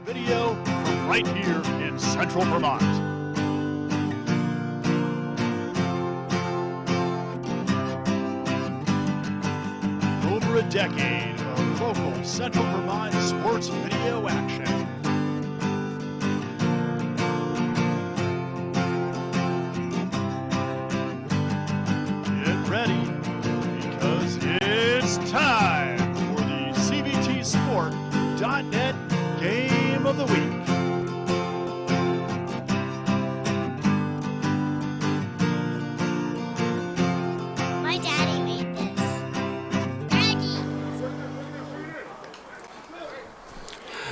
Video from right here in central Vermont. Over a decade of local central Vermont sports video action. Get ready, because it's time for the CVTsport.net Game of the Week. My daddy made this. Daddy!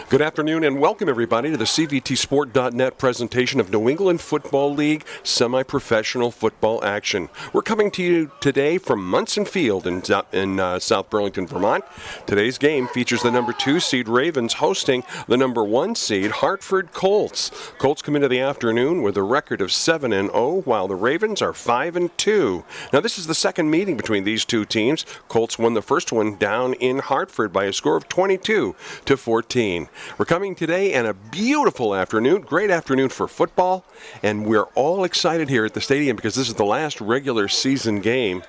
Good afternoon and welcome everybody to the CVTsport.net presentation of New England Football League semi-professional football action. We're coming to you today from Munson Field in South Burlington, Vermont. Today's game features the number 2 seed Ravens hosting the number 1 seed Hartford Colts. Colts come into the afternoon with a record of 7-0, while the Ravens are 5-2. Now this is the second meeting between these two teams. Colts won the first one down in Hartford by a score of 22-14. We're coming today in a beautiful afternoon, great afternoon for football, and we're all excited here at the stadium because this is the last regular season game.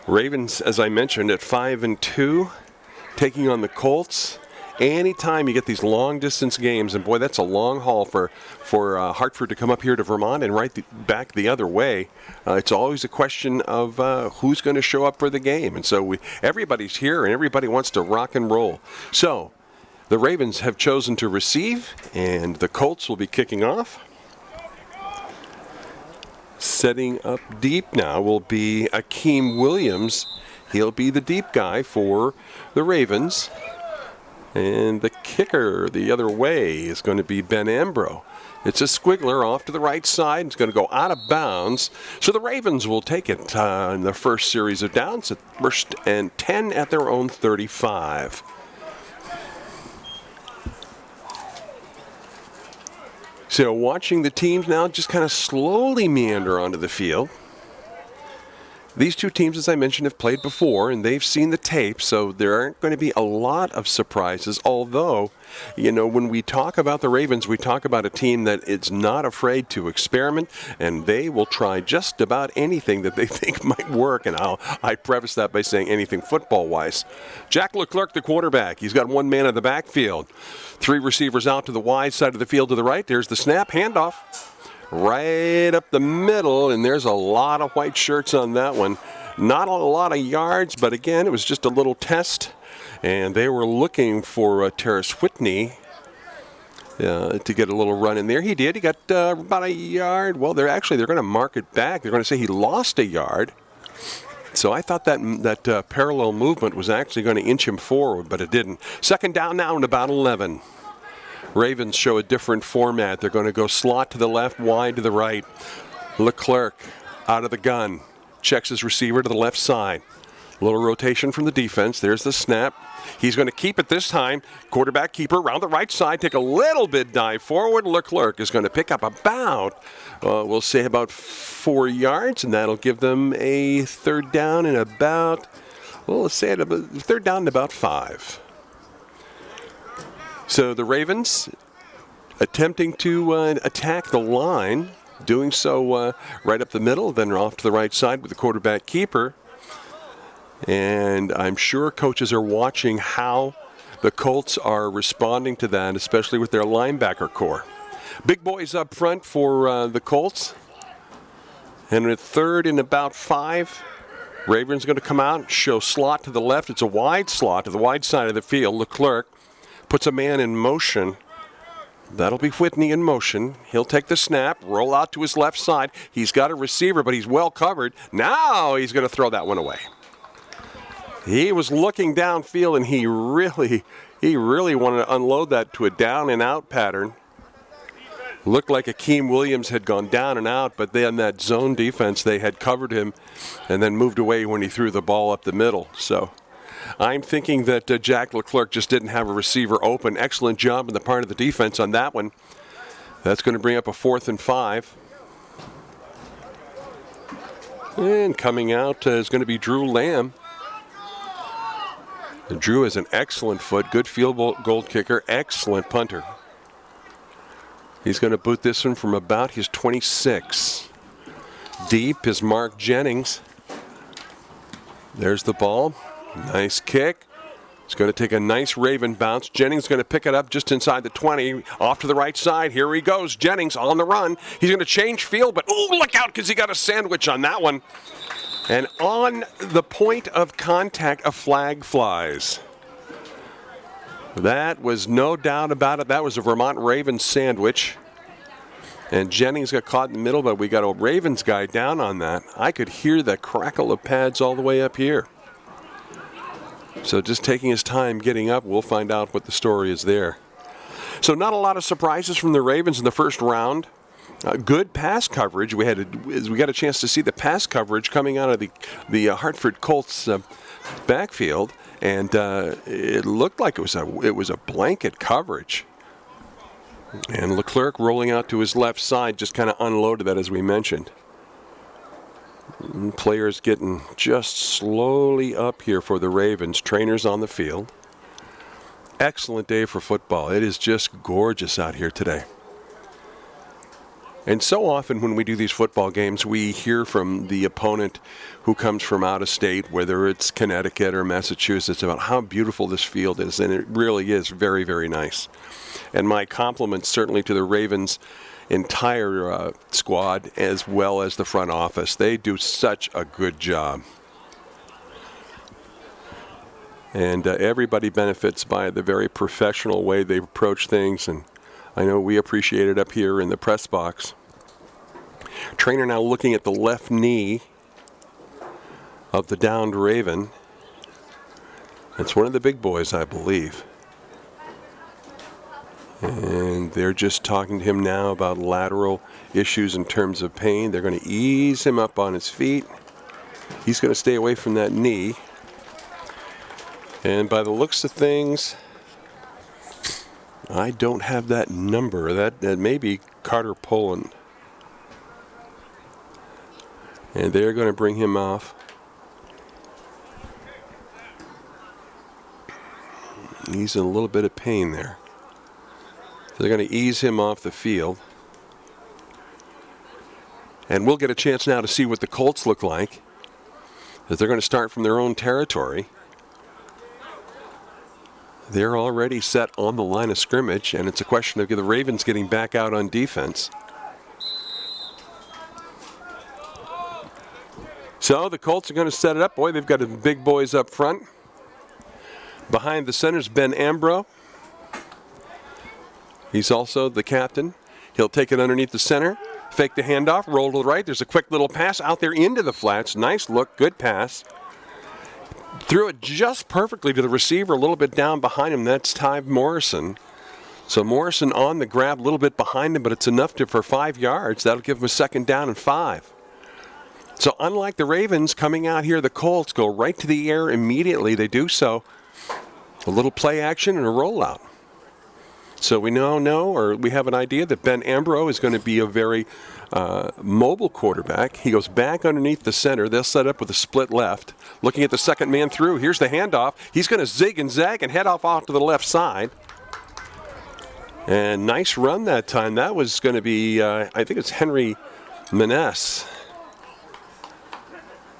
Ravens, as I mentioned, at 5-2, taking on the Colts. Anytime you get these long-distance games, and boy, that's a long haul for Hartford to come up here to Vermont and back the other way. It's always a question of who's going to show up for the game, and so everybody's here and everybody wants to rock and roll. So the Ravens have chosen to receive, and the Colts will be kicking off. Setting up deep now will be Akeem Williams. He'll be the deep guy for the Ravens. And the kicker the other way is going to be Ben Ambro. It's a squiggler off to the right side. It's going to go out of bounds. So the Ravens will take it in the first series of downs at first and 10 at their own 35. So watching the teams now just kind of slowly meander onto the field. These two teams, as I mentioned, have played before, and they've seen the tape, so there aren't going to be a lot of surprises. Although, you know, when we talk about the Ravens, we talk about a team that is not afraid to experiment, and they will try just about anything that they think might work. And I preface that by saying anything football-wise. Jack Leclerc, the quarterback, he's got one man in the backfield. 3 receivers out to the wide side of the field to the right. There's the snap, handoff. Right up the middle, and there's a lot of white shirts on that one. Not a lot of yards, but again, it was just a little test, and they were looking for Terrace Whitney to get a little run in there. He did. He got about a yard. Well, they're going to mark it back. They're going to say he lost a yard. So I thought that parallel movement was actually going to inch him forward, but it didn't. Second down now and about 11. Ravens show a different format. They're going to go slot to the left, wide to the right. Leclerc out of the gun. Checks his receiver to the left side. A little rotation from the defense. There's the snap. He's going to keep it this time. Quarterback keeper around the right side. Take a little bit dive forward. Leclerc is going to pick up about 4 yards, and that'll give them a third down and about, third down and about 5. So the Ravens attempting to attack the line, doing so right up the middle, then off to the right side with the quarterback keeper. And I'm sure coaches are watching how the Colts are responding to that, especially with their linebacker core. Big boys up front for the Colts. And at third and about 5, Ravens going to come out, show slot to the left. It's a wide slot to the wide side of the field. Leclerc puts a man in motion. That'll be Whitney in motion. He'll take the snap, roll out to his left side. He's got a receiver, but he's well covered. Now he's going to throw that one away. He was looking downfield, and he really wanted to unload that to a down and out pattern. Looked like Akeem Williams had gone down and out, but then that zone defense, they had covered him and then moved away when he threw the ball up the middle. So I'm thinking that Jack Leclerc just didn't have a receiver open. Excellent job on the part of the defense on that one. That's going to bring up a 4th and 5. And coming out is going to be Drew Lamb. And Drew has an excellent foot, good field goal kicker, excellent punter. He's going to boot this one from about his 26. Deep is Mark Jennings. There's the ball. Nice kick. It's going to take a nice Raven bounce. Jennings going to pick it up just inside the 20. Off to the right side. Here he goes. Jennings on the run. He's going to change field, but ooh, look out because he got a sandwich on that one. And on the point of contact, a flag flies. That was no doubt about it. That was a Vermont Ravens sandwich. And Jennings got caught in the middle, but we got a Ravens guy down on that. I could hear the crackle of pads all the way up here. So just taking his time getting up, we'll find out what the story is there. So not a lot of surprises from the Ravens in the first round. Good pass coverage. We got a chance to see the pass coverage coming out of the Hartford Colts backfield, and it looked like it was a blanket coverage. And Leclerc rolling out to his left side just kind of unloaded that, as we mentioned. And players getting just slowly up here for the Ravens. Trainers on the field. Excellent day for football. It is just gorgeous out here today. And so often when we do these football games, we hear from the opponent who comes from out of state, whether it's Connecticut or Massachusetts, about how beautiful this field is. And it really is very, very nice. And my compliments certainly to the Ravens' entire squad as well as the front office. They do such a good job. And everybody benefits by the very professional way they approach things. And I know we appreciate it up here in the press box. Trainer now looking at the left knee of the downed Raven. It's one of the big boys, I believe. And they're just talking to him now about lateral issues in terms of pain. They're going to ease him up on his feet. He's going to stay away from that knee. And by the looks of things, I don't have that number. That may be Carter Poland. And they're going to bring him off. He's in a little bit of pain there. So they're going to ease him off the field. And we'll get a chance now to see what the Colts look like, as they're going to start from their own territory. They're already set on the line of scrimmage, and it's a question of the Ravens getting back out on defense. So the Colts are going to set it up. Boy, they've got the big boys up front. Behind the center's Ben Ambro. He's also the captain. He'll take it underneath the center, fake the handoff, roll to the right. There's a quick little pass out there into the flats. Nice look, good pass. Threw it just perfectly to the receiver, a little bit down behind him. That's Ty Morrison. So Morrison on the grab, a little bit behind him, but it's enough for 5 yards. That'll give him a 2nd down and 5. So unlike the Ravens coming out here, the Colts go right to the air immediately. They do so. A little play action and a rollout. So we now know, or we have an idea, that Ben Ambro is going to be a very mobile quarterback. He goes back underneath the center. They'll set up with a split left. Looking at the second man through. Here's the handoff. He's going to zig and zag and head off to the left side. And nice run that time. That was going to be, I think it's Henry Maness.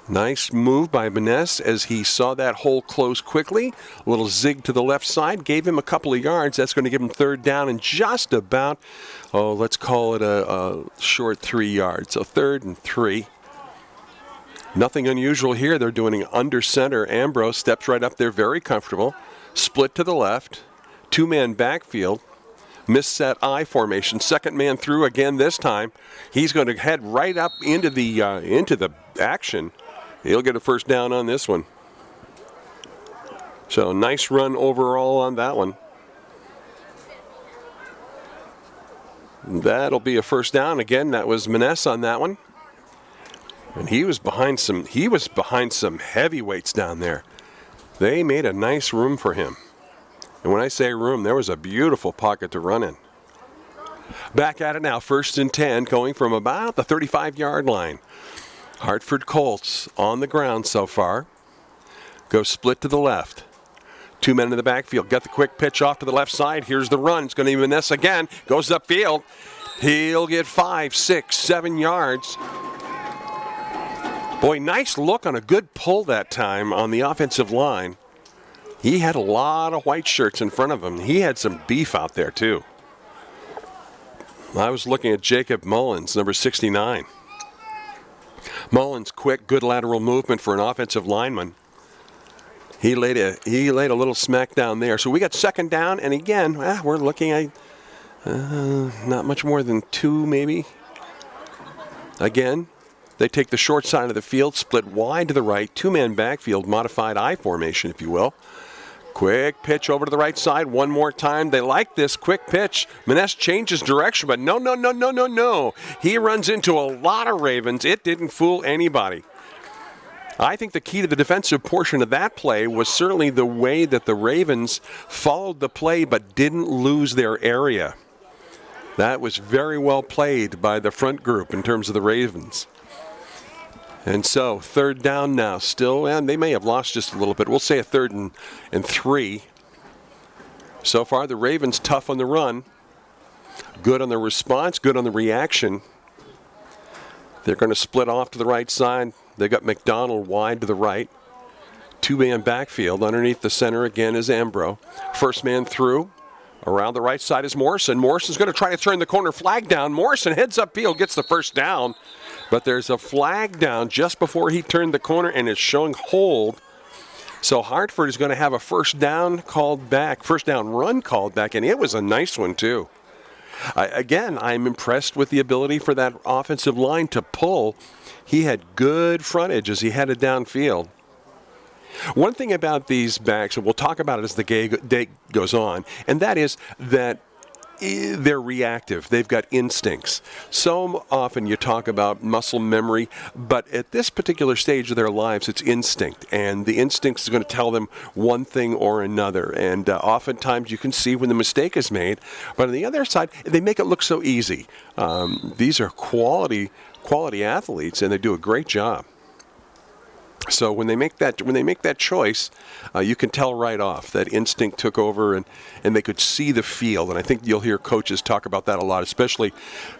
Nice move by Maness as he saw that hole close quickly. A little zig to the left side. Gave him a couple of yards. That's going to give him 3rd down and just about, let's call it a short 3 yards. So 3rd and 3. Nothing unusual here. They're doing an under center. Ambrose steps right up there, very comfortable. Split to the left. 2-man backfield. Misset I formation. Second man through again this time. He's going to head right up into the action. He'll get a 1st down on this one. So nice run overall on that one. That'll be a 1st down again. That was Maness on that one. And he was behind some heavyweights down there. They made a nice room for him. And when I say room, there was a beautiful pocket to run in. Back at it now, 1st and 10, going from about the 35-yard line. Hartford Colts on the ground so far. Go split to the left. Two men in the backfield. Got the quick pitch off to the left side. Here's the run. It's going to be Maness again. Goes upfield. He'll get 5, 6, 7 yards. Boy, nice look on a good pull that time on the offensive line. He had a lot of white shirts in front of him. He had some beef out there, too. I was looking at Jacob Mullins, number 69. Mullins, quick, good lateral movement for an offensive lineman. He laid a little smack down there. So we got second down, and again, we're looking at not much more than 2, maybe. Again, they take the short side of the field, split wide to the right, two-man backfield, modified I formation, if you will. Quick pitch over to the right side one more time. They like this quick pitch. Maness changes direction, but no. He runs into a lot of Ravens. It didn't fool anybody. I think the key to the defensive portion of that play was certainly the way that the Ravens followed the play but didn't lose their area. That was very well played by the front group in terms of the Ravens. And so, third down now still, and they may have lost just a little bit. We'll say a 3rd and 3. So far, the Ravens tough on the run. Good on the response, good on the reaction. They're going to split off to the right side. They got McDonald wide to the right. Two-man backfield. Underneath the center again is Ambro. First man through. Around the right side is Morrison. Morrison's going to try to turn the corner flag down. Morrison heads upfield, gets the first down. But there's a flag down just before he turned the corner, and it's showing hold. So Hartford is going to have a first down run called back, and it was a nice one, too. Again, I'm impressed with the ability for that offensive line to pull. He had good frontage as he headed downfield. One thing about these backs, and we'll talk about it as the day goes on, and that is that they're reactive. They've got instincts. So often you talk about muscle memory, but at this particular stage of their lives, it's instinct. And the instinct is going to tell them one thing or another. And oftentimes you can see when the mistake is made. But on the other side, they make it look so easy. These are quality athletes, and they do a great job. So when they make that choice, you can tell right off that instinct took over, and they could see the field. And I think you'll hear coaches talk about that a lot, especially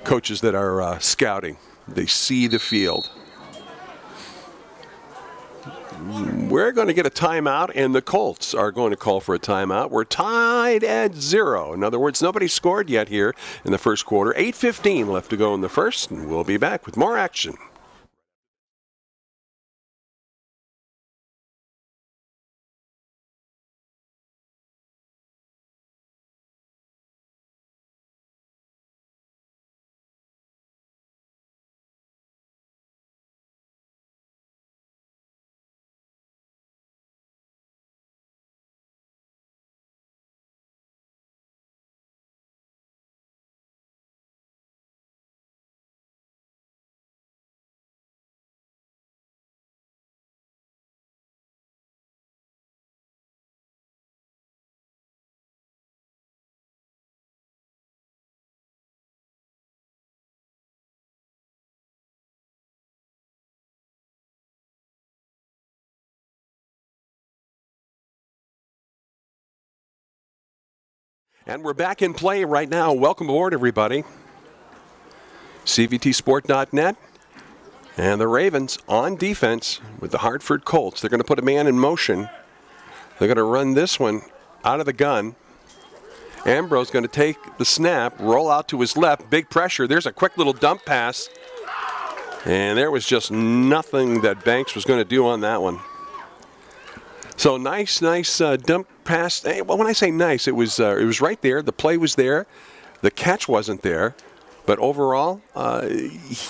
coaches that are scouting. They see the field. We're going to get a timeout, and the Colts are going to call for a timeout. We're tied at 0. In other words, nobody scored yet here in the first quarter. 8:15 left to go in the first, and we'll be back with more action. And we're back in play right now. Welcome aboard, everybody. CVTsport.net. And the Ravens on defense with the Hartford Colts. They're going to put a man in motion. They're going to run this one out of the gun. Ambro's going to take the snap, roll out to his left. Big pressure. There's a quick little dump pass. And there was just nothing that Banks was going to do on that one. So nice dump pass. Well, when I say nice, it was right there. The play was there. The catch wasn't there. But overall,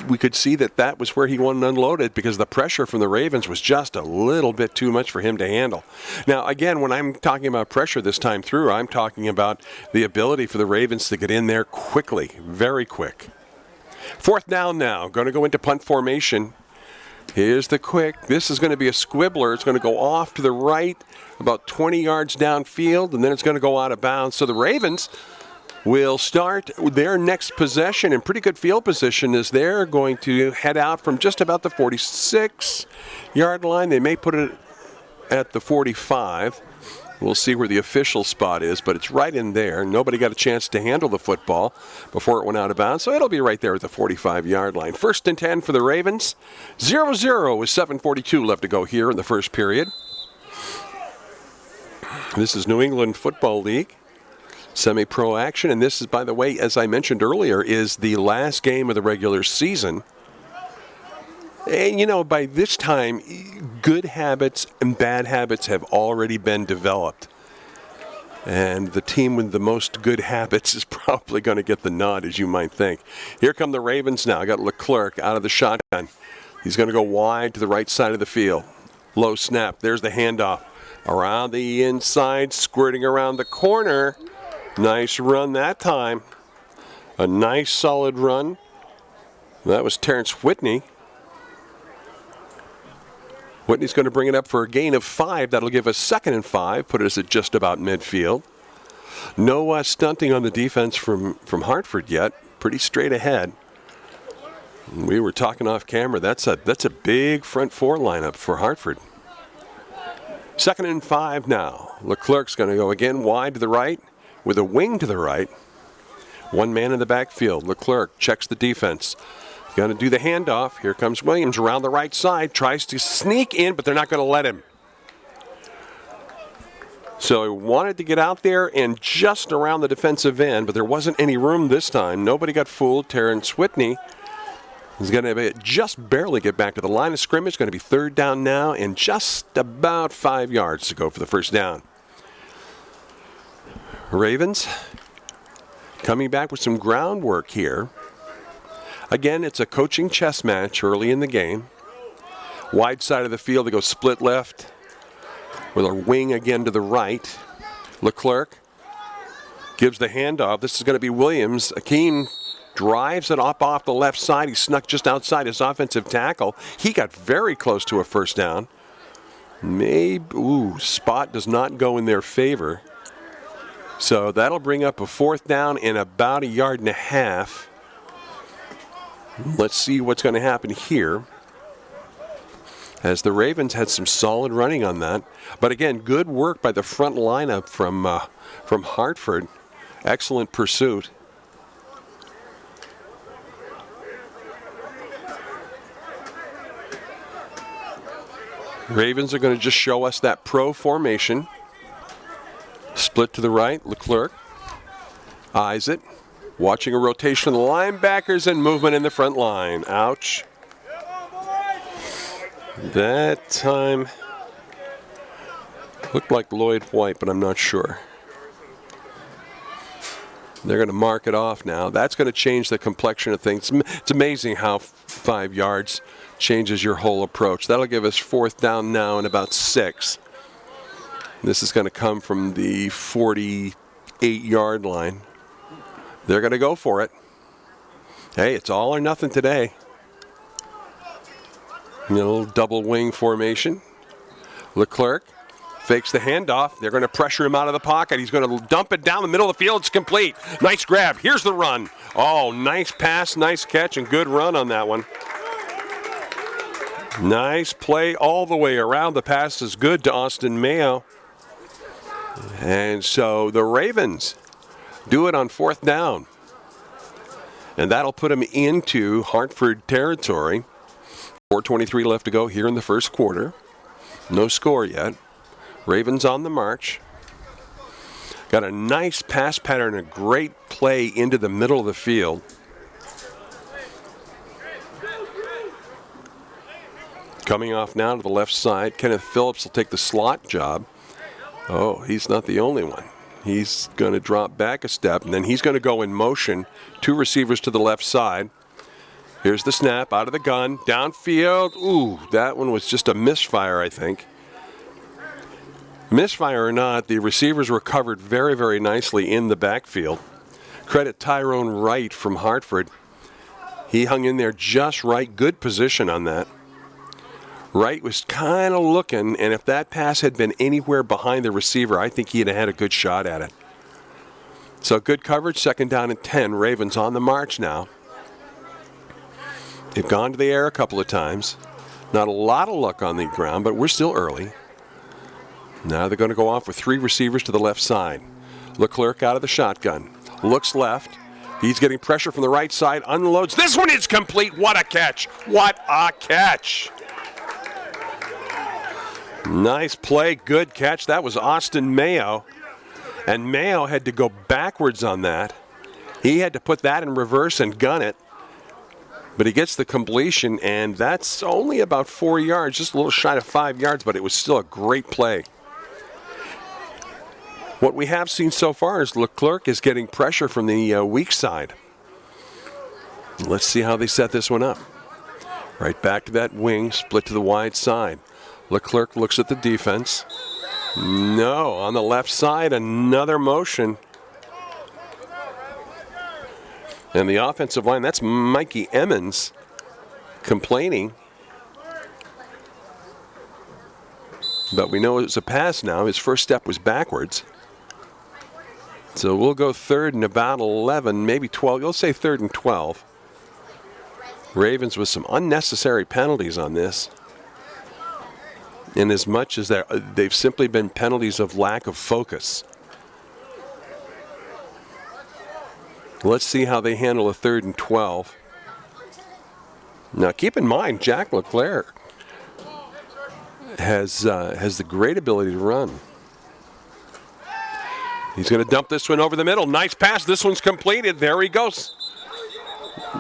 we could see that was where he wanted unloaded because the pressure from the Ravens was just a little bit too much for him to handle. Now, again, when I'm talking about pressure this time through, I'm talking about the ability for the Ravens to get in there quickly, very quick. Fourth down now. Going to go into punt formation. Here's the quick. This is going to be a squibbler. It's going to go off to the right about 20 yards downfield, and then it's going to go out of bounds. So the Ravens will start their next possession in pretty good field position as they're going to head out from just about the 46-yard line. They may put it at the 45. We'll see where the official spot is, but it's right in there. Nobody got a chance to handle the football before it went out of bounds, so it'll be right there at the 45-yard line. 1st and 10 for the Ravens. 0-0 with 7:42 left to go here in the first period. This is New England Football League. Semi-pro action, and this is, by the way, as I mentioned earlier, is the last game of the regular season. And, you know, by this time, good habits and bad habits have already been developed. And the team with the most good habits is probably going to get the nod, as you might think. Here come the Ravens now. I got Leclerc out of the shotgun. He's going to go wide to the right side of the field. Low snap. There's the handoff. Around the inside, squirting around the corner. Nice run that time. A nice solid run. That was Terrence Whitney. Whitney's going to bring it up for a gain of 5. That'll give us 2nd and 5, put us at just about midfield. No stunting on the defense from Hartford yet. Pretty straight ahead. We were talking off camera. That's a big front four lineup for Hartford. 2nd and 5 now. Leclerc's going to go again wide to the right with a wing to the right. One man in the backfield. Leclerc checks the defense. Going to do the handoff. Here comes Williams around the right side. Tries to sneak in, but they're not going to let him. So he wanted to get out there and just around the defensive end, but there wasn't any room this time. Nobody got fooled. Terrence Whitney is going to just barely get back to the line of scrimmage. Going to be 3rd down now and just about 5 yards to go for the first down. Ravens coming back with some groundwork here. Again, it's a coaching chess match early in the game. Wide side of the field, they go split left with a wing again to the right. Leclerc gives the handoff. This is going to be Williams. Akeem drives it up off the left side. He snuck just outside his offensive tackle. He got very close to a first down. Spot does not go in their favor. So that'll bring up a 4th down and about 1.5 yards. Let's see what's going to happen here, as the Ravens had some solid running on that. But again, good work by the front lineup from Hartford. Excellent pursuit. Ravens are going to just show us that pro formation. Split to the right, Leclerc eyes it. Watching a rotation of the linebackers and movement in the front line. Ouch. That time looked like Lloyd White, but I'm not sure. They're going to mark it off now. That's going to change the complexion of things. It's amazing how 5 yards changes your whole approach. That'll give us 4th down now and about 6. This is going to come from the 48-yard line. They're going to go for it. Hey, it's all or nothing today. A little double wing formation. Leclerc fakes the handoff. They're going to pressure him out of the pocket. He's going to dump it down the middle of the field. It's complete. Nice grab. Here's the run. Oh, nice pass, nice catch, and good run on that one. Nice play all the way around. The pass is good to Austin Mayo. And so the Ravens do it on 4th down. And that'll put them into Hartford territory. 4:23 left to go here in the first quarter. No score yet. Ravens on the march. Got a nice pass pattern, a great play into the middle of the field. Coming off now to the left side, Kenneth Phillips will take the slot job. Oh, he's not the only one. He's going to drop back a step, and then he's going to go in motion. 2 receivers to the left side. Here's the snap out of the gun. Downfield. Ooh, that one was just a misfire, I think. Misfire or not, the receivers were covered very, very nicely in the backfield. Credit Tyrone Wright from Hartford. He hung in there just right. Good position on that. Wright was kind of looking, and if that pass had been anywhere behind the receiver, I think he'd have had a good shot at it. So good coverage, 2nd down and 10. Ravens on the march now. They've gone to the air a couple of times. Not a lot of luck on the ground, but we're still early. Now they're going to go off with 3 receivers to the left side. Leclerc out of the shotgun. Looks left. He's getting pressure from the right side. Unloads. This one is complete. What a catch. What a catch. Nice play. Good catch. That was Austin Mayo. And Mayo had to go backwards on that. He had to put that in reverse and gun it. But he gets the completion, and that's only about 4 yards, just a little shy of 5 yards, but it was still a great play. What we have seen so far is Leclerc is getting pressure from the weak side. Let's see how they set this one up. Right back to that wing, split to the wide side. Leclerc looks at the defense. No, on the left side, another motion. And the offensive line, that's Mikey Emmons complaining. But we know it's a pass now. His first step was backwards. So we'll go 3rd and about 11, maybe 12. You'll say 3rd and 12. Ravens with some unnecessary penalties on this. In as much as they've simply been penalties of lack of focus. Let's see how they handle a 3rd and 12. Now keep in mind, Jack Leclerc has the great ability to run. He's going to dump this one over the middle. Nice pass. This one's completed. There he goes.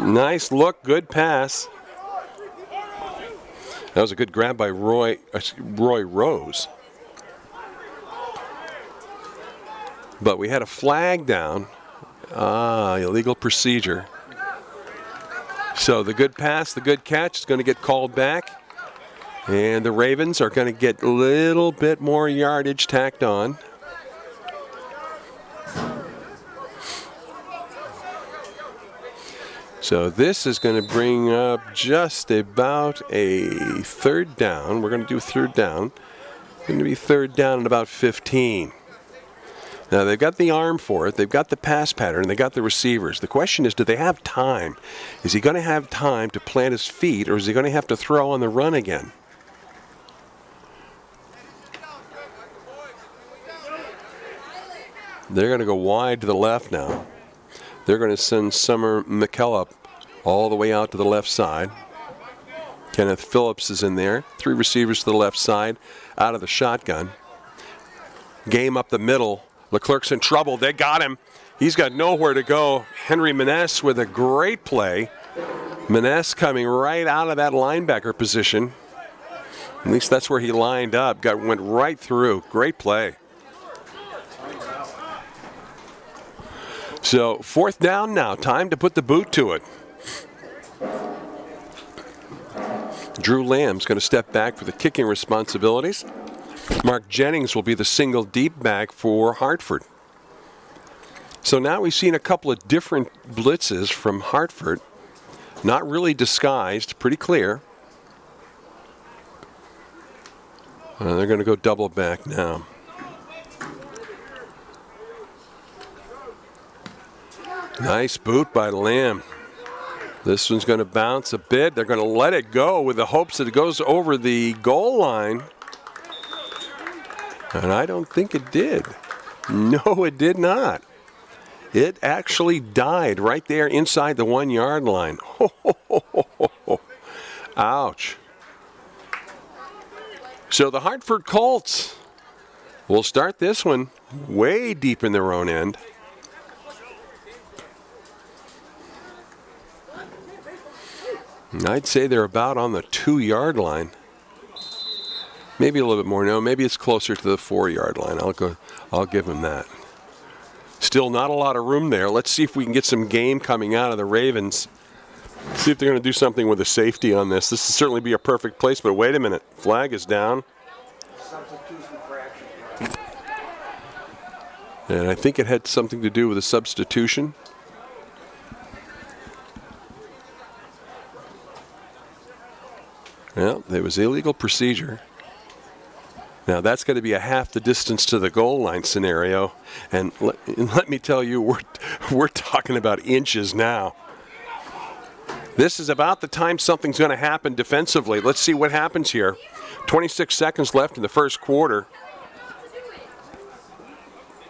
Nice look. Good pass. That was a good grab by Roy Rose. But we had a flag down. Illegal procedure. So the good pass, the good catch is going to get called back. And the Ravens are going to get a little bit more yardage tacked on. So this is going to bring up just about a 3rd down. We're going to do 3rd down. It's going to be 3rd down and about 15. Now they've got the arm for it. They've got the pass pattern. They got the receivers. The question is, do they have time? Is he going to have time to plant his feet, or is he going to have to throw on the run again? They're going to go wide to the left now. They're going to send Summer McKellop all the way out to the left side. Kenneth Phillips is in there. 3 receivers to the left side out of the shotgun. Game up the middle. Leclerc's in trouble. They got him. He's got nowhere to go. Henry Maness with a great play. Maness coming right out of that linebacker position. At least that's where he lined up. Went right through. Great play. So 4th down now. Time to put the boot to it. Drew Lamb's going to step back for the kicking responsibilities. Mark Jennings will be the single deep back for Hartford. So now we've seen a couple of different blitzes from Hartford. Not really disguised, pretty clear. They're going to go double back now. Nice boot by Lamb. This one's going to bounce a bit. They're going to let it go with the hopes that it goes over the goal line. And I don't think it did. No, it did not. It actually died right there inside the 1 yard line. Ouch. So the Hartford Colts will start this one way deep in their own end. I'd say they're about on the 2 yard line. Maybe a little bit more. No, maybe it's closer to the 4 yard line. I'll give them that. Still not a lot of room there. Let's see if we can get some game coming out of the Ravens. See if they're going to do something with the safety on this. This would certainly be a perfect place, but wait a minute. Flag is down. And I think it had something to do with a substitution. Well, there was illegal procedure. Now that's going to be a half the distance to the goal line scenario, and let me tell you, we're talking about inches now. This is about the time something's going to happen defensively. Let's see what happens here. 26 seconds left in the first quarter.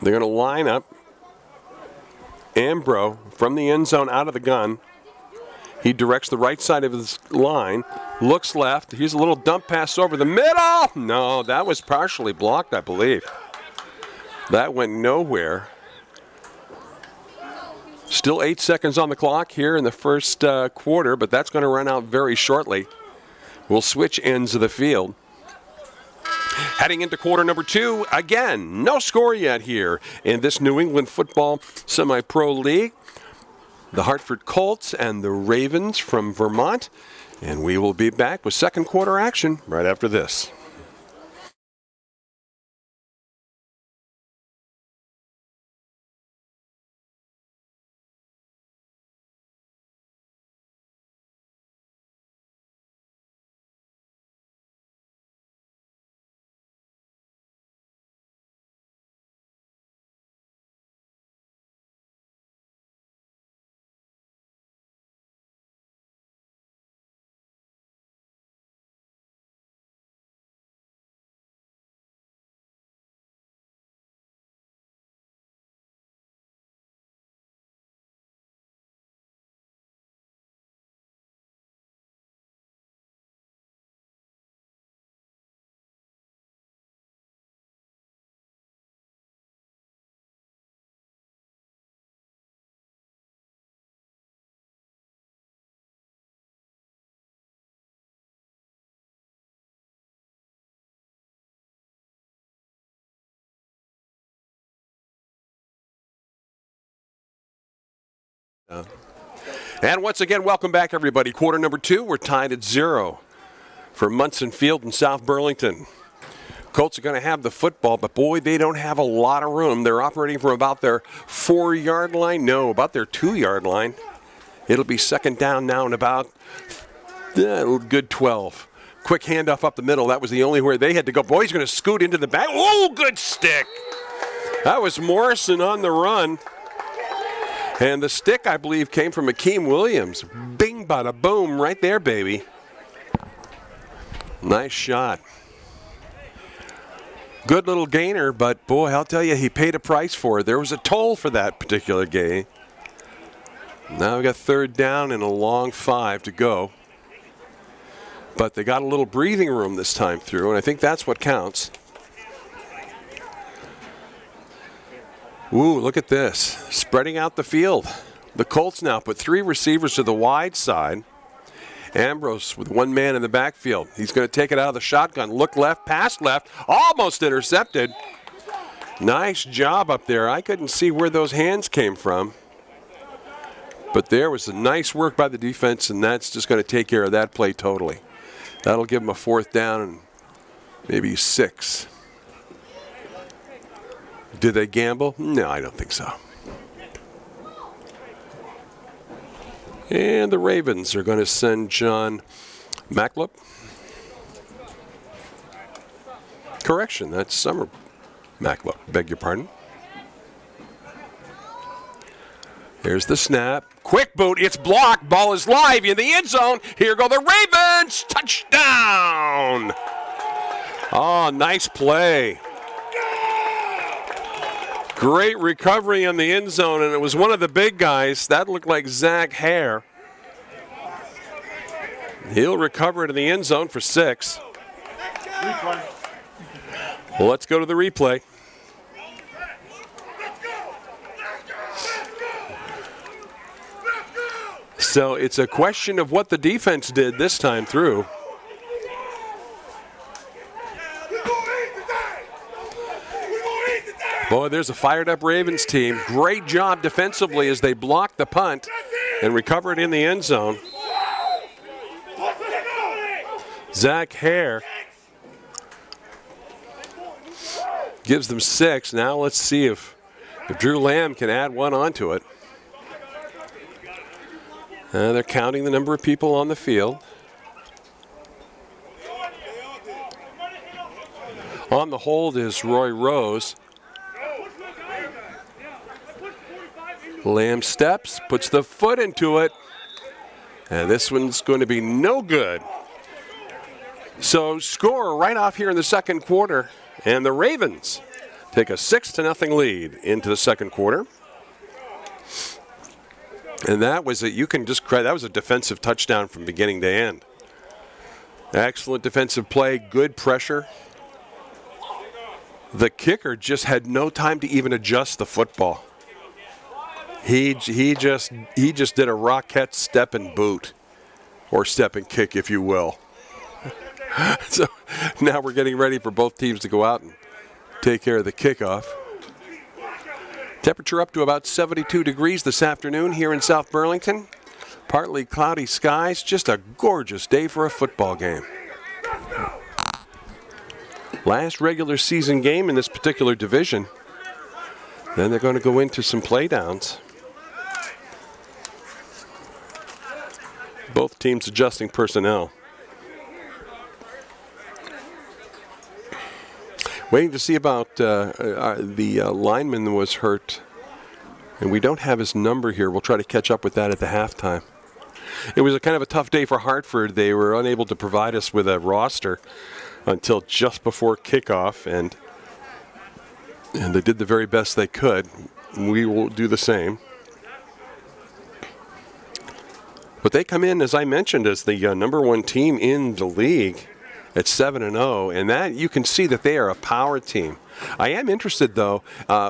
They're going to line up. Ambro from the end zone out of the gun. He directs the right side of his line, looks left. Here's a little dump pass over the middle. No, that was partially blocked, I believe. That went nowhere. Still 8 seconds on the clock here in the first quarter, but that's going to run out very shortly. We'll switch ends of the field. Heading into quarter number 2, again, no score yet here in this New England Football Semi-Pro League. The Hartford Colts and the Ravens from Vermont. And we will be back with second quarter action right after this. And once again, welcome back, everybody. Quarter number 2, we're tied at 0 for Munson Field in South Burlington. Colts are going to have the football, but boy, they don't have a lot of room. They're operating from about their 4-yard line. No, about their 2-yard line. It'll be second down now and about good 12. Quick handoff up the middle. That was the only where they had to go. Boy, he's going to scoot into the back. Oh, good stick. That was Morrison on the run. And the stick, I believe, came from Akeem Williams. Bing, bada, boom, right there, baby. Nice shot. Good little gainer, but boy, I'll tell you, he paid a price for it. There was a toll for that particular game. Now we got third down and a long 5 to go. But they got a little breathing room this time through, and I think that's what counts. Ooh, look at this. Spreading out the field. The Colts now put 3 receivers to the wide side. Ambrose with 1 man in the backfield. He's going to take it out of the shotgun. Look left, pass left. Almost intercepted. Nice job up there. I couldn't see where those hands came from. But there was a nice work by the defense, and that's just going to take care of that play totally. That'll give them a 4th down and maybe 6. Did they gamble? No, I don't think so. And the Ravens are going to send John Macklop. Correction, that's Summer Macklop. Beg your pardon. Here's the snap. Quick boot. It's blocked. Ball is live in the end zone. Here go the Ravens. Touchdown. Oh, nice play. Great recovery in the end zone, and it was one of the big guys. That looked like Zach Hare. He'll recover it in the end zone for 6. Well, let's go to the replay. So it's a question of what the defense did this time through. Boy, there's a fired-up Ravens team. Great job defensively as they blocked the punt and recovered in the end zone. Zach Hare gives them 6. Now let's see if Drew Lamb can add 1 onto it. They're counting the number of people on the field. On the hold is Roy Rose. Lamb steps, puts the foot into it, and this one's going to be no good. So score right off here in the second quarter, and the Ravens take a 6-0 lead into the second quarter. And that was that was a defensive touchdown from beginning to end. Excellent defensive play, good pressure. The kicker just had no time to even adjust the football. He just did a rocket step and boot, or step and kick, if you will. So now we're getting ready for both teams to go out and take care of the kickoff. Temperature up to about 72 degrees this afternoon here in South Burlington. Partly cloudy skies, just a gorgeous day for a football game. Last regular season game in this particular division. Then they're going to go into some playdowns. Both teams adjusting personnel. Waiting to see about the lineman that was hurt. And we don't have his number here. We'll try to catch up with that at the halftime. It was a kind of a tough day for Hartford. They were unable to provide us with a roster until just before kickoff, and they did the very best they could. We will do the same. But they come in, as I mentioned, as the number one team in the league at 7-0, and that you can see that they are a power team. I am interested, though,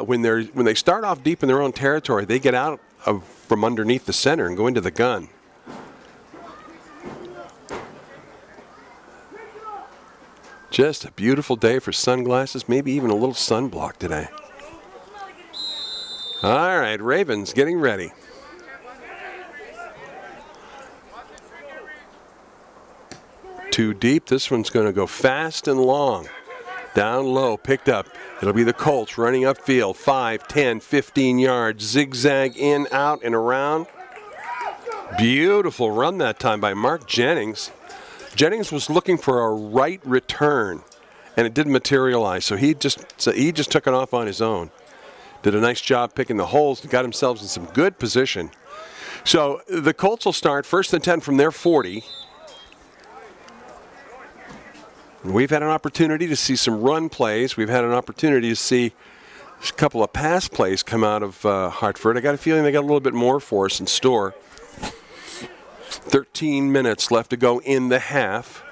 when they start off deep in their own territory, they get out from underneath the center and go into the gun. Just a beautiful day for sunglasses, maybe even a little sunblock today. All right, Ravens getting ready. Too deep. This one's going to go fast and long. Down low, picked up. It'll be the Colts running upfield. 5, 10, 15 yards. Zigzag in, out, and around. Beautiful run that time by Mark Jennings. Jennings was looking for a right return, and it didn't materialize. So he just took it off on his own. Did a nice job picking the holes and got himself in some good position. So the Colts will start 1st and 10 from their 40. We've had an opportunity to see some run plays. We've had an opportunity to see a couple of pass plays come out of Hartford. I got a feeling they got a little bit more for us in store. 13 minutes left to go in the half.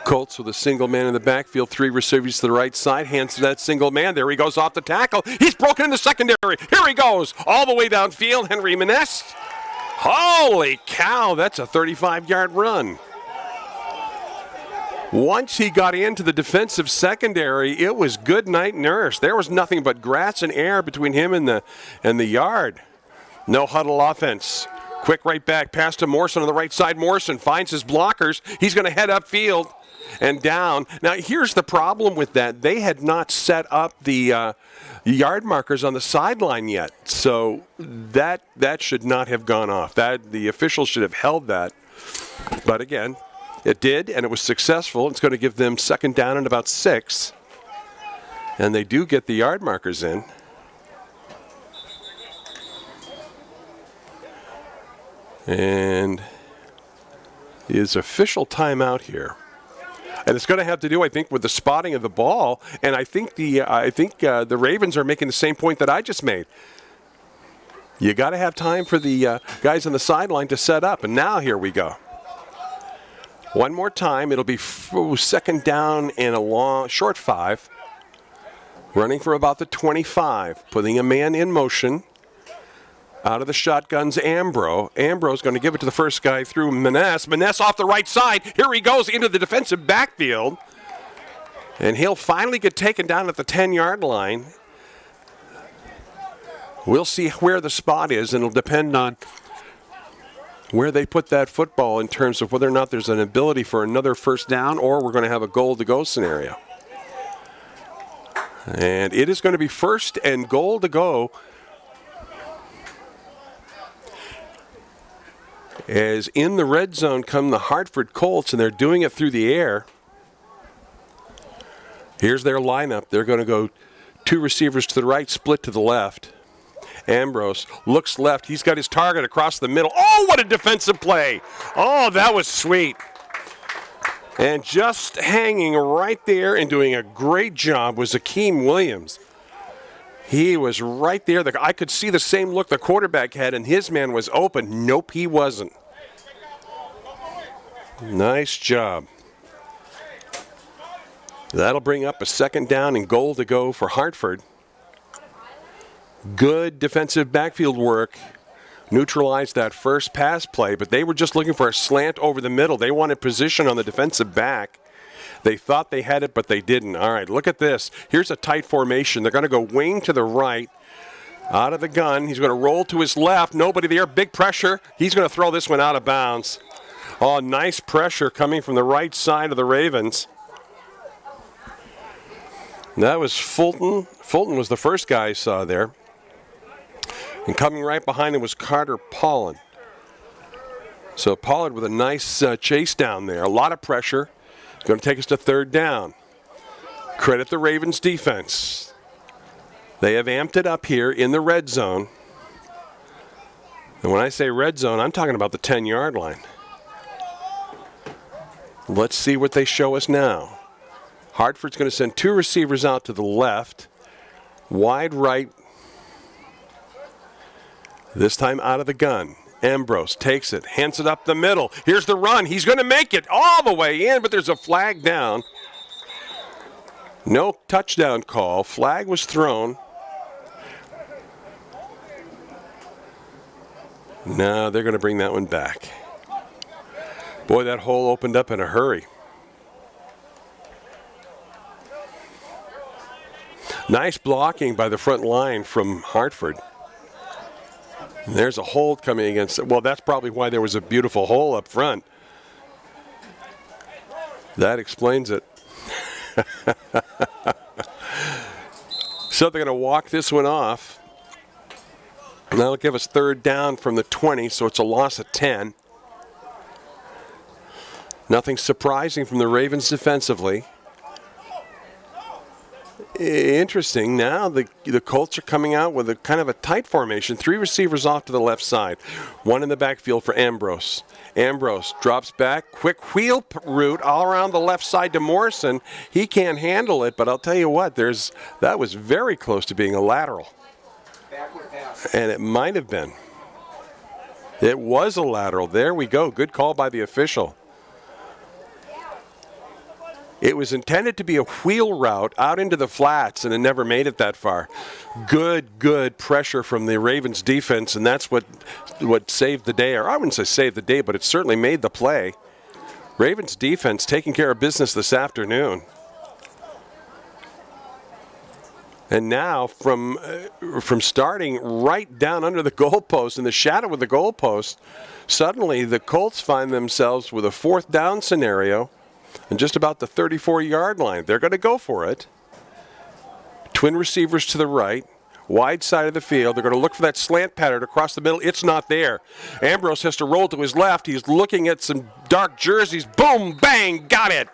Colts with a single man in the backfield, 3 receivers to the right side, hands to that single man. There he goes off the tackle. He's broken in the secondary. Here he goes, all the way downfield. Henry Maness. Holy cow, that's a 35-yard run. Once he got into the defensive secondary, it was good night nurse. There was nothing but grass and air between him and the yard. No huddle offense. Quick right back, pass to Morrison on the right side. Morrison finds his blockers. He's going to head upfield and down. Now, here's the problem with that. They had not set up the yard markers on the sideline yet. So that should not have gone off. The officials should have held that. But again, it did, and it was successful. It's going to give them 2nd down and about 6. And they do get the yard markers in. And his official timeout here. And it's going to have to do, I think, with the spotting of the ball. And I think the Ravens are making the same point that I just made. You got to have time for the guys on the sideline to set up. And now here we go. One more time. It'll be 2nd down and a short 5. Running for about the 25. Putting a man in motion. Out of the shotguns, Ambro's going to give it to the first guy through Maness. Maness off the right side. Here he goes into the defensive backfield. And he'll finally get taken down at the 10-yard line. We'll see where the spot is, and it'll depend on where they put that football in terms of whether or not there's an ability for another 1st down or we're going to have a goal-to-go scenario. And it is going to be 1st and goal to go. As in the red zone come the Hartford Colts, and they're doing it through the air. Here's their lineup. They're going to go 2 receivers to the right, split to the left. Ambrose looks left. He's got his target across the middle. Oh, what a defensive play. Oh, that was sweet. And just hanging right there and doing a great job was Akeem Williams. He was right there. I could see the same look the quarterback had, and his man was open. Nope, he wasn't. Nice job. That'll bring up a 2nd down and goal to go for Hartford. Good defensive backfield work. Neutralized that first pass play, but they were just looking for a slant over the middle. They wanted position on the defensive back. They thought they had it, but they didn't. All right, look at this. Here's a tight formation. They're going to go wing to the right. Out of the gun. He's going to roll to his left. Nobody there. Big pressure. He's going to throw this one out of bounds. Oh, nice pressure coming from the right side of the Ravens. That was Fulton. Fulton was the first guy I saw there. And coming right behind him was Carter Pollard. So Pollard with a nice chase down there. A lot of pressure. Going to take us to 3rd down. Credit the Ravens defense. They have amped it up here in the red zone. And when I say red zone, I'm talking about the 10-yard line. Let's see what they show us now. Hartford's going to send 2 receivers out to the left. Wide right. This time out of the gun. Ambrose takes it, hands it up the middle. Here's the run. He's going to make it all the way in, but there's a flag down. No touchdown call. Flag was thrown. No, they're going to bring that one back. Boy, that hole opened up in a hurry. Nice blocking by the front line from Hartford. There's a hold coming against it. Well, that's probably why there was a beautiful hole up front. That explains it. So they're going to walk this one off. That'll give us 3rd down from the 20, so it's a loss of 10. Nothing surprising from the Ravens defensively. Interesting. Now the Colts are coming out with a kind of a tight formation. 3 receivers off to the left side. 1 in the backfield for Ambrose. Ambrose drops back. Quick wheel route all around the left side to Morrison. He can't handle it, but I'll tell you what, that was very close to being a lateral. And it might have been. It was a lateral. There we go. Good call by the official. It was intended to be a wheel route out into the flats, and it never made it that far. Good pressure from the Ravens defense, and that's what saved the day. Or I wouldn't say saved the day, but it certainly made the play. Ravens defense taking care of business this afternoon. And now from starting right down under the goalpost, in the shadow of the goalpost, suddenly the Colts find themselves with a 4th down scenario. And just about the 34-yard line. They're going to go for it. Twin receivers to the right. Wide side of the field. They're going to look for that slant pattern across the middle. It's not there. Ambrose has to roll to his left. He's looking at some dark jerseys. Boom, bang, got it.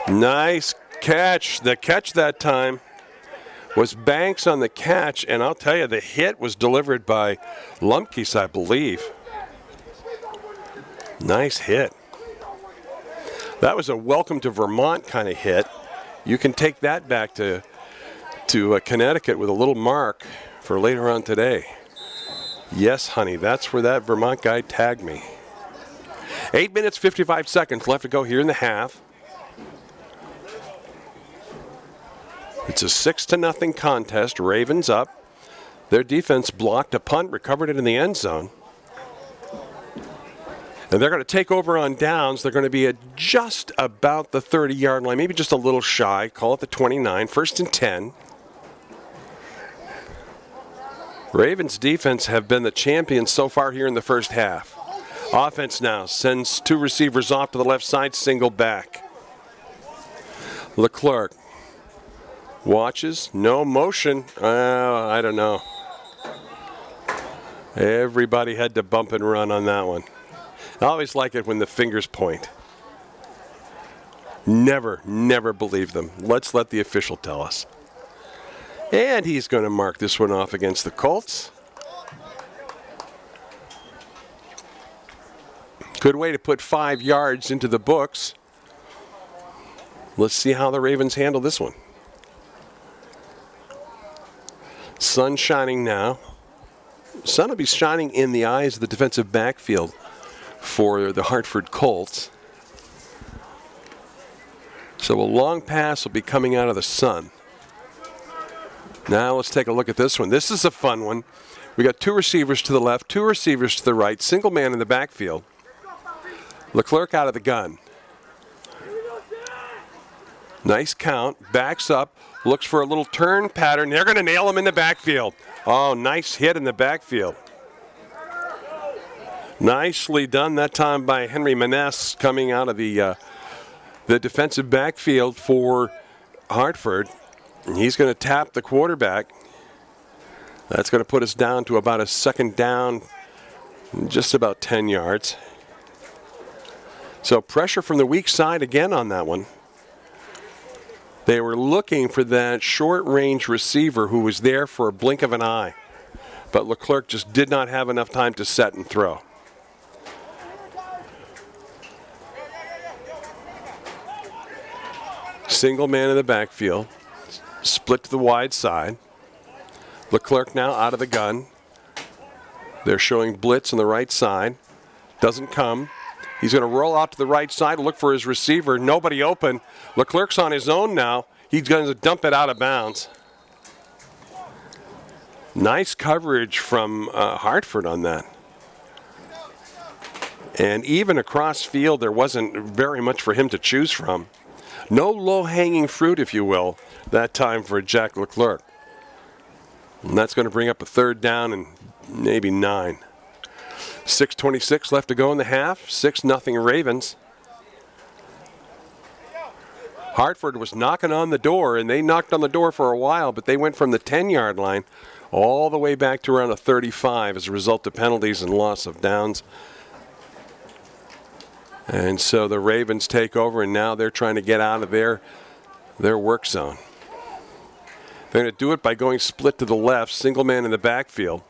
Nice catch. The catch that time was Banks on the catch. And I'll tell you, the hit was delivered by Lumpkes, I believe. Nice hit. That was a welcome to Vermont kind of hit. You can take that back to Connecticut with a little mark for later on today. Yes, honey, that's where that Vermont guy tagged me. 8 minutes, 55 seconds left to go here in the half. It's a 6-0 contest. Ravens up. Their defense blocked a punt, recovered it in the end zone. And they're going to take over on downs. They're going to be at just about the 30-yard line, maybe just a little shy. Call it the 29, 1st and 10. Ravens defense have been the champions so far here in the first half. Offense now sends 2 receivers off to the left side, single back. Leclerc watches, no motion. I don't know. Everybody had to bump and run on that one. I always like it when the fingers point. Never believe them. Let's let the official tell us. And he's going to mark this one off against the Colts. Good way to put 5 yards into the books. Let's see how the Ravens handle this one. Sun shining now. Sun will be shining in the eyes of the defensive backfield for the Hartford Colts. So a long pass will be coming out of the sun. Now let's take a look at this one. This is a fun one. We got 2 receivers to the left, 2 receivers to the right, single man in the backfield. Leclerc out of the gun. Nice count, backs up, looks for a little turn pattern. They're going to nail him in the backfield. Oh, nice hit in the backfield. Nicely done that time by Henry Maness coming out of the defensive backfield for Hartford. He's going to tap the quarterback. That's going to put us down to about a second down, just about 10 yards. So pressure from the weak side again on that one. They were looking for that short-range receiver who was there for a blink of an eye. But Leclerc just did not have enough time to set and throw. Single man in the backfield. Split to the wide side. Leclerc now out of the gun. They're showing blitz on the right side. Doesn't come. He's going to roll out to the right side, look for his receiver. Nobody open. Leclerc's on his own now. He's going to dump it out of bounds. Nice coverage from Hartford on that. And even across field, there wasn't very much for him to choose from. No low-hanging fruit, if you will, that time for Jack Leclerc. And that's going to bring up a third down and maybe 9. 6:26 left to go in the half. 6-0 Ravens. Hartford was knocking on the door, and they knocked on the door for a while, but they went from the 10-yard line all the way back to around a 35 as a result of penalties and loss of downs. And so the Ravens take over, and now they're trying to get out of their work zone. They're going to do it by going split to the left, single man in the backfield.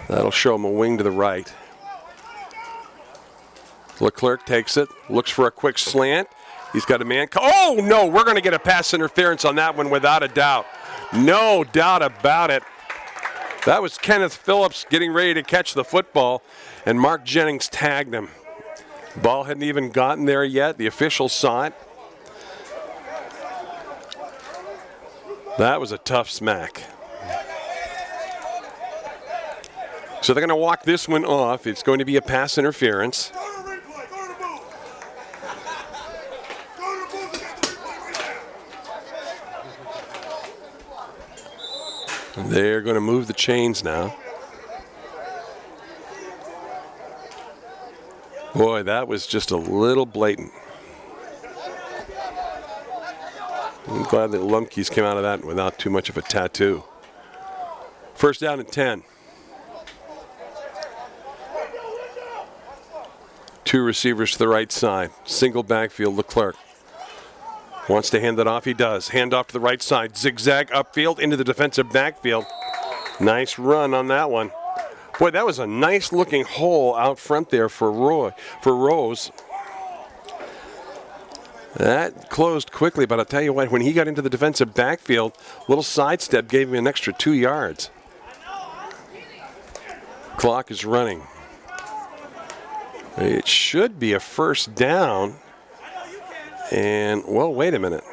That'll show him a wing to the right. Leclerc takes it, looks for a quick slant. He's got a man. Oh, no, we're going to get a pass interference on that one without a doubt. No doubt about it. That was Kenneth Phillips getting ready to catch the football, and Mark Jennings tagged him. Ball hadn't even gotten there yet. The official saw it. That was a tough smack. So they're going to walk this one off. It's going to be a pass interference. They're going to move the chains now. Boy, that was just a little blatant. I'm glad that Lumpkes came out of that without too much of a tattoo. First down and 10. 2 receivers to the right side. Single backfield, Leclerc. Wants to hand it off, he does. Hand off to the right side. Zigzag upfield into the defensive backfield. Nice run on that one. Boy, that was a nice looking hole out front there for Rose. That closed quickly, but I'll tell you what, when he got into the defensive backfield, little sidestep gave him an extra 2 yards. Clock is running. It should be a first down. And, well, wait a minute.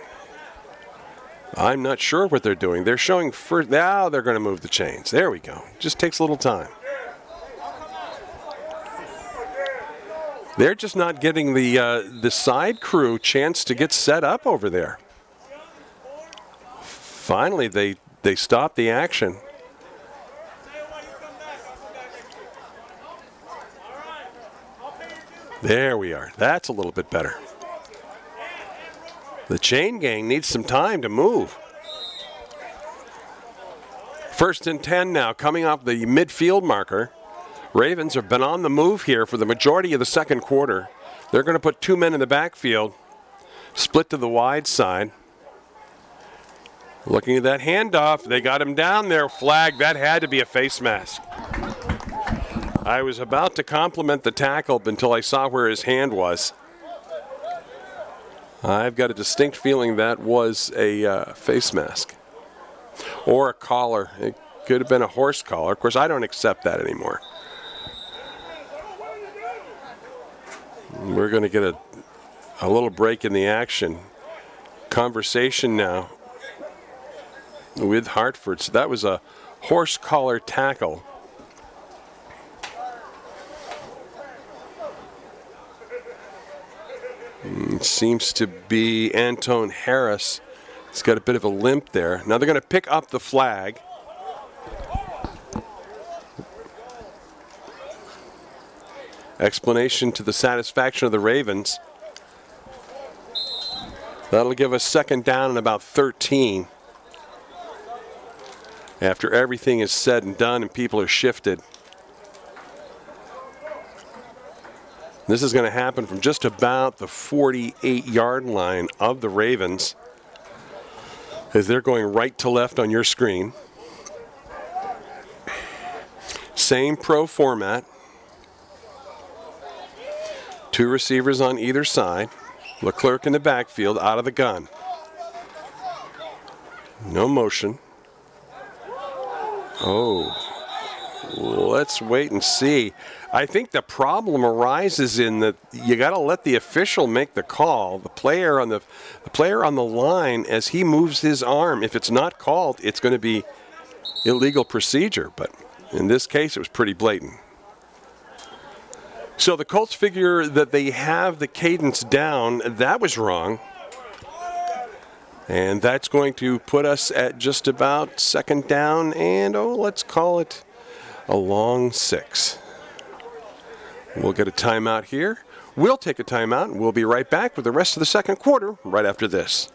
I'm not sure what they're doing. They're showing first. Now they're going to move the chains. There we go. Just takes a little time. They're just not getting the side crew chance to get set up over there. Finally, they stop the action. There we are. That's a little bit better. The chain gang needs some time to move. First and 10 now, coming off the midfield marker. Ravens have been on the move here for the majority of the second quarter. They're going to put 2 men in the backfield, split to the wide side. Looking at that handoff, they got him down there. Flag, that had to be a face mask. I was about to compliment the tackle until I saw where his hand was. I've got a distinct feeling that was a face mask or a collar. It could have been a horse collar. Of course, I don't accept that anymore. We're going to get a little break in the action. Conversation now with Hartford. So that was a horse collar tackle. It seems to be Antone Harris. He's got a bit of a limp there. Now they're going to pick up the flag. Explanation to the satisfaction of the Ravens. That'll give us second down and about 13. After everything is said and done and people are shifted. This is going to happen from just about the 48-yard line of the Ravens as they're going right to left on your screen. Same pro format. 2 receivers on either side. Leclerc in the backfield out of the gun. No motion. Oh, let's wait and see. I think the problem arises in that you got to let the official make the call. The player on the line, as he moves his arm, if it's not called, it's going to be illegal procedure. But in this case, it was pretty blatant. So the Colts figure that they have the cadence down. That was wrong. And that's going to put us at just about second down and, let's call it a long 6. We'll get a timeout here. We'll take a timeout, and we'll be right back with the rest of the second quarter right after this.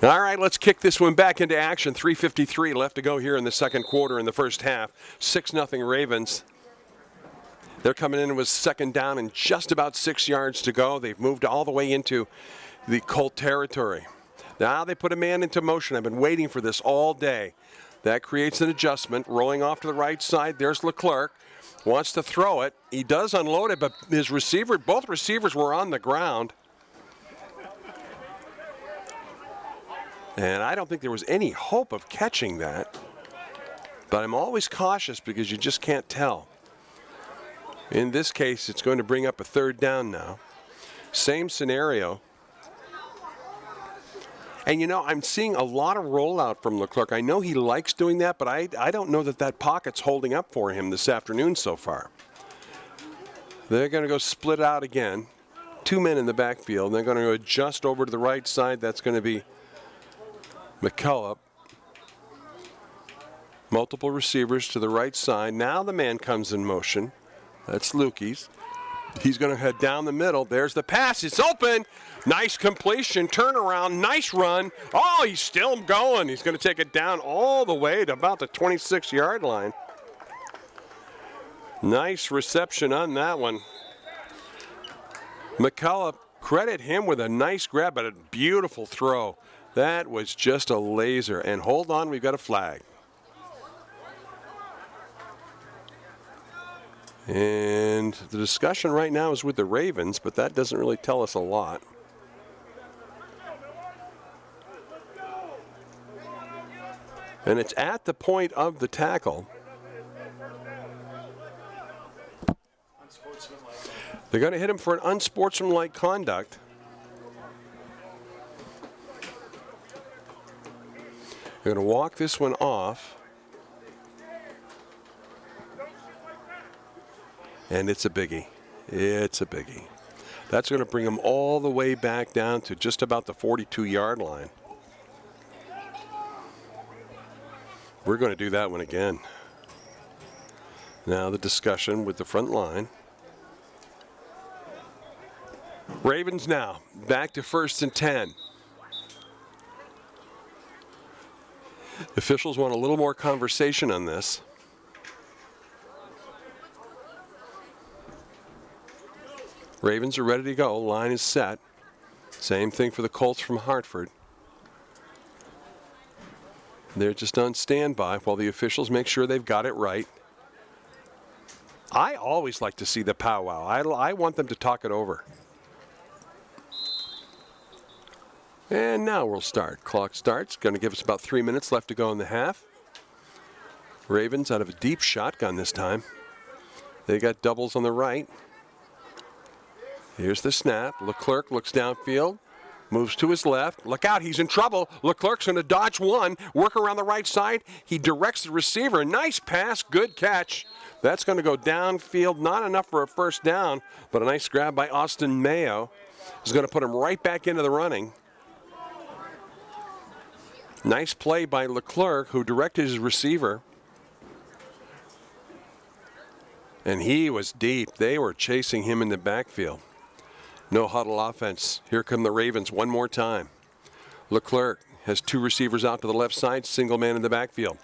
All right, let's kick this one back into action. 3:53 left to go here in the second quarter in the first half. 6-0 Ravens. They're coming in with second down and just about 6 yards to go. They've moved all the way into the Colt territory. Now they put a man into motion. I've been waiting for this all day. That creates an adjustment. Rolling off to the right side. There's Leclerc. Wants to throw it. He does unload it, but both receivers were on the ground. And I don't think there was any hope of catching that. But I'm always cautious because you just can't tell. In this case, it's going to bring up a third down now. Same scenario. And, I'm seeing a lot of rollout from Leclerc. I know he likes doing that, but I don't know that pocket's holding up for him this afternoon so far. They're going to go split out again. 2 men in the backfield. And they're going to go just over to the right side. That's going to be McCullough. Multiple receivers to the right side. Now the man comes in motion. That's Lukey's. He's going to head down the middle. There's the pass. It's open. Nice completion. Turnaround. Nice run. Oh, he's still going. He's going to take it down all the way to about the 26-yard line. Nice reception on that one. McCullough, credit him with a nice grab, but a beautiful throw. That was just a laser. And hold on, we've got a flag. And the discussion right now is with the Ravens, but that doesn't really tell us a lot. And it's at the point of the tackle. They're going to hit him for an unsportsmanlike conduct. They're going to walk this one off. And it's a biggie. It's a biggie. That's going to bring him all the way back down to just about the 42-yard line. We're going to do that one again. Now the discussion with the front line. Ravens now back to 1st and 10. Officials want a little more conversation on this. Ravens are ready to go. Line is set. Same thing for the Colts from Hartford. They're just on standby while the officials make sure they've got it right. I always like to see the powwow. I want them to talk it over. And now we'll start. Clock starts. Going to give us about 3 minutes left to go in the half. Ravens out of a deep shotgun this time. They got doubles on the right. Here's the snap. Leclerc looks downfield. Moves to his left. Look out, he's in trouble. Leclerc's going to dodge one. Work around the right side. He directs the receiver. Nice pass. Good catch. That's going to go downfield. Not enough for a first down, but a nice grab by Austin Mayo is going to put him right back into the running. Nice play by Leclerc, who directed his receiver. And he was deep. They were chasing him in the backfield. No huddle offense. Here come the Ravens one more time. Leclerc has two receivers out to the left side, single man in the backfield.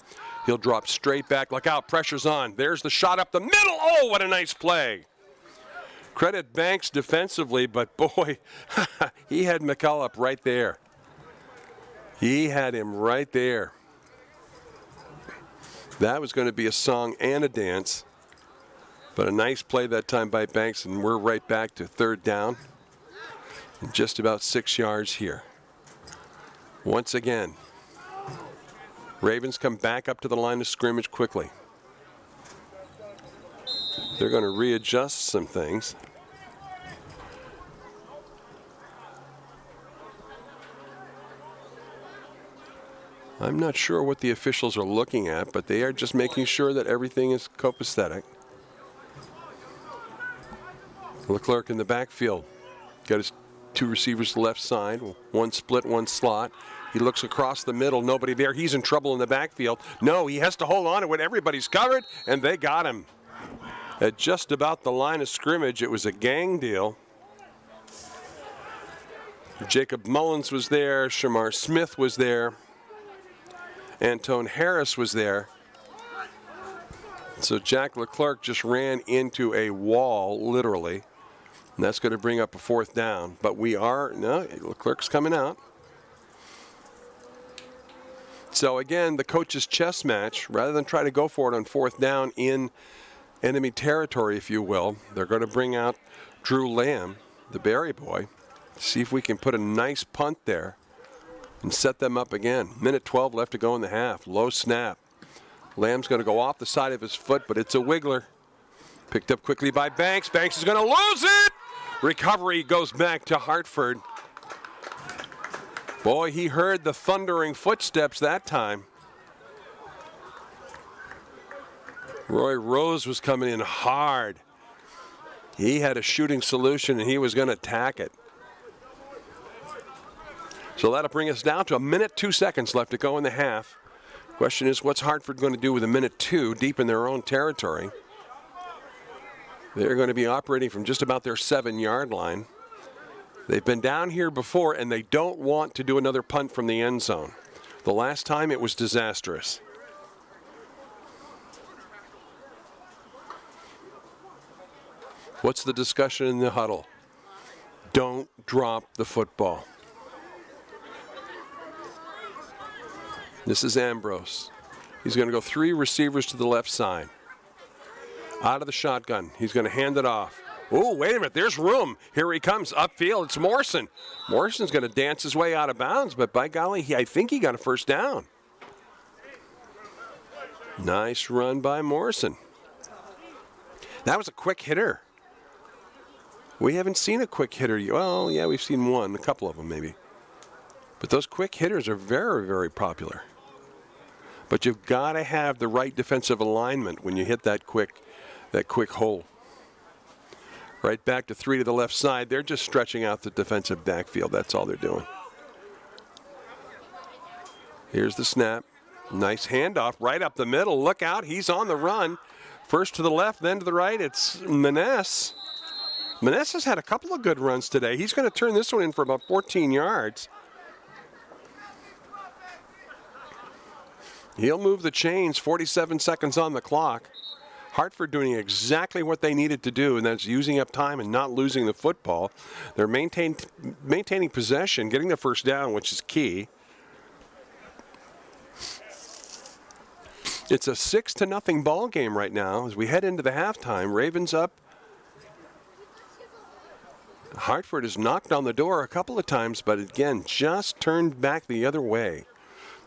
He'll drop straight back. Look out, pressure's on. There's the shot up the middle. Oh, what a nice play. Credit Banks defensively, but boy, he had McCullough right there. He had him right there. That was going to be a song and a dance. But a nice play that time by Banks, and we're right back to 3rd down. Just about 6 yards here. Once again, Ravens come back up to the line of scrimmage quickly. They're going to readjust some things. I'm not sure what the officials are looking at, but they are just making sure that everything is copacetic. Leclerc in the backfield. Got his two receivers to the left side. One split, one slot. He looks across the middle. Nobody there. He's in trouble in the backfield. No, he has to hold on to it. Everybody's covered, and they got him. At just about the line of scrimmage, it was a gang deal. Jacob Mullins was there. Shamar Smith was there. Antone Harris was there. So Jack Leclerc just ran into a wall, literally. And that's going to bring up a 4th down. But Leclerc's coming out. So again, the coach's chess match, rather than try to go for it on 4th down in enemy territory, if you will, they're going to bring out Drew Lamb, the Barry boy, see if we can put a nice punt there and set them up again. Minute 12 left to go in the half. Low snap. Lamb's going to go off the side of his foot, but it's a wiggler. Picked up quickly by Banks. Banks is going to lose it. Recovery goes back to Hartford. Boy, he heard the thundering footsteps that time. Roy Rose was coming in hard. He had a shooting solution, and he was going to attack it. So that'll bring us down to a minute, 2 seconds left to go in the half. Question is, what's Hartford going to do with a minute 2 deep in their own territory? They're going to be operating from just about their 7-yard line. They've been down here before, and they don't want to do another punt from the end zone. The last time it was disastrous. What's the discussion in the huddle? Don't drop the football. This is Ambrose. He's going to go 3 receivers to the left side. Out of the shotgun. He's going to hand it off. Oh, wait a minute. There's room. Here he comes upfield. It's Morrison. Morrison's going to dance his way out of bounds, but by golly, I think he got a first down. Nice run by Morrison. That was a quick hitter. We haven't seen a quick hitter. Well, yeah, we've seen one, a couple of them maybe. But those quick hitters are very, very popular. But you've got to have the right defensive alignment when you hit that quick hole. Right back to 3 to the left side. They're just stretching out the defensive backfield. That's all they're doing. Here's the snap. Nice handoff right up the middle. Look out. He's on the run. First to the left, then to the right. It's Maness. Maness has had a couple of good runs today. He's going to turn this one in for about 14 yards. He'll move the chains. 47 seconds on the clock. Hartford doing exactly what they needed to do, and that's using up time and not losing the football. They're maintaining possession, getting the first down, which is key. It's a 6-0 ball game right now as we head into the halftime. Ravens up. Hartford has knocked on the door a couple of times, but again, just turned back the other way.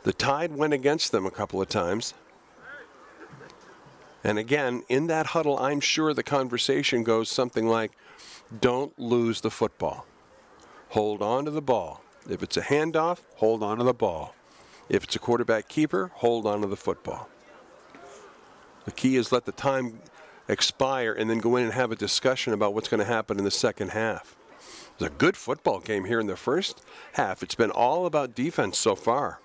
The tide went against them a couple of times. And again, in that huddle, I'm sure the conversation goes something like, don't lose the football. Hold on to the ball. If it's a handoff, hold on to the ball. If it's a quarterback keeper, hold on to the football. The key is let the time expire and then go in and have a discussion about what's going to happen in the second half. It's a good football game here in the first half. It's been all about defense so far.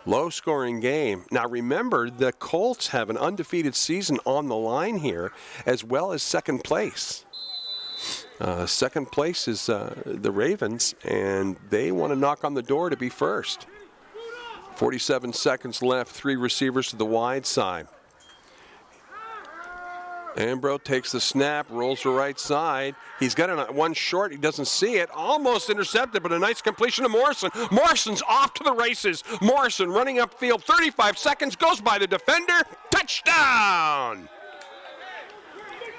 Low-scoring game. Now remember, the Colts have an undefeated season on the line here, as well as second place. Second place is the Ravens, and they want to knock on the door to be first. 47 seconds left, 3 receivers to the wide side. Ambrose takes the snap, rolls to right side. He's got one short. He doesn't see it. Almost intercepted, but a nice completion to Morrison. Morrison's off to the races. Morrison running upfield. 35 seconds, goes by the defender. Touchdown!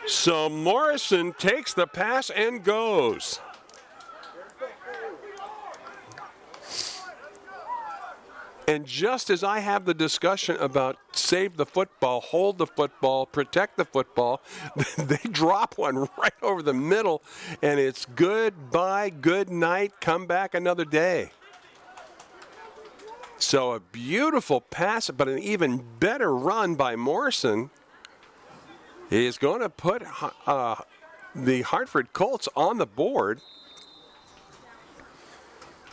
So Morrison takes the pass and goes. And just as I have the discussion about save the football, hold the football, protect the football, they drop one right over the middle, and it's goodbye, good night, come back another day. So a beautiful pass, but an even better run by Morrison is going to put the Hartford Colts on the board.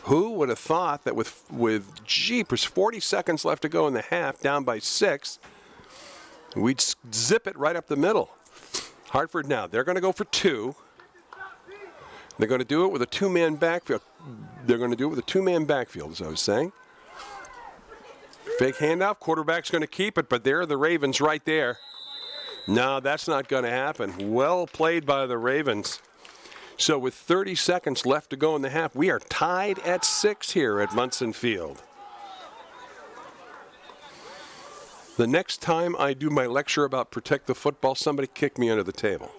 Who would have thought that with jeepers, 40 seconds left to go in the half, down by 6, we'd zip it right up the middle. Hartford now, they're going to go for 2. They're going to do it with a 2-man backfield. As I was saying. Fake handoff, quarterback's going to keep it, but there are the Ravens right there. No, that's not going to happen. Well played by the Ravens. So with 30 seconds left to go in the half, we are tied at 6 here at Munson Field. The next time I do my lecture about protect the football, somebody kick me under the table.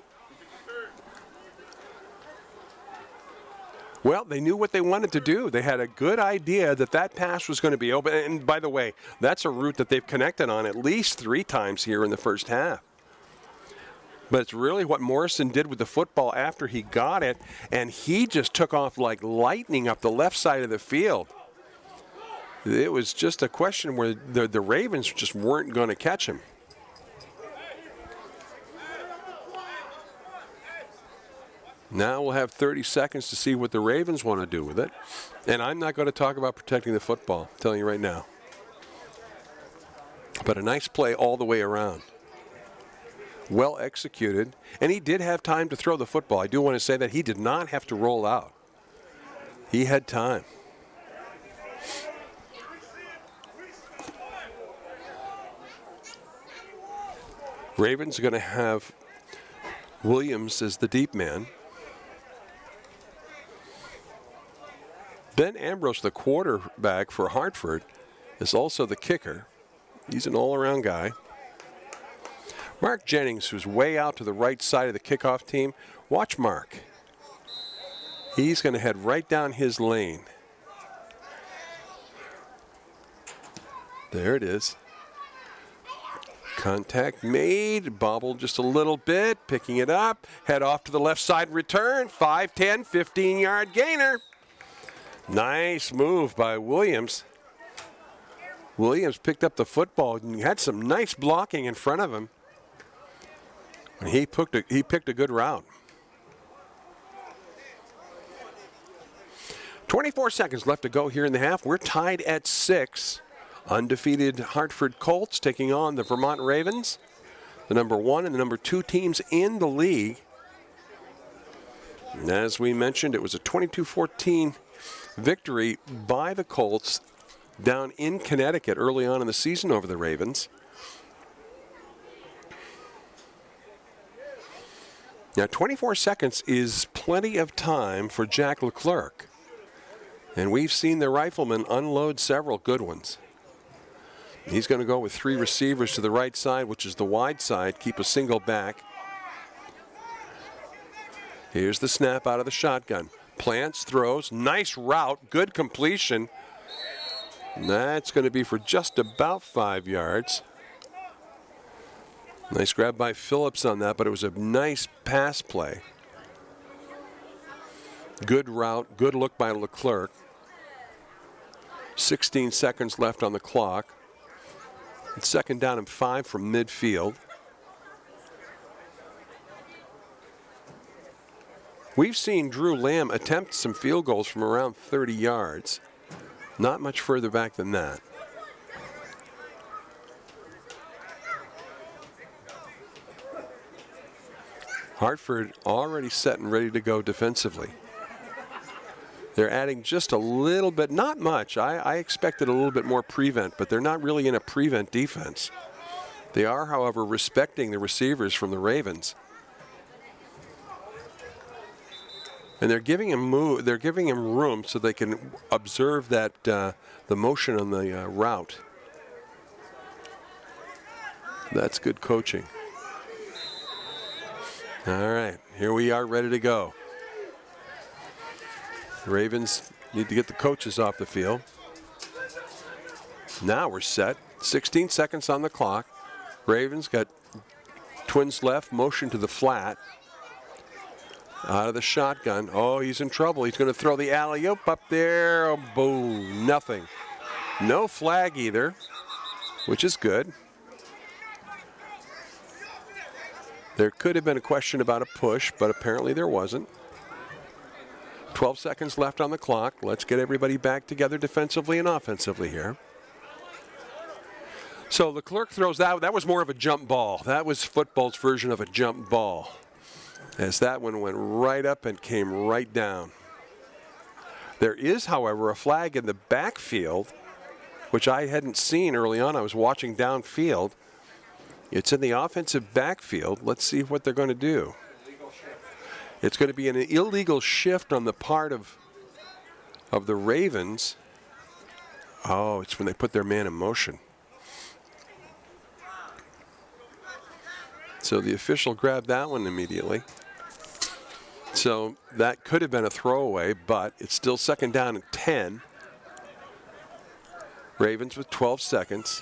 Well, they knew what they wanted to do. They had a good idea that pass was going to be open. And by the way, that's a route that they've connected on at least 3 times here in the first half. But it's really what Morrison did with the football after he got it, and he just took off like lightning up the left side of the field. It was just a question where the Ravens just weren't going to catch him. Now we'll have 30 seconds to see what the Ravens want to do with it. And I'm not going to talk about protecting the football, I'm telling you right now. But a nice play all the way around. Well executed, and he did have time to throw the football. I do want to say that he did not have to roll out. He had time. Ravens are going to have Williams as the deep man. Ben Ambrose, the quarterback for Hartford, is also the kicker. He's an all-around guy. Mark Jennings, who's way out to the right side of the kickoff team. Watch Mark. He's going to head right down his lane. There it is. Contact made, bobbled just a little bit, picking it up, head off to the left side return, 5, 10, 15-yard gainer. Nice move by Williams. Williams picked up the football and had some nice blocking in front of him. And he picked a good route. 24 seconds left to go here in the half. We're tied at 6. Undefeated Hartford Colts taking on the Vermont Ravens, the number 1 and the number 2 teams in the league. And as we mentioned, it was a 22-14 victory by the Colts down in Connecticut early on in the season over the Ravens. Now, 24 seconds is plenty of time for Jack Leclerc. And we've seen the rifleman unload several good ones. He's going to go with 3 receivers to the right side, which is the wide side, keep a single back. Here's the snap out of the shotgun. Plants, throws, nice route, good completion. And that's going to be for just about 5 yards. Nice grab by Phillips on that, but it was a nice pass play. Good route, good look by Leclerc. 16 seconds left on the clock. It's 2nd down and 5 from midfield. We've seen Drew Lamb attempt some field goals from around 30 yards. Not much further back than that. Hartford already set and ready to go defensively. They're adding just a little bit, not much. I expected a little bit more prevent, but they're not really in a prevent defense. They are, however, respecting the receivers from the Ravens. And they're giving him room so they can observe that the motion on the route. That's good coaching. All right, here we are ready to go. The Ravens need to get the coaches off the field. Now we're set. 16 seconds on the clock. Ravens got twins left, motion to the flat. Out of the shotgun. Oh, he's in trouble. He's going to throw the alley-oop up there. Oh, boom, nothing. No flag either, which is good. There could have been a question about a push, but apparently there wasn't. 12 seconds left on the clock. Let's get everybody back together defensively and offensively here. So Leclerc throws that. That was more of a jump ball. That was football's version of a jump ball, as that one went right up and came right down. There is, however, a flag in the backfield, which I hadn't seen early on. I was watching downfield. It's in the offensive backfield. Let's see what they're going to do. It's going to be an illegal shift on the part of the Ravens. Oh, it's when they put their man in motion. So the official grabbed that one immediately. So that could have been a throwaway, but it's still 2nd down and 10. Ravens with 12 seconds.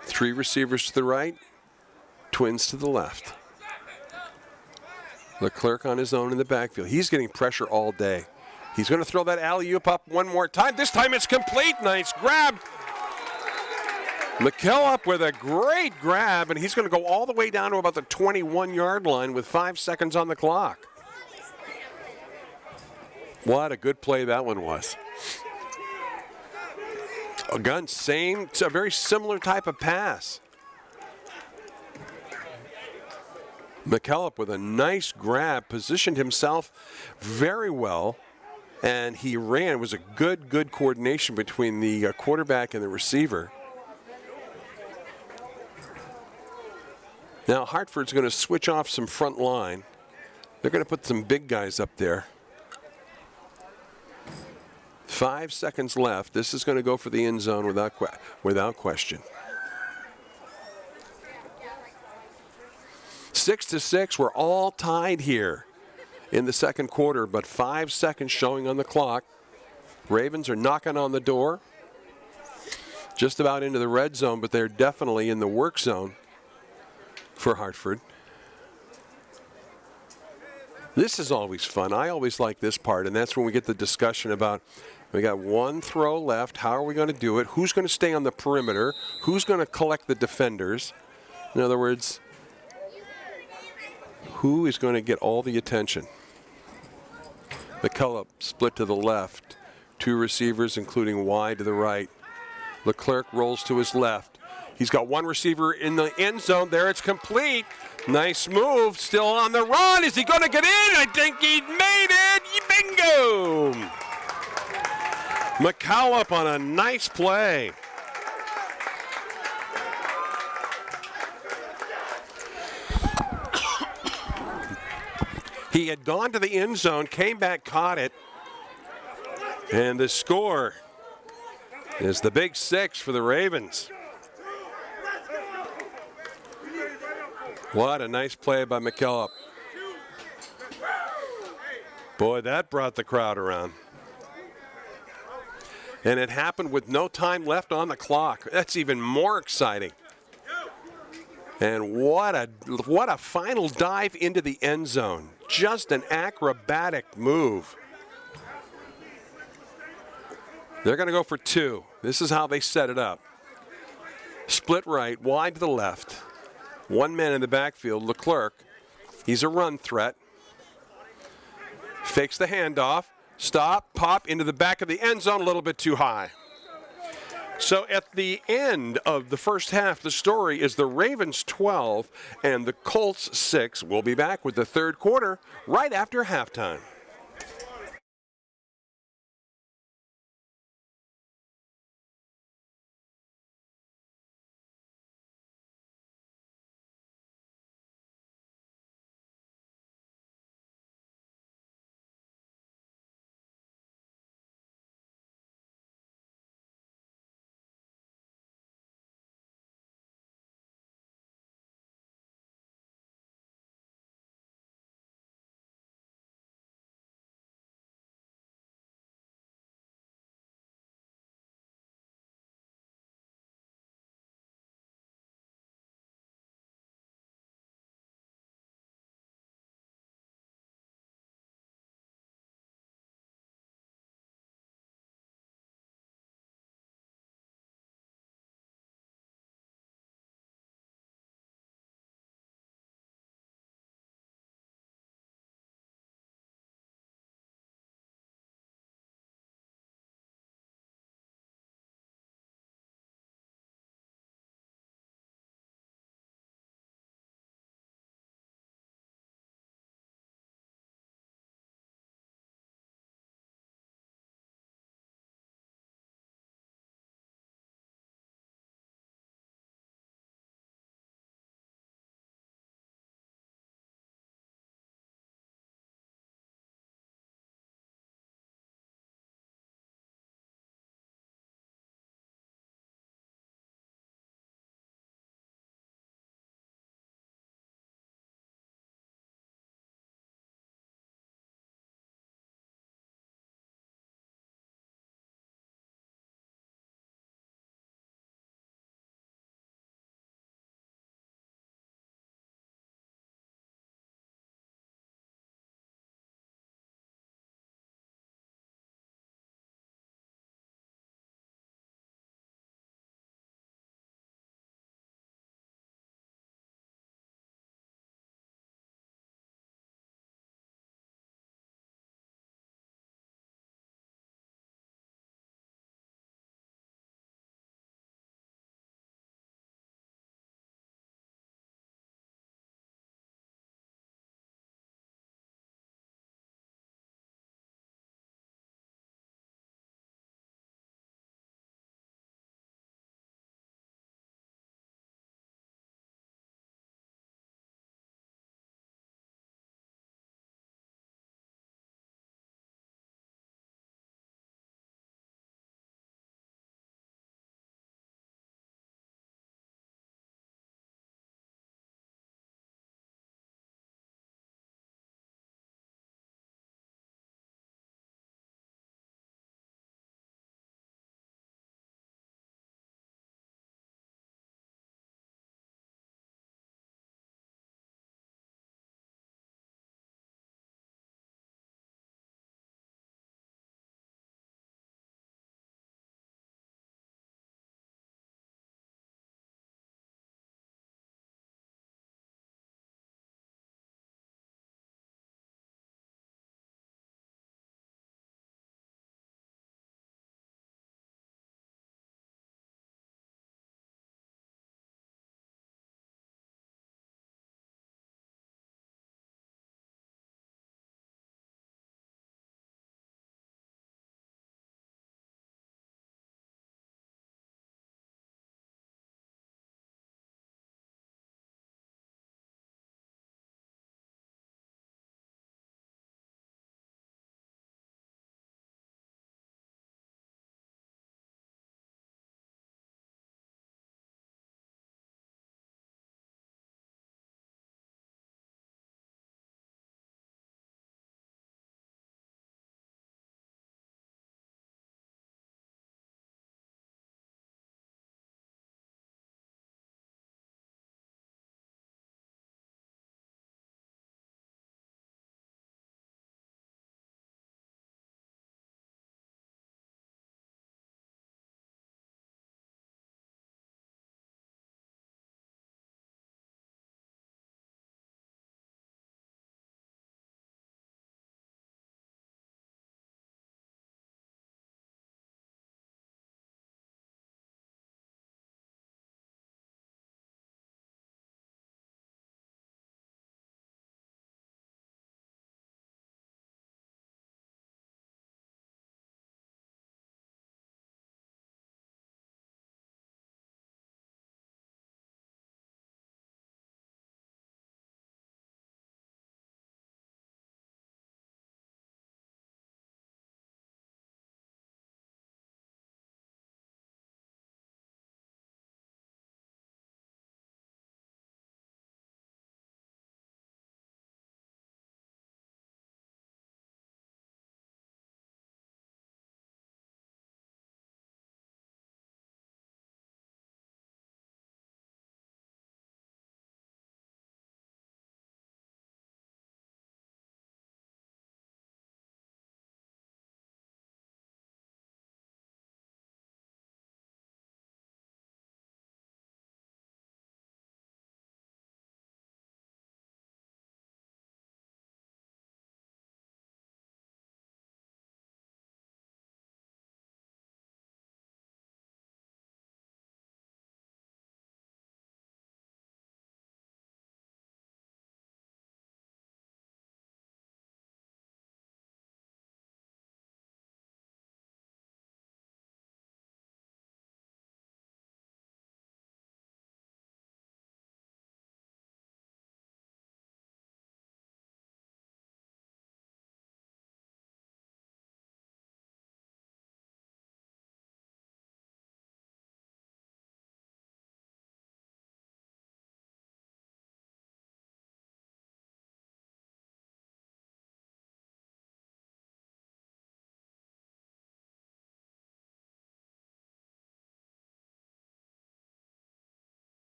3 receivers to the right, twins to the left. Leclerc on his own in the backfield. He's getting pressure all day. He's going to throw that alley-oop up one more time. This time it's complete. Nice grab. McKillop with a great grab, and he's going to go all the way down to about the 21-yard line with 5 seconds on the clock. What a good play that one was. Again, it's a very similar type of pass. McKillop with a nice grab, positioned himself very well, and he ran. It was a good coordination between the quarterback and the receiver. Now Hartford's going to switch off some front line. They're going to put some big guys up there. 5 seconds left. This is going to go for the end zone without question. 6-6. We're all tied here in the second quarter, but 5 seconds showing on the clock. Ravens are knocking on the door. just about into the red zone, but they're definitely in the work zone for Hartford. This is always fun. I always like this part, and that's when we get the discussion about, we got one throw left. How are we going to do it? Who's going to stay on the perimeter? Who's going to collect the defenders? In other words, who is going to get all the attention? McCullough split to the left. Two receivers, including wide to the right. Leclerc rolls to his left. He's got one receiver in the end zone. There, it's complete. Nice move. Still on the run. Is he going to get in? I think he made it. Bingo! McCullough on a nice play. He had gone to the end zone, came back, caught it. And the score is the big 6 for the Ravens. What a nice play by McKillop. Boy, that brought the crowd around. And it happened with no time left on the clock. That's even more exciting. And what a final dive into the end zone. Just an acrobatic move. They're going to go for 2. This is how they set it up. Split right, wide to the left. One man in the backfield, Leclerc. He's a run threat. Fakes the handoff. Stop, pop into the back of the end zone, a little bit too high. So at the end of the first half, the story is the Ravens 12 and the Colts 6. We'll be back with the third quarter right after halftime.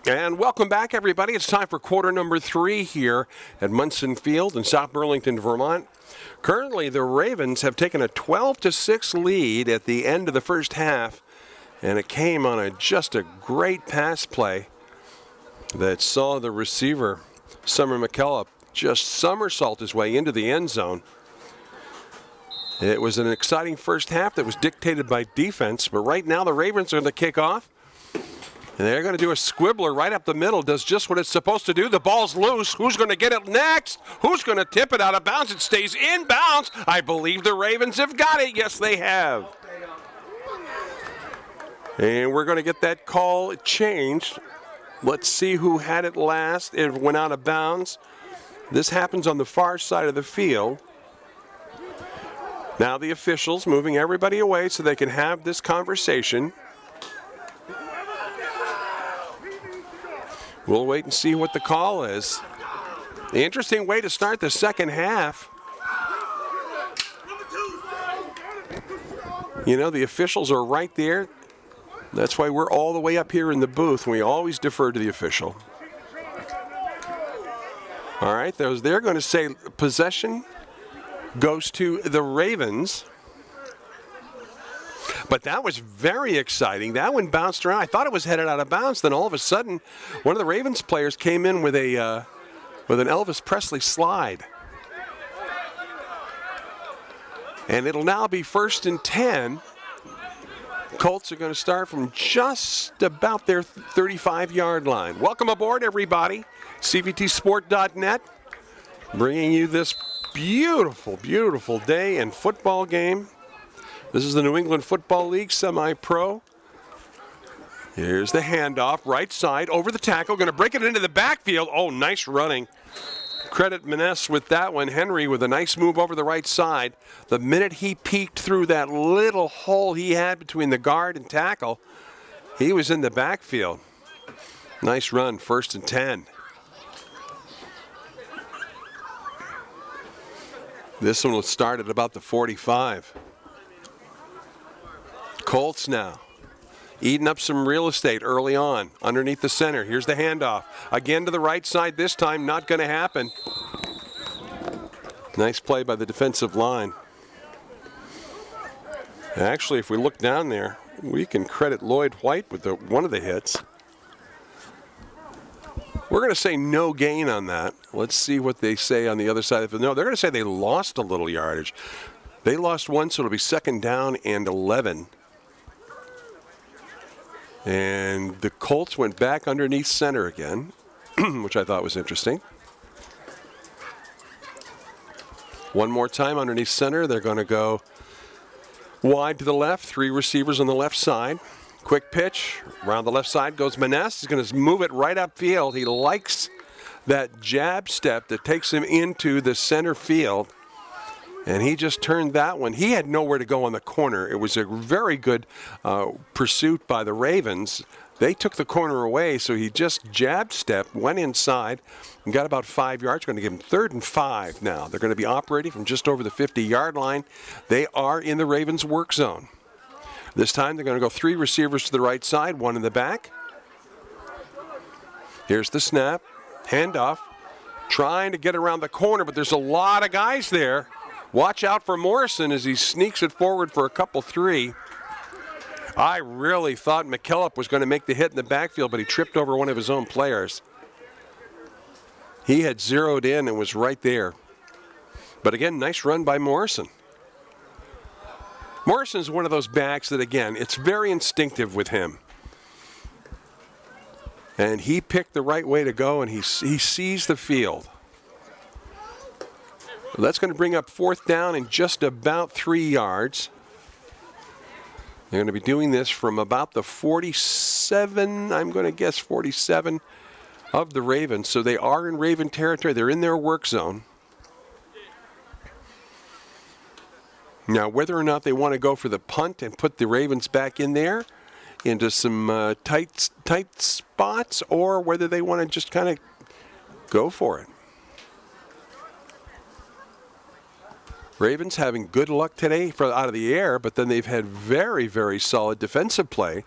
And welcome back, everybody. It's time for quarter number 3 here at Munson Field in South Burlington, Vermont. Currently, the Ravens have taken a 12-6 lead at the end of the first half, and it came on just a great pass play that saw the receiver, Summer McKellop, just somersault his way into the end zone. It was an exciting first half that was dictated by defense, but right now the Ravens are going to kick off. And they're going to do a squibbler right up the middle, does just what it's supposed to do. The ball's loose. Who's going to get it next? Who's going to tip it out of bounds? It stays in bounds. I believe the Ravens have got it. Yes, they have. And we're going to get that call changed. Let's see who had it last. It went out of bounds. This happens on the far side of the field. Now the officials moving everybody away so they can have this conversation. We'll wait and see what the call is. The interesting way to start the second half. You know, the officials are right there. That's why we're all the way up here in the booth, and we always defer to the official. All right, they're going to say possession goes to the Ravens. But that was very exciting. That one bounced around. I thought it was headed out of bounds. Then all of a sudden, one of the Ravens players came in with an Elvis Presley slide. And it'll now be 1st and 10. Colts are going to start from just about their 35-yard line. Welcome aboard, everybody. CVTsport.net bringing you this beautiful, beautiful day and football game. This is the New England Football League semi-pro. Here's the handoff, right side, over the tackle, going to break it into the backfield. Oh, nice running. Credit Maness with that one. Henry with a nice move over the right side. The minute he peeked through that little hole he had between the guard and tackle, he was in the backfield. Nice run, 1st and 10. This one will start at about the 45. Colts now eating up some real estate early on underneath the center. Here's the handoff. Again to the right side this time. Not going to happen. Nice play by the defensive line. Actually, if we look down there, we can credit Lloyd White with one of the hits. We're going to say no gain on that. Let's see what they say on the other side of the. No, they're going to say they lost a little yardage. They lost one, so it'll be 2nd down and 11. And the Colts went back underneath center again, which I thought was interesting. One more time underneath center. They're going to go wide to the left. 3 receivers on the left side. Quick pitch. Around the left side goes Maness. He's going to move it right upfield. He likes that jab step that takes him into the center field. And he just turned that one. He had nowhere to go on the corner. It was a very good pursuit by the Ravens. They took the corner away, so he just jab stepped, went inside, and got about 5 yards. Going to give him 3rd and 5 now. They're going to be operating from just over the 50-yard line. They are in the Ravens' work zone. This time they're going to go 3 receivers to the right side, 1 in the back. Here's the snap, handoff, trying to get around the corner, but there's a lot of guys there. Watch out for Morrison as he sneaks it forward for a couple 3. I really thought McKellop was going to make the hit in the backfield, but he tripped over one of his own players. He had zeroed in and was right there. But again, nice run by Morrison. Morrison's one of those backs that, again, it's very instinctive with him. And he picked the right way to go, and he sees the field. That's going to bring up 4th down and just about 3 yards. They're going to be doing this from about the 47, I'm going to guess 47 of the Ravens. So they are in Raven territory. They're in their work zone. Now, whether or not they want to go for the punt and put the Ravens back in there into some tight spots, or whether they want to just kind of go for it. Ravens having good luck today out of the air, but then they've had very, very solid defensive play,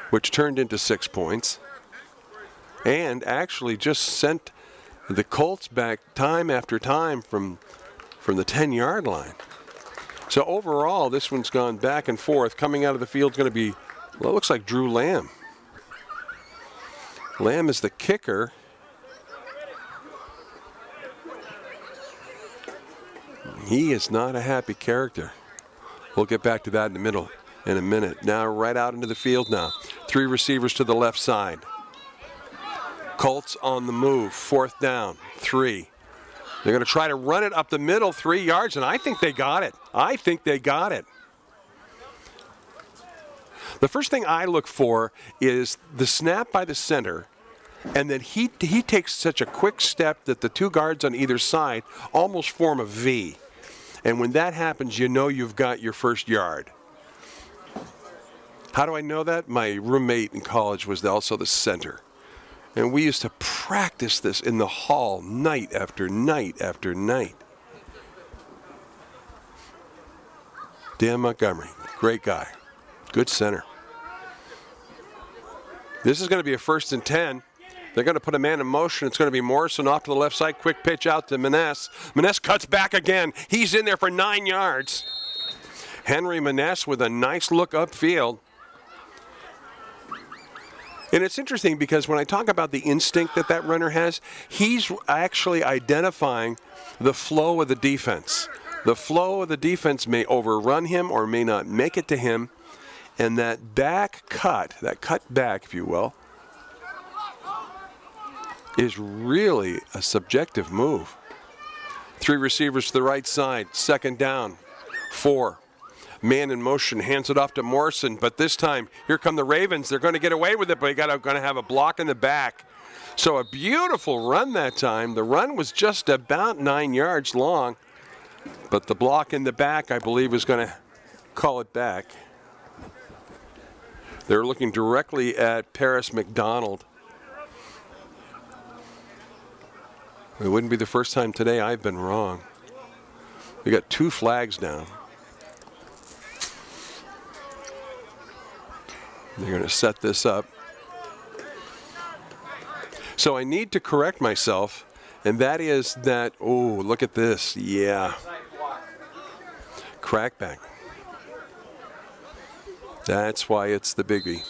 which turned into 6 points. and actually just sent the Colts back time after time from the 10-yard line. So overall, this one's gone back and forth. Coming out of the field is going to be, well, it looks like Drew Lamb. Lamb is the kicker. He is not a happy character. We'll get back to that in a minute. Now right out into the field now. 3 receivers to the left side. Colts on the move. 4th down. 3. They're going to try to run it up the middle 3 yards, and I think they got it. The first thing I look for is the snap by the center, and then he takes such a quick step that the 2 guards on either side almost form a V. And when that happens, you know you've got your first yard. How do I know that? My roommate in college was also the center. And we used to practice this in the hall night after night after night. Dan Montgomery, great guy. Good center. This is going to be a 1st and 10. They're going to put a man in motion. It's going to be Morrison off to the left side. Quick pitch out to Maness. Maness cuts back again. He's in there for 9 yards. Henry Maness with a nice look upfield. And it's interesting because when I talk about the instinct that runner has, he's actually identifying the flow of the defense. The flow of the defense may overrun him or may not make it to him. And that back cut, that cut back, if you will, is really a subjective move. 3 receivers to the right side, 2nd down, 4. Man in motion, hands it off to Morrison, but this time, here come the Ravens. They're going to get away with it, but you going to have a block in the back. So a beautiful run that time. The run was just about 9 yards long, but the block in the back, I believe, is going to call it back. They're looking directly at Paris McDonald. It wouldn't be the first time today I've been wrong. We got 2 flags now. They're going to set this up. So I need to correct myself, and that is that, oh, look at this. Yeah. Crackback. That's why it's the biggie.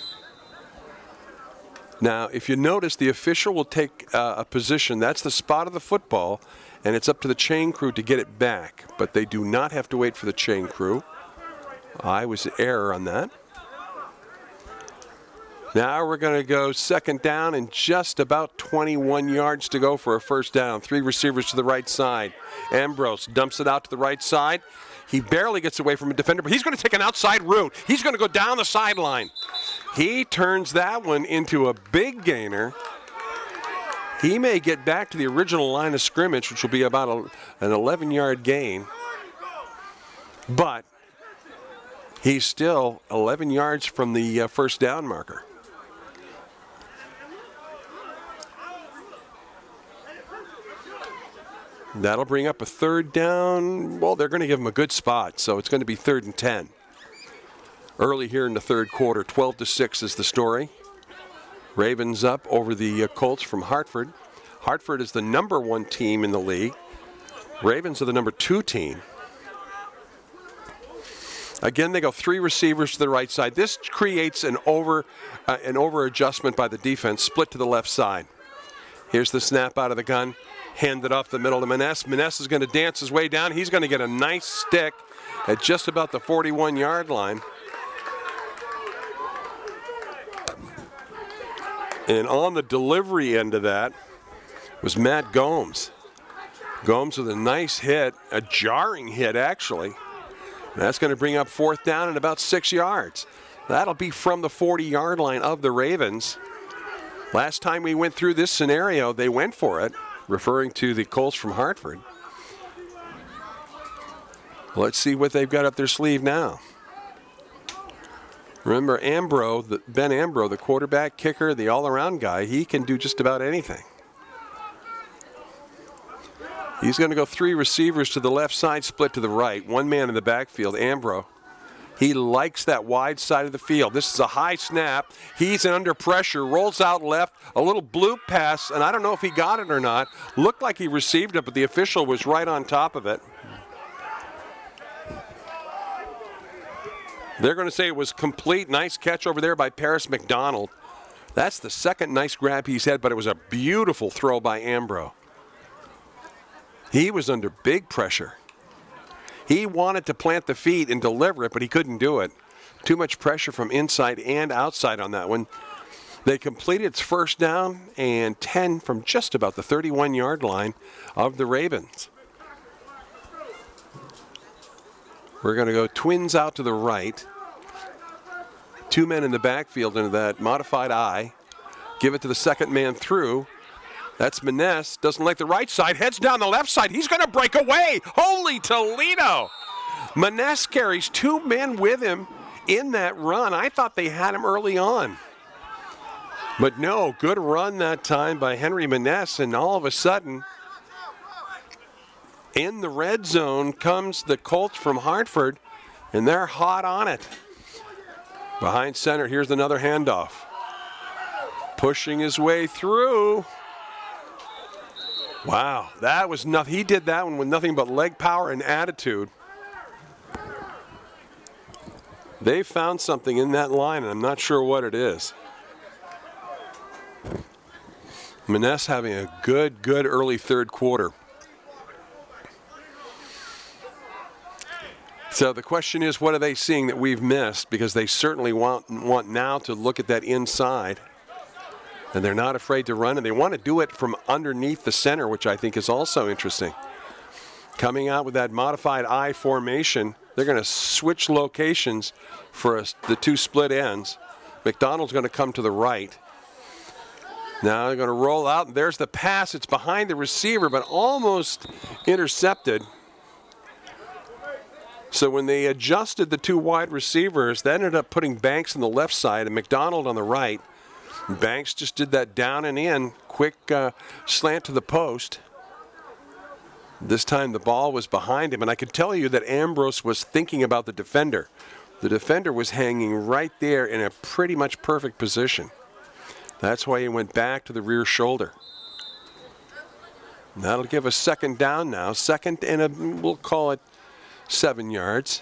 Now, if you notice, the official will take a position. That's the spot of the football, and it's up to the chain crew to get it back. But they do not have to wait for the chain crew. I was in error on that. Now we're going to go 2nd down and just about 21 yards to go for a 1st down. 3 receivers to the right side. Ambrose dumps it out to the right side. He barely gets away from a defender, but he's going to take an outside route. He's going to go down the sideline. He turns that one into a big gainer. He may get back to the original line of scrimmage, which will be about an 11-yard gain. But he's still 11 yards from the 1st down marker. That'll bring up a 3rd down. Well, they're going to give him a good spot, so it's going to be 3rd and 10. Early here in the 3rd quarter, 12-6 is the story. Ravens up over the Colts from Hartford. Hartford is the number 1 team in the league. Ravens are the number 2 team. Again, they go 3 receivers to the right side. This creates an over adjustment by the defense, split to the left side. Here's the snap out of the gun. Handed off the middle to Maness. Maness is going to dance his way down. He's going to get a nice stick at just about the 41-yard line. And on the delivery end of that was Matt Gomes. Gomes with a nice hit, a jarring hit actually. That's going to bring up 4th down and about 6 yards. That'll be from the 40-yard line of the Ravens. Last time we went through this scenario, they went for it, referring to the Colts from Hartford. Let's see what they've got up their sleeve now. Remember Ben Ambrose, the quarterback, kicker, the all-around guy, he can do just about anything. He's going to go 3 receivers to the left side, split to the right. 1 man in the backfield, Ambrose. He likes that wide side of the field. This is a high snap. He's under pressure, rolls out left, a little bloop pass, and I don't know if he got it or not. Looked like he received it, but the official was right on top of it. They're going to say it was complete. Nice catch over there by Paris McDonald. That's the second nice grab he's had, but it was a beautiful throw by Ambro. He was under big pressure. He wanted to plant the feet and deliver it, but he couldn't do it. Too much pressure from inside and outside on that one. They completed its first down and 10 from just about the 31-yard line of the Ravens. We're going to go twins out to the right. Two men in the backfield into that modified I. Give it to the second man through. That's Maness. Doesn't like the right side. Heads down the left side. He's going to break away. Holy Toledo. Maness carries two men with him in that run. I thought they had him early on. But no, good run that time by Henry Maness. And all of a sudden, in the red zone comes the Colts from Hartford. And they're hot on it. Behind center, here's another handoff. Pushing his way through. Wow, that was nothing. He did that one with nothing but leg power and attitude. They found something in that line, and I'm not sure what it is. Maness having a good early third quarter. So the question is, what are they seeing that we've missed? Because they certainly want now to look at that inside. And they're not afraid to run, and they want to do it from underneath the center, which I think is also interesting. Coming out with that modified I formation, they're going to switch locations for the two split ends. McDonald's going to come to the right. Now they're going to roll out, and there's the pass. It's behind the receiver, but almost intercepted. So when they adjusted the two wide receivers, they ended up putting Banks on the left side and McDonald on the right. Banks just did that down and in, quick slant to the post. This time the ball was behind him, and I could tell you that Ambrose was thinking about the defender. The defender was hanging right there in a pretty much perfect position. That's why he went back to the rear shoulder. And that'll give us second down now. Second and we'll call it 7 yards.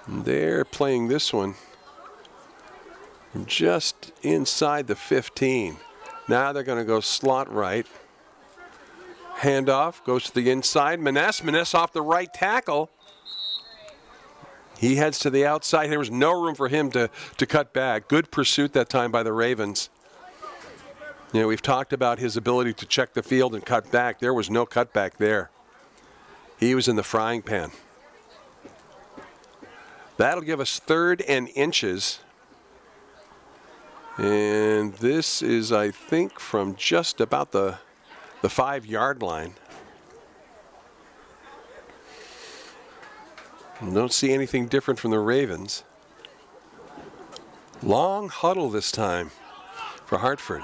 And they're playing this one just inside the 15. Now they're going to go slot right. Handoff goes to the inside. Maness off the right tackle. He heads to the outside. There was no room for him to cut back. Good pursuit that time by the Ravens. You know, we've talked about his ability to check the field and cut back. There was no cutback there. He was in the frying pan. That'll give us 3rd and inches. And this is, I think, from just about the 5-yard line. Don't see anything different from the Ravens. Long huddle this time for Hartford.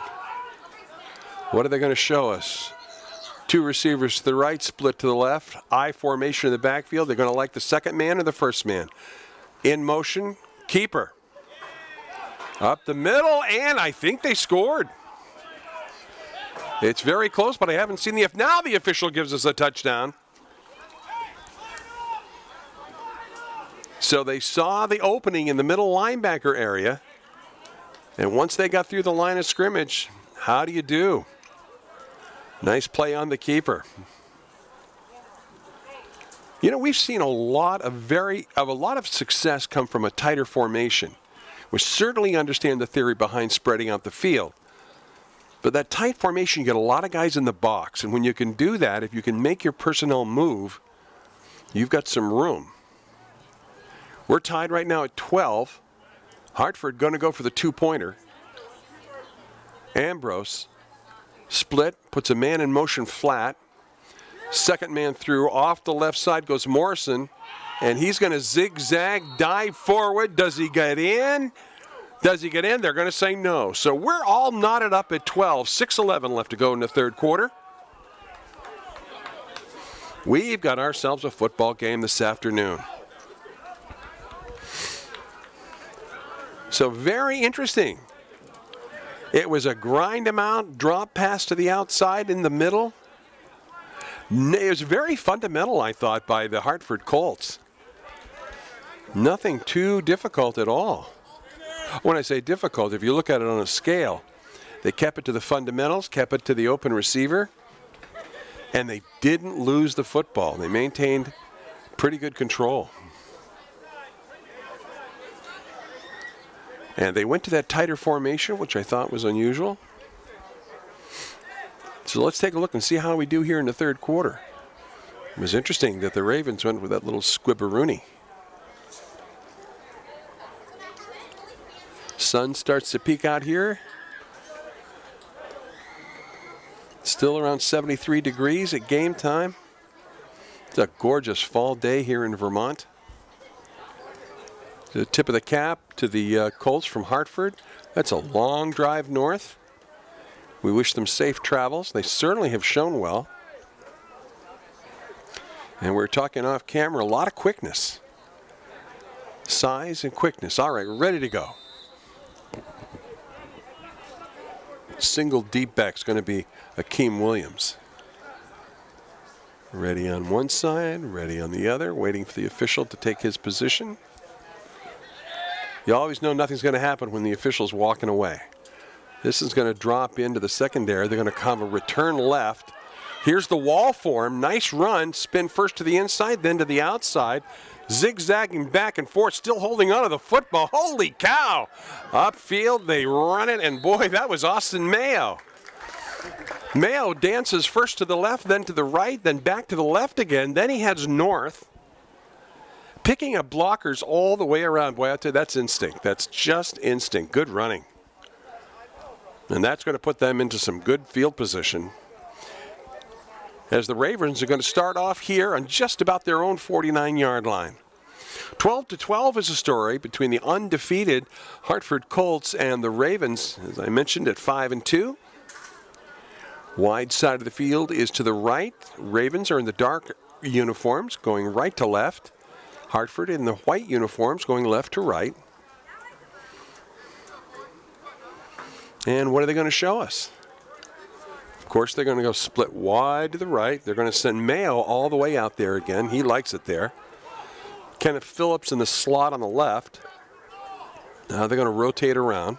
What are they going to show us? Two receivers to the right, split to the left. I formation in the backfield. They're going to like the second man or the first man. In motion, keeper. Up the middle, and I think they scored. It's very close, but I haven't seen the... Now the official gives us a touchdown. So they saw the opening in the middle linebacker area. And once they got through the line of scrimmage, how do you do? Nice play on the keeper. You know, we've seen a lot of success come from a tighter formation. We certainly understand the theory behind spreading out the field. But that tight formation, you get a lot of guys in the box. And when you can do that, if you can make your personnel move, you've got some room. We're tied right now at 12. Hartford going to go for the two-pointer. Ambrose, split, puts a man in motion flat. Second man through, off the left side goes Morrison, and he's going to zigzag, dive forward. Does he get in? Does he get in? They're going to say no. So we're all knotted up at 12, 6:11 left to go in the third quarter. We've got ourselves a football game this afternoon. So very interesting. It was a grind them out, drop pass to the outside in the middle. It was very fundamental, I thought, by the Hartford Colts. Nothing too difficult at all. When I say difficult, if you look at it on a scale, they kept it to the fundamentals, kept it to the open receiver, and they didn't lose the football. They maintained pretty good control. And they went to that tighter formation, which I thought was unusual. So let's take a look and see how we do here in the third quarter. It was interesting that the Ravens went with that little squibberoonie. Sun starts to peek out here. Still around 73 degrees at game time. It's a gorgeous fall day here in Vermont. The tip of the cap to the Colts from Hartford. That's a long drive north. We wish them safe travels. They certainly have shown well. And we're talking off camera, a lot of quickness. Size and quickness. All right, we're ready to go. Single deep back is going to be Akeem Williams. Ready on one side, ready on the other, waiting for the official to take his position. You always know nothing's going to happen when the official's walking away. This is going to drop into the secondary. They're going to come a return left. Here's the wall for him. Nice run. Spin first to the inside, then to the outside. Zigzagging back and forth, still holding on to the football. Holy cow! Upfield, they run it, and boy, that was Austin Mayo. Mayo dances first to the left, then to the right, then back to the left again. Then he heads north, picking up blockers all the way around. Boy, I tell you, that's instinct. That's just instinct. Good running. And that's going to put them into some good field position, as the Ravens are going to start off here on just about their own 49-yard line. 12-12 is a story between the undefeated Hartford Colts and the Ravens, as I mentioned, at 5-2. Wide side of the field is to the right. Ravens are in the dark uniforms, going right to left. Hartford in the white uniforms, going left to right. And what are they going to show us? Of course, they're going to go split wide to the right. They're going to send Mayo all the way out there again. He likes it there. Kenneth Phillips in the slot on the left. Now they're going to rotate around.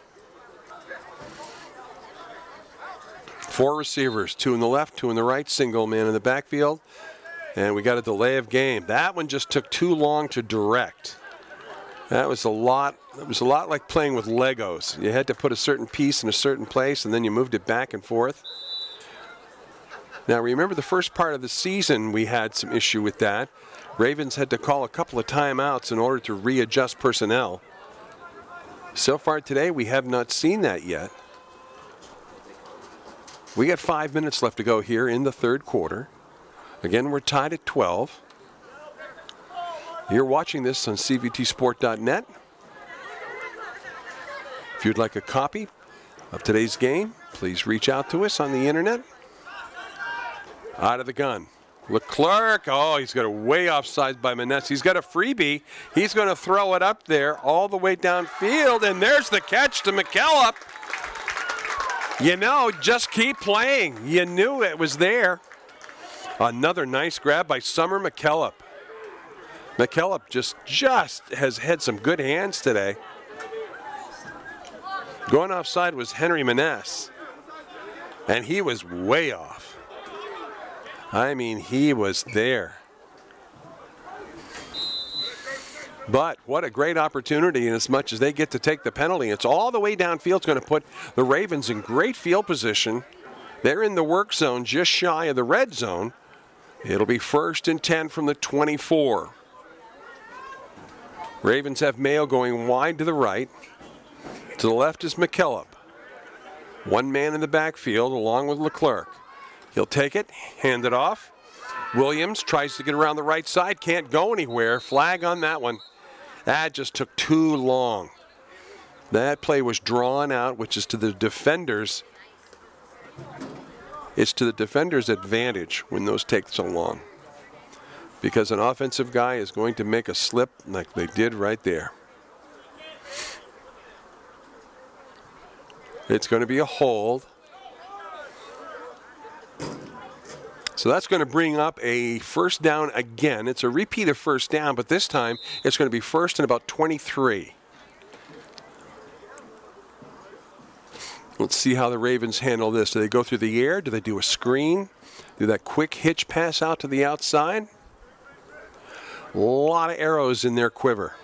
4 receivers, 2 in the left, 2 in the right, single man in the backfield. And we got a delay of game. That one just took too long to direct. That was a lot. It was a lot like playing with Legos. You had to put a certain piece in a certain place, and then you moved it back and forth. Now, remember the first part of the season, we had some issue with that. Ravens had to call a couple of timeouts in order to readjust personnel. So far today, we have not seen that yet. We got 5 minutes left to go here in the third quarter. Again, we're tied at 12. You're watching this on cvtsport.net. If you'd like a copy of today's game, please reach out to us on the internet. Out of the gun. Leclerc, oh, he's got a way offside by Maness. He's got a freebie. He's going to throw it up there all the way downfield, and there's the catch to McKellop. You know, just keep playing. You knew it was there. Another nice grab by Summer McKellop. McKellop just has had some good hands today. Going offside was Henry Maness, and he was way off. I mean, he was there. But what a great opportunity, and as much as they get to take the penalty, it's all the way downfield. It's going to put the Ravens in great field position. They're in the work zone, just shy of the red zone. It'll be 1st and 10 from the 24. Ravens have Mayo going wide to the right. To the left is McKellop. One man in the backfield along with Leclerc. He'll take it, hand it off. Williams tries to get around the right side, can't go anywhere. Flag on that one. That just took too long. That play was drawn out, which is to the defenders. It's to the defender's advantage when those take so long, because an offensive guy is going to make a slip like they did right there. It's going to be a hold. So that's going to bring up a first down again. It's a repeat of first down, but this time it's going to be first and about 23. Let's see how the Ravens handle this. Do they go through the air? Do they do a screen? Do that quick hitch pass out to the outside? A lot of arrows in their quiver.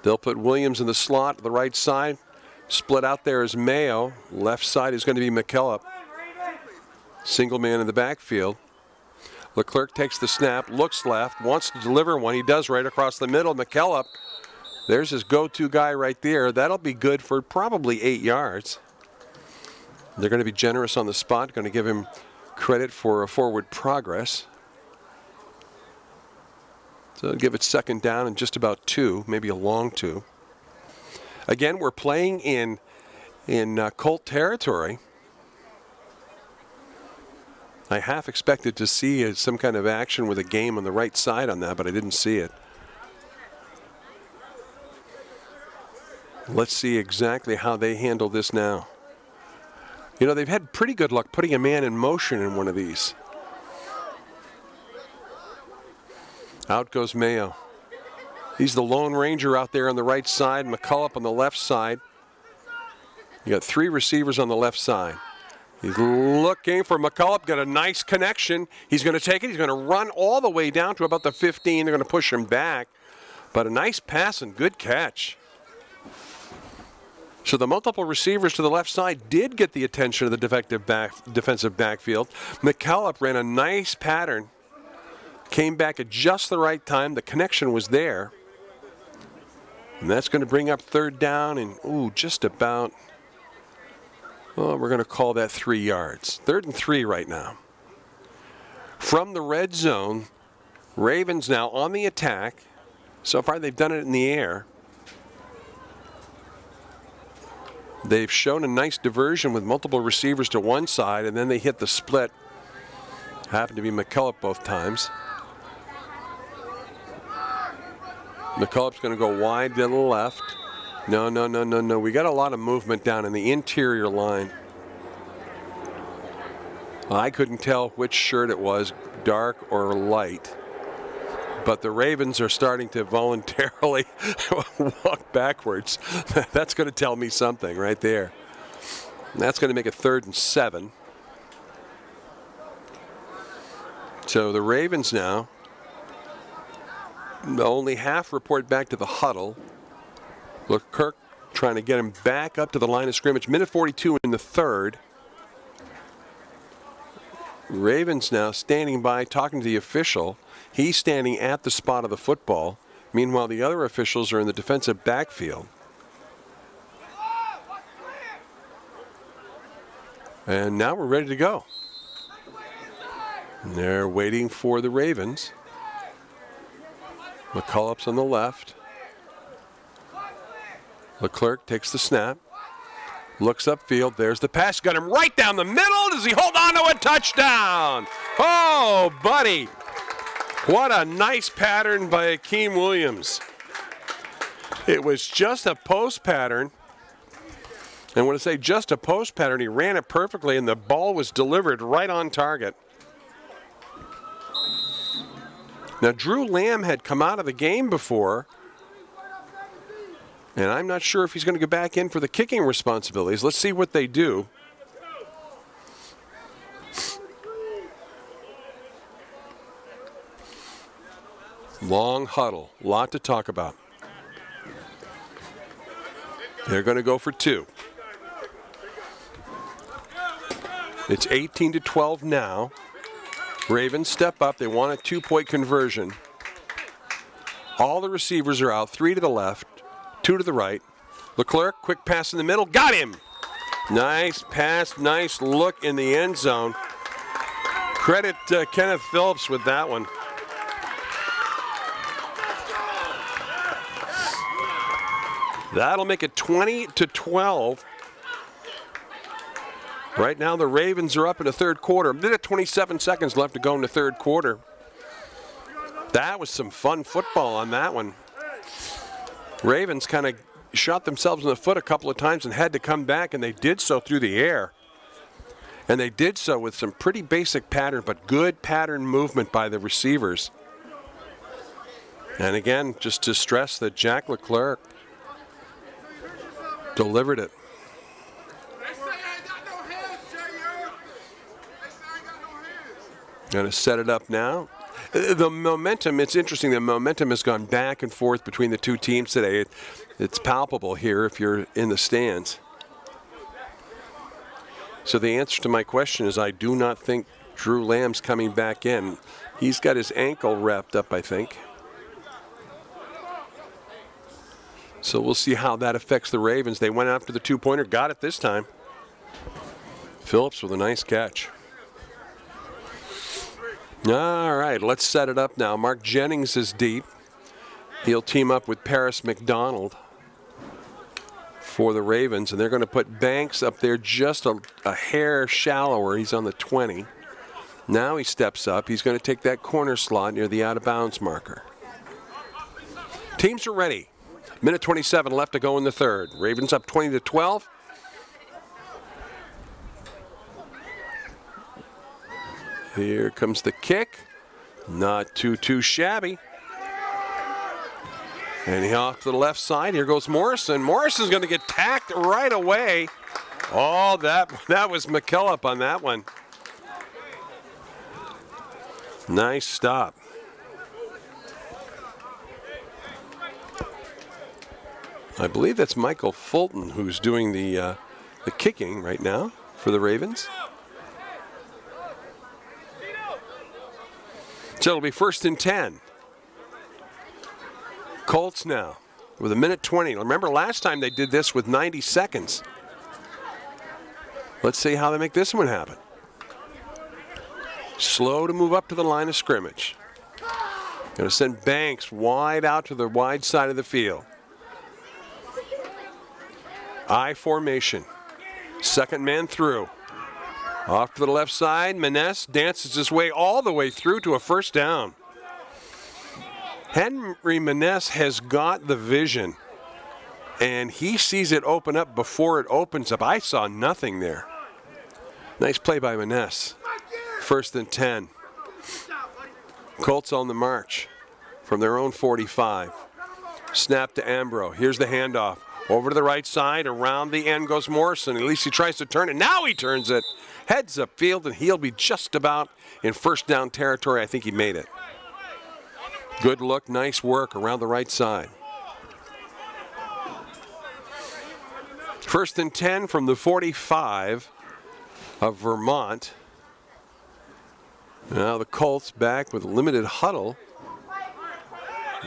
They'll put Williams in the slot, the right side. Split out there is Mayo. Left side is going to be McKillop. Single man in the backfield. Leclerc takes the snap, looks left, wants to deliver one. He does right across the middle. McKillop, there's his go-to guy right there. That'll be good for probably 8 yards. They're going to be generous on the spot, going to give him credit for a forward progress. So give it second down and just about 2, maybe a long 2. Again, we're playing in Colt territory. I half expected to see some kind of action with a game on the right side on that, but I didn't see it. Let's see exactly how they handle this now. You know, they've had pretty good luck putting a man in motion in one of these. Out goes Mayo. He's the Lone Ranger out there on the right side, McCullough on the left side. You got 3 receivers on the left side. He's looking for McCullough, got a nice connection. He's going to take it. He's going to run all the way down to about the 15. They're going to push him back. But a nice pass and good catch. So the multiple receivers to the left side did get the attention of the defensive backfield. McCullough ran a nice pattern. Came back at just the right time. The connection was there. And that's going to bring up third down and, just about, well, we're going to call that 3 yards. 3rd and 3 right now. From the red zone, Ravens now on the attack. So far they've done it in the air. They've shown a nice diversion with multiple receivers to one side, and then they hit the split. Happened to be McCullough both times. McCullough's going to go wide to the left. No. We got a lot of movement down in the interior line. I couldn't tell which shirt it was, dark or light. But the Ravens are starting to voluntarily walk backwards. That's going to tell me something right there. That's going to make it 3rd and 7. So the Ravens now only half report back to the huddle. Look, Kirk trying to get him back up to the line of scrimmage. Minute 42 in the 3rd. Ravens now standing by, talking to the official. He's standing at the spot of the football. Meanwhile, the other officials are in the defensive backfield. And now we're ready to go. And they're waiting for the Ravens. McCullough's on the left. Leclerc takes the snap. Looks upfield. There's the pass. Got him right down the middle. Does he hold on to a touchdown? Oh, buddy. What a nice pattern by Akeem Williams. It was just a post pattern. And when I say just a post pattern, he ran it perfectly, and the ball was delivered right on target. Now, Drew Lamb had come out of the game before, and I'm not sure if he's going to go back in for the kicking responsibilities. Let's see what they do. Long huddle, lot to talk about. They're going to go for 2. It's 18-12 now. Ravens step up. They want a 2-point conversion. All the receivers are out. 3 to the left, 2 to the right. Leclerc, quick pass in the middle. Got him. Nice pass, nice look in the end zone. Credit Kenneth Phillips with that one. That'll make it 20-12. Right now the Ravens are up in the 3rd quarter. A minute 27 seconds left to go in the 3rd quarter. That was some fun football on that one. Ravens kind of shot themselves in the foot a couple of times and had to come back, and they did so through the air. And they did so with some pretty basic pattern, but good pattern movement by the receivers. And again, just to stress that Jack Leclerc delivered it. Going to set it up now. The momentum, it's interesting, the momentum has gone back and forth between the two teams today. It's palpable here if you're in the stands. So the answer to my question is I do not think Drew Lamb's coming back in. He's got his ankle wrapped up, I think. So we'll see how that affects the Ravens. They went after the two-pointer, got it this time. Phillips with a nice catch. All right, let's set it up now. Mark Jennings is deep. He'll team up with Paris McDonald for the Ravens, and they're going to put Banks up there just a hair shallower. He's on the 20. Now he steps up. He's going to take that corner slot near the out-of-bounds marker. Teams are ready. Minute 27 left to go in the third. Ravens up 20-12. Here comes the kick. Not too shabby. And he off to the left side. Here goes Morrison. Morrison's going to get tacked right away. Oh, that was McKillop on that one. Nice stop. I believe that's Michael Fulton who's doing the kicking right now for the Ravens. So it'll be 1st and 10. Colts now with a minute 20. Remember last time they did this with 90 seconds. Let's see how they make this one happen. Slow to move up to the line of scrimmage. Going to send Banks wide out to the wide side of the field. I formation. Second man through. Off to the left side. Maness dances his way all the way through to a first down. Henry Maness has got the vision, and he sees it open up before it opens up. I saw nothing there. Nice play by Maness. 1st and 10. Colts on the march from their own 45. Snap to Ambro. Here's the handoff. Over to the right side. Around the end goes Morrison. At least he tries to turn it. Now he turns it. Heads up field, and he'll be just about in first down territory. I think he made it. Good look. Nice work around the right side. 1st and 10 from the 45 of Vermont. Now the Colts back with limited huddle.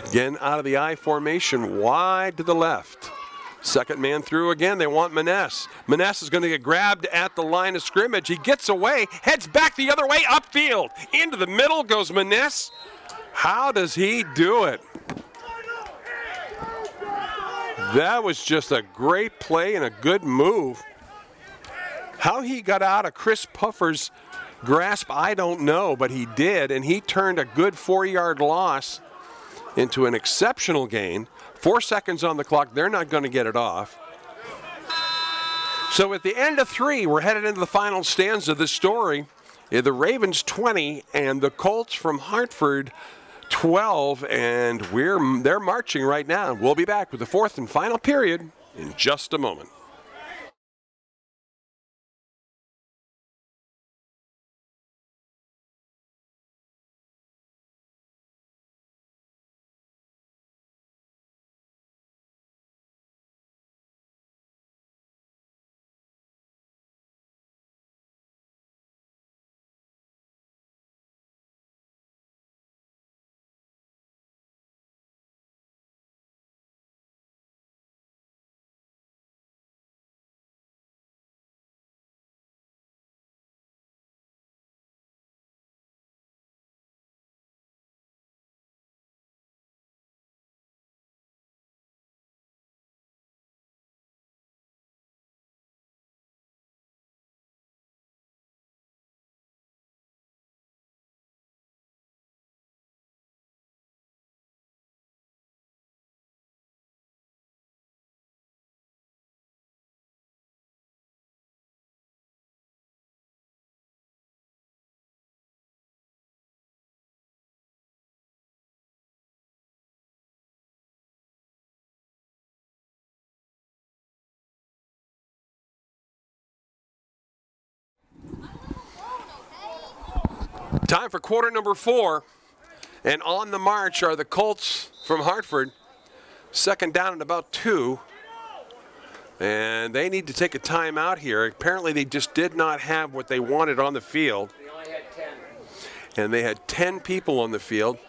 Again out of the I formation, wide to the left. Second man through again. They want Maness. Maness is going to get grabbed at the line of scrimmage. He gets away, heads back the other way, upfield. Into the middle goes Maness. How does he do it? That was just a great play and a good move. How he got out of Chris Puffer's grasp, I don't know, but he did, and he turned a good 4-yard loss into an exceptional gain. 4 seconds on the clock. They're not going to get it off. So at the end of 3, we're headed into the final stanza of this story. The Ravens 20 and the Colts from Hartford 12, and they're marching right now. We'll be back with the 4th and final period in just a moment. Time for quarter number 4. And on the march are the Colts from Hartford. Second down and about 2. And they need to take a timeout here. Apparently they just did not have what they wanted on the field. They only had 10. And they had 10 people on the field.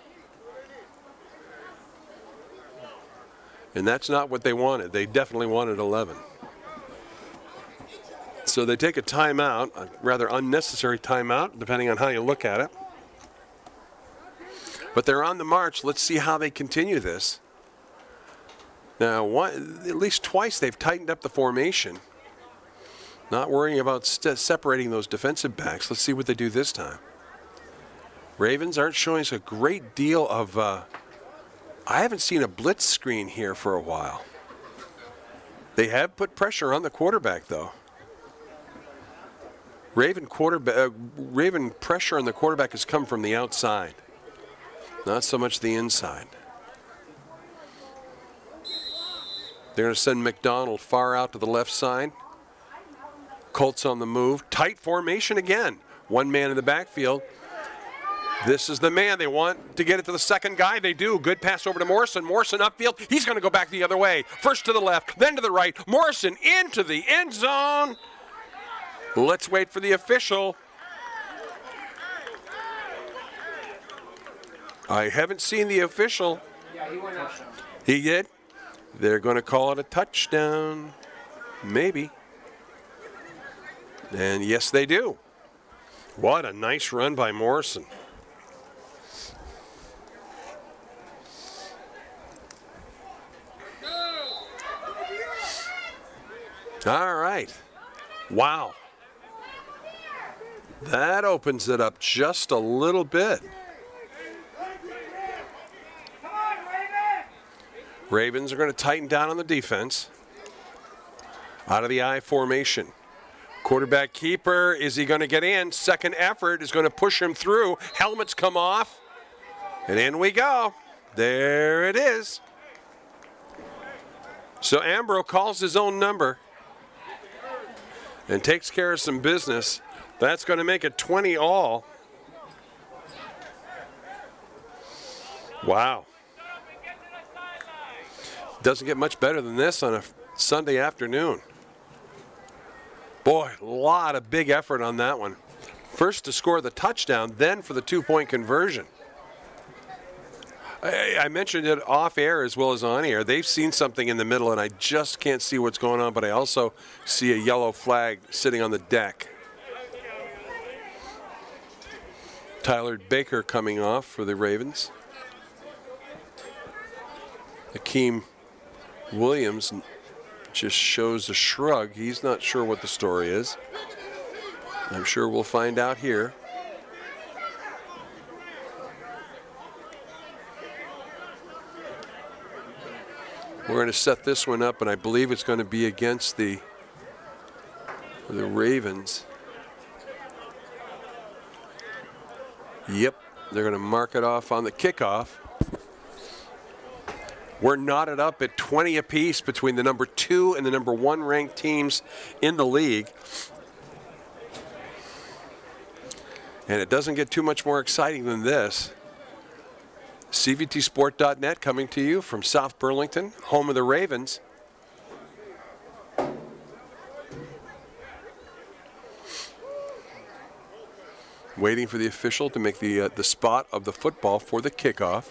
And that's not what they wanted. They definitely wanted 11. So they take a timeout, a rather unnecessary timeout, depending on how you look at it. But they're on the march. Let's see how they continue this. Now, at least twice they've tightened up the formation. Not worrying about separating those defensive backs. Let's see what they do this time. Ravens aren't showing us a great deal of... I haven't seen a blitz screen here for a while. They have put pressure on the quarterback, though. Raven pressure on the quarterback has come from the outside, not so much the inside. They're going to send McDonald far out to the left side. Colts on the move. Tight formation again. One man in the backfield. This is the man they want to get it to the second guy. They do. Good pass over to Morrison. Morrison upfield. He's going to go back the other way. First to the left, then to the right. Morrison into the end zone. Let's wait for the official. I haven't seen the official. Yeah, he went out. He did? They're going to call it a touchdown. Maybe. And yes, they do. What a nice run by Morrison. All right. Wow. That opens it up just a little bit. Ravens are going to tighten down on the defense. Out of the I formation. Quarterback keeper, is he going to get in? Second effort is going to push him through. Helmets come off. And in we go. There it is. So Ambrose calls his own number and takes care of some business. That's going to make it 20 all. Wow. Doesn't get much better than this on a Sunday afternoon. Boy, a lot of big effort on that one. First to score the touchdown, then for the 2-point conversion. I mentioned it off air as well as on air. They've seen something in the middle, and I just can't see what's going on, but I also see a yellow flag sitting on the deck. Tyler Baker coming off for the Ravens. Akeem Williams just shows a shrug. He's not sure what the story is. I'm sure we'll find out here. We're going to set this one up, and I believe it's going to be against the Ravens. Yep, they're going to mark it off on the kickoff. We're knotted up at 20 apiece between the number 2 and the number 1 ranked teams in the league. And it doesn't get too much more exciting than this. CVTsport.net coming to you from South Burlington, home of the Ravens. Waiting for the official to make the spot of the football for the kickoff.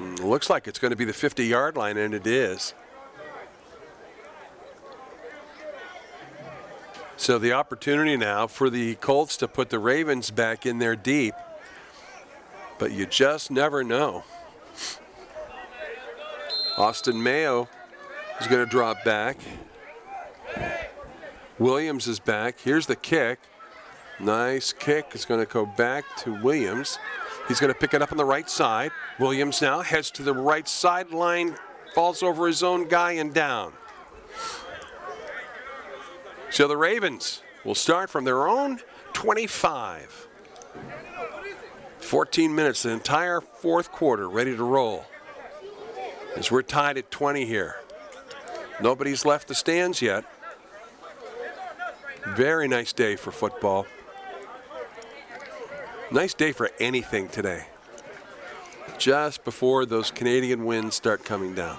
Looks like it's going to be the 50-yard line, and it is. So the opportunity now for the Colts to put the Ravens back in there deep. But you just never know. Austin Mayo is going to drop back. Williams is back. Here's the kick. Nice kick. It's going to go back to Williams. He's going to pick it up on the right side. Williams now heads to the right sideline, falls over his own guy and down. So the Ravens will start from their own 25. 14 minutes, the entire fourth quarter, ready to roll. As we're tied at 20 here. Nobody's left the stands yet. Very nice day for football. Nice day for anything today. Just before those Canadian winds start coming down.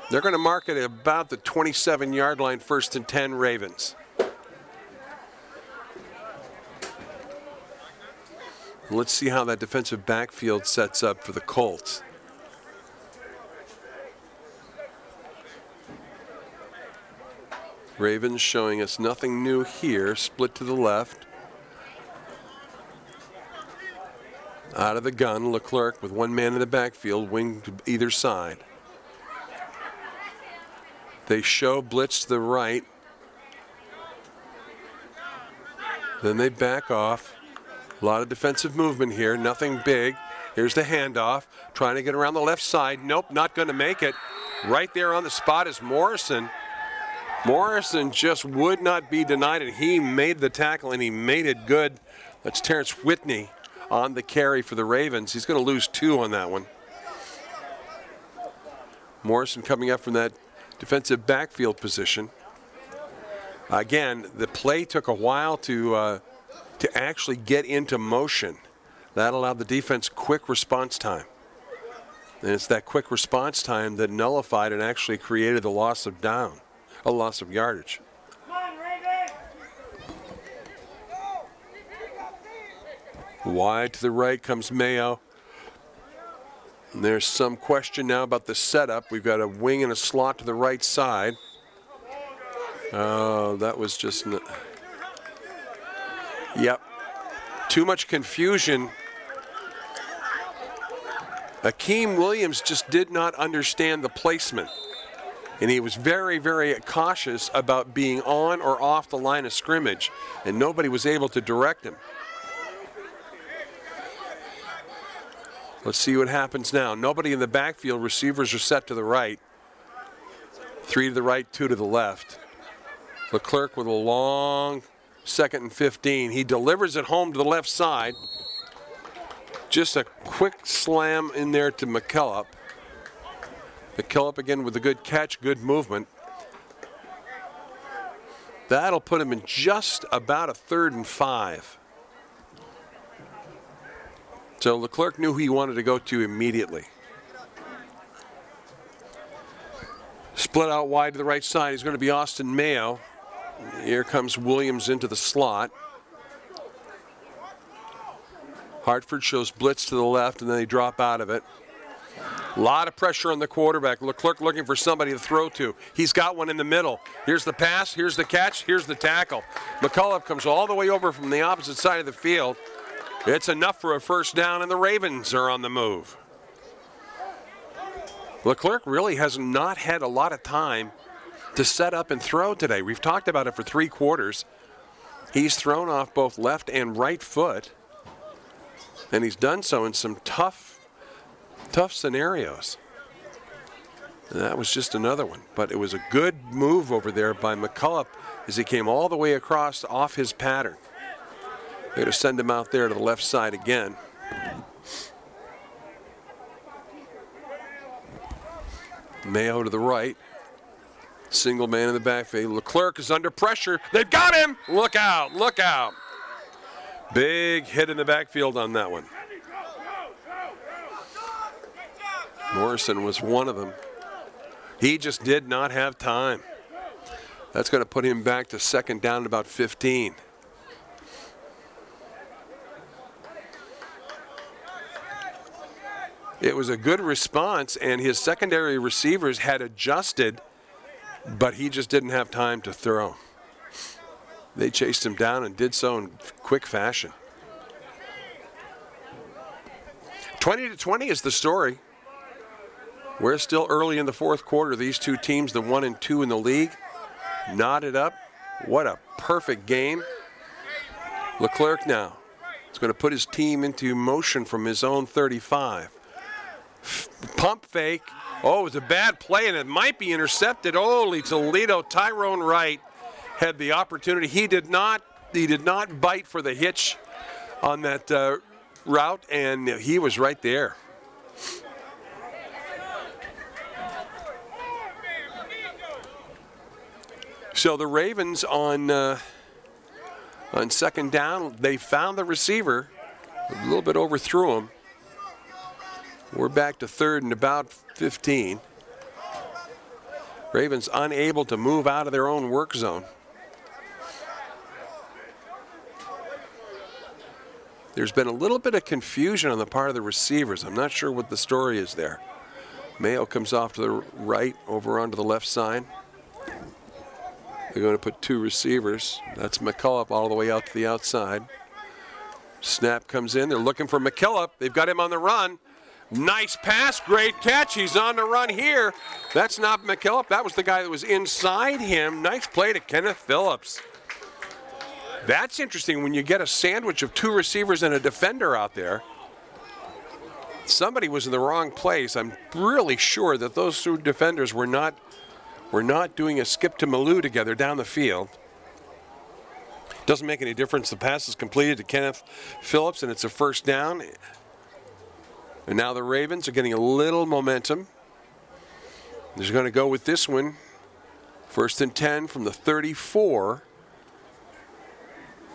They're going to mark it at about the 27-yard line, 1st and 10 Ravens. Let's see how that defensive backfield sets up for the Colts. Ravens showing us nothing new here. Split to the left. Out of the gun, Leclerc with one man in the backfield, wing to either side. They show blitz to the right. Then they back off. A lot of defensive movement here, nothing big. Here's the handoff, trying to get around the left side. Nope, not going to make it. Right there on the spot is Morrison. Morrison just would not be denied, and he made the tackle, and he made it good. That's Terrence Whitney on the carry for the Ravens. He's going to lose 2 on that one. Morrison coming up from that defensive backfield position. Again, the play took a while to actually get into motion. That allowed the defense quick response time. And it's that quick response time that nullified and actually created the loss of yardage. Wide to the right comes Mayo. And there's some question now about the setup. We've got a wing and a slot to the right side. Oh, that was just... Yep. Too much confusion. Akeem Williams just did not understand the placement. And he was very, very cautious about being on or off the line of scrimmage. And nobody was able to direct him. Let's see what happens now. Nobody in the backfield. Receivers are set to the right. 3 to the right, 2 to the left. Leclerc with a long 2nd and 15. He delivers it home to the left side. Just a quick slam in there to McKillop. McKillop again with a good catch, good movement. That'll put him in just about a 3rd and 5. So Leclerc knew who he wanted to go to immediately. Split out wide to the right side. He's going to be Austin Mayo. Here comes Williams into the slot. Hartford shows blitz to the left, and then they drop out of it. A lot of pressure on the quarterback. Leclerc looking for somebody to throw to. He's got one in the middle. Here's the pass, here's the catch, here's the tackle. McCullough comes all the way over from the opposite side of the field. It's enough for a first down, and the Ravens are on the move. Leclerc really has not had a lot of time to set up and throw today. We've talked about it for 3 quarters. He's thrown off both left and right foot, and he's done so in some tough scenarios. And that was just another one, but it was a good move over there by McCullough as he came all the way across off his pattern. They're going to send him out there to the left side again. Mayo to the right. Single man in the backfield. Leclerc is under pressure. They've got him! Look out, look out. Big hit in the backfield on that one. Morrison was one of them. He just did not have time. That's going to put him back to 2nd down at about 15. It was a good response, and his secondary receivers had adjusted, but he just didn't have time to throw. They chased him down and did so in quick fashion. 20-20 is the story. We're still early in the 4th quarter. These two teams, the 1 and 2 in the league, knotted up. What a perfect game. Leclerc now is going to put his team into motion from his own 35. Pump fake. Oh, it was a bad play, and it might be intercepted. Holy Toledo. Tyrone Wright had the opportunity. He did not bite for the hitch on that route, and he was right there. So the Ravens on second down, they found the receiver, a little bit overthrew him. We're back to third and about 15. Ravens unable to move out of their own work zone. There's been a little bit of confusion on the part of the receivers. I'm not sure what the story is there. Mayo comes off to the right, over onto the left side. They're going to put two receivers. That's McCullough all the way out to the outside. Snap comes in. They're looking for McKillop. They've got him on the run. Nice pass, great catch. He's on the run here. That's not McKillop. That was the guy that was inside him. Nice play to Kenneth Phillips. That's interesting when you get a sandwich of two receivers and a defender out there. Somebody was in the wrong place. I'm really sure that those two defenders were not doing a skip to Malou together down the field. Doesn't make any difference. The pass is completed to Kenneth Phillips, and it's a first down. And now the Ravens are getting a little momentum. They're going to go with this one. First and 10 from the 34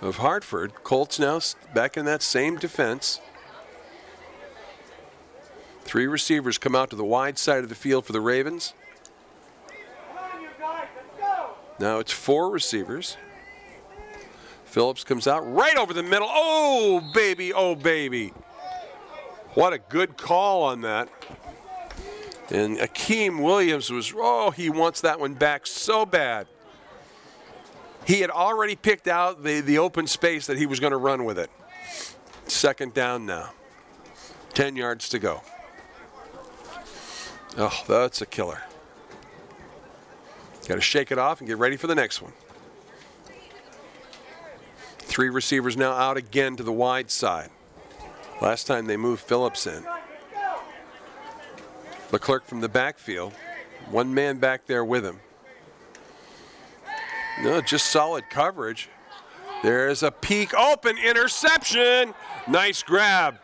of Hartford. Colts now back in that same defense. Three receivers come out to the wide side of the field for the Ravens. Now it's four receivers. Phillips comes out right over the middle. Oh, baby, oh, baby. What a good call on that. And Akeem Williams he wants that one back so bad. He had already picked out the open space that he was going to run with it. Second down now. 10 yards to go. Oh, that's a killer. Got to shake it off and get ready for the next one. Three receivers now out again to the wide side. Last time they moved Phillips in. Leclerc from the backfield. One man back there with him. No, just solid coverage. There's a peek open interception. Nice grab.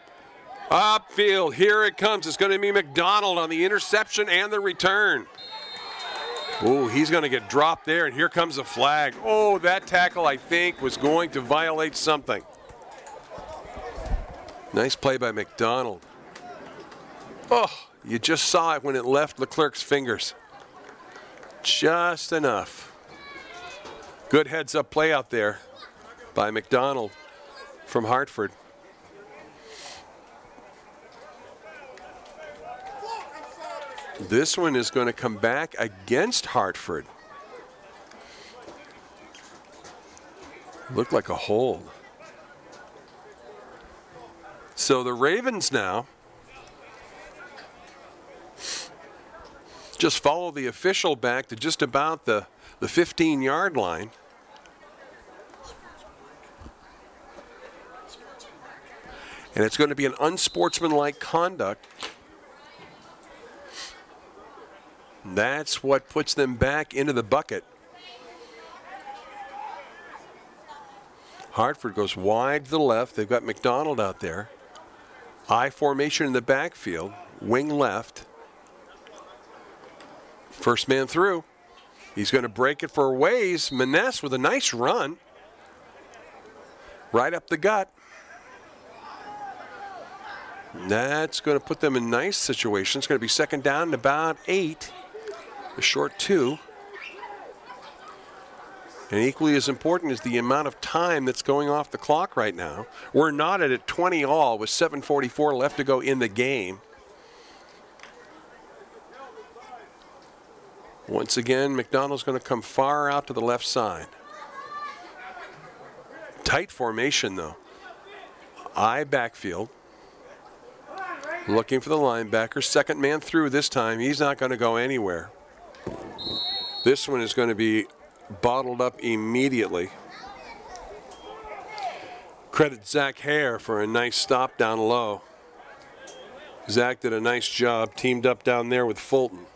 Upfield, here it comes. It's going to be McDonald on the interception and the return. Oh, he's going to get dropped there, and here comes a flag. Oh, that tackle, I think, was going to violate something. Nice play by McDonald. Oh, you just saw it when it left Leclerc's fingers. Just enough. Good heads-up play out there by McDonald from Hartford. This one is going to come back against Hartford. Looked like a hold. So the Ravens now just follow the official back to just about the 15-yard line. And it's going to be an unsportsmanlike conduct. That's what puts them back into the bucket. Hartford goes wide to the left. They've got McDonald out there. I formation in the backfield. Wing left. First man through. He's going to break it for a ways. Maness with a nice run. Right up the gut. That's going to put them in nice situations. It's going to be second down and about 8. A short 2. And equally as important is the amount of time that's going off the clock right now. We're knotted at 20 all with 7:44 left to go in the game. Once again, McDonald's going to come far out to the left side. Tight formation, though. I backfield. Looking for the linebacker. Second man through this time. He's not going to go anywhere. This one is going to be bottled up immediately. Credit Zach Hare for a nice stop down low. Zach did a nice job, teamed up down there with Fulton.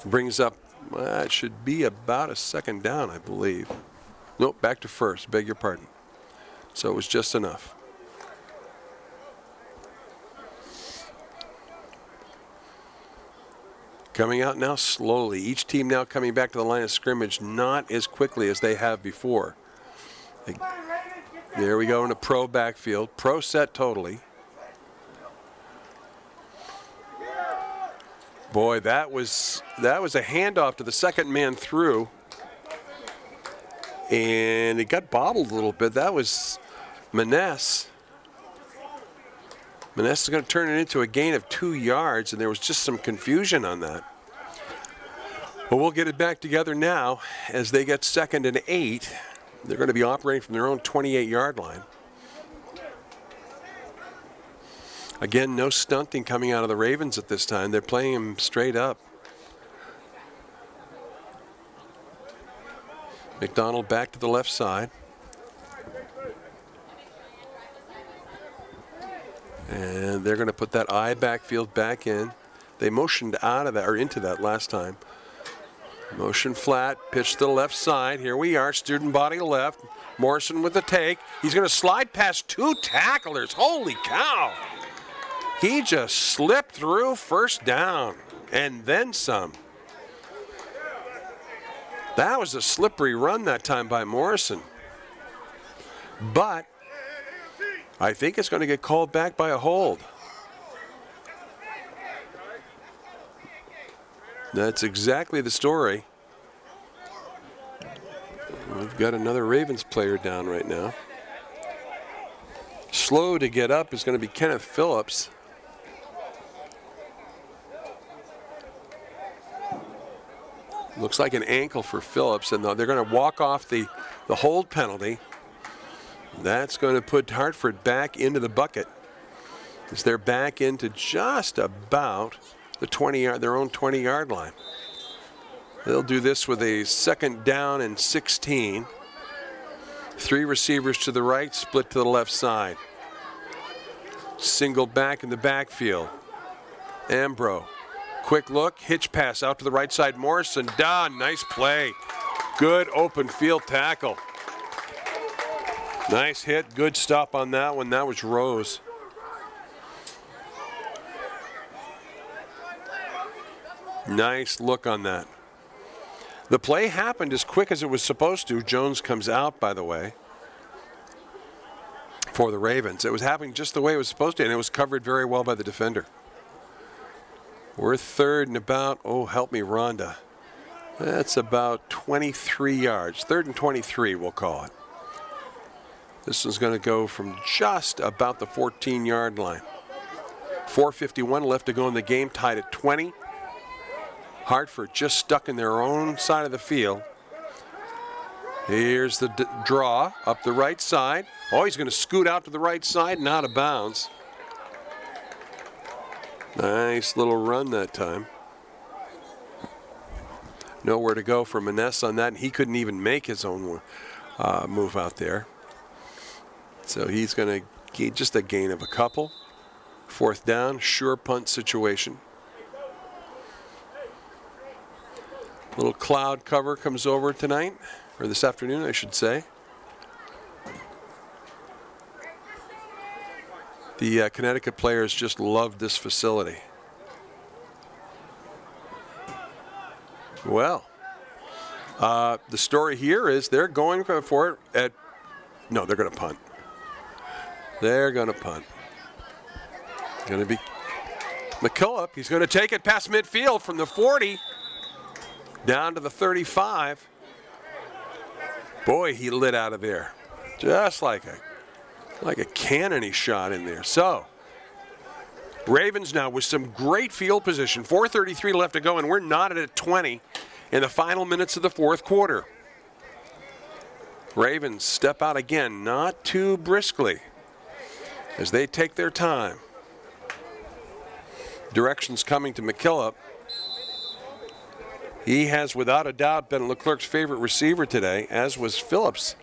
Brings up, it should be about a second down, I believe. Nope, back to first, beg your pardon. So it was just enough. Coming out now slowly. Each team now coming back to the line of scrimmage, not as quickly as they have before. There we go in a pro backfield. Pro set totally. Boy, that was a handoff to the second man through. And it got bobbled a little bit. That was Maness. Maness is going to turn it into a gain of 2 yards, and there was just some confusion on that. But we'll get it back together now as they get 2nd and 8. They're going to be operating from their own 28-yard line. Again, no stunting coming out of the Ravens at this time. They're playing them straight up. McDonald back to the left side. And they're going to put that I backfield back in. They motioned out of that, or into that last time. Motion flat, pitch to the left side. Here we are, student body left. Morrison with the take. He's going to slide past 2 tacklers. Holy cow. He just slipped through, first down, and then some. That was a slippery run that time by Morrison. But I think it's going to get called back by a hold. That's exactly the story. We've got another Ravens player down right now. Slow to get up is going to be Kenneth Phillips. Looks like an ankle for Phillips, and they're going to walk off the hold penalty. That's going to put Hartford back into the bucket, as they're back into just about the 20-yard, their own 20-yard line. They'll do this with a 2nd down and 16. 3 receivers to the right, split to the left side. Single back in the backfield. Ambro. Quick look, hitch pass out to the right side. Morrison down, nice play. Good open field tackle. Nice hit, good stop on that one. That was Rose. Nice look on that. The play happened as quick as it was supposed to. Jones comes out, by the way, for the Ravens. It was happening just the way it was supposed to, and it was covered very well by the defender. We're 3rd and about, oh, help me, Rhonda. That's about 23 yards. 3rd and 23, we'll call it. This is going to go from just about the 14-yard line. 4:51 left to go in the game, tied at 20. Hartford just stuck in their own side of the field. Here's the draw up the right side. Oh, he's going to scoot out to the right side and out of bounds. Nice little run that time. Nowhere to go for Maness on that, and he couldn't even make his own move out there. So he's going to get just a gain of a couple. 4th down, sure punt situation. Little cloud cover comes over tonight, or this afternoon, I should say. The Connecticut players just love this facility. Well, the story here is they're going for it at, no, they're going to punt. They're going to punt. Going to be McKillop. He's going to take it past midfield from the 40 down to the 35. Boy, he lit out of there. Just like a cannon he shot in there. So, Ravens now with some great field position. 4:33 left to go, and we're knotted at 20 in the final minutes of the 4th quarter. Ravens step out again, not too briskly, as they take their time. Directions coming to McKillop. He has, without a doubt, been Leclerc's favorite receiver today, as was Phillips.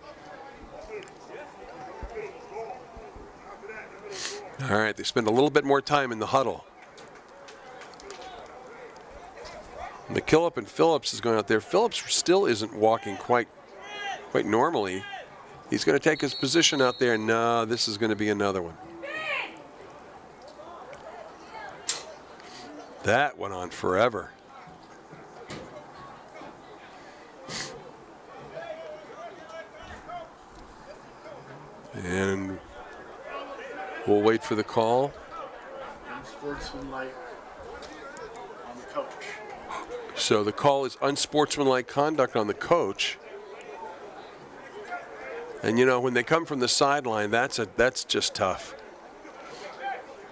All right, they spend a little bit more time in the huddle. McKillop and Phillips is going out there. Phillips still isn't walking quite normally. He's going to take his position out there. No, this is going to be another one. That went on forever. And we'll wait for the call. Unsportsmanlike on the coach. So the call is unsportsmanlike conduct on the coach. And you know, when they come from the sideline, that's just tough.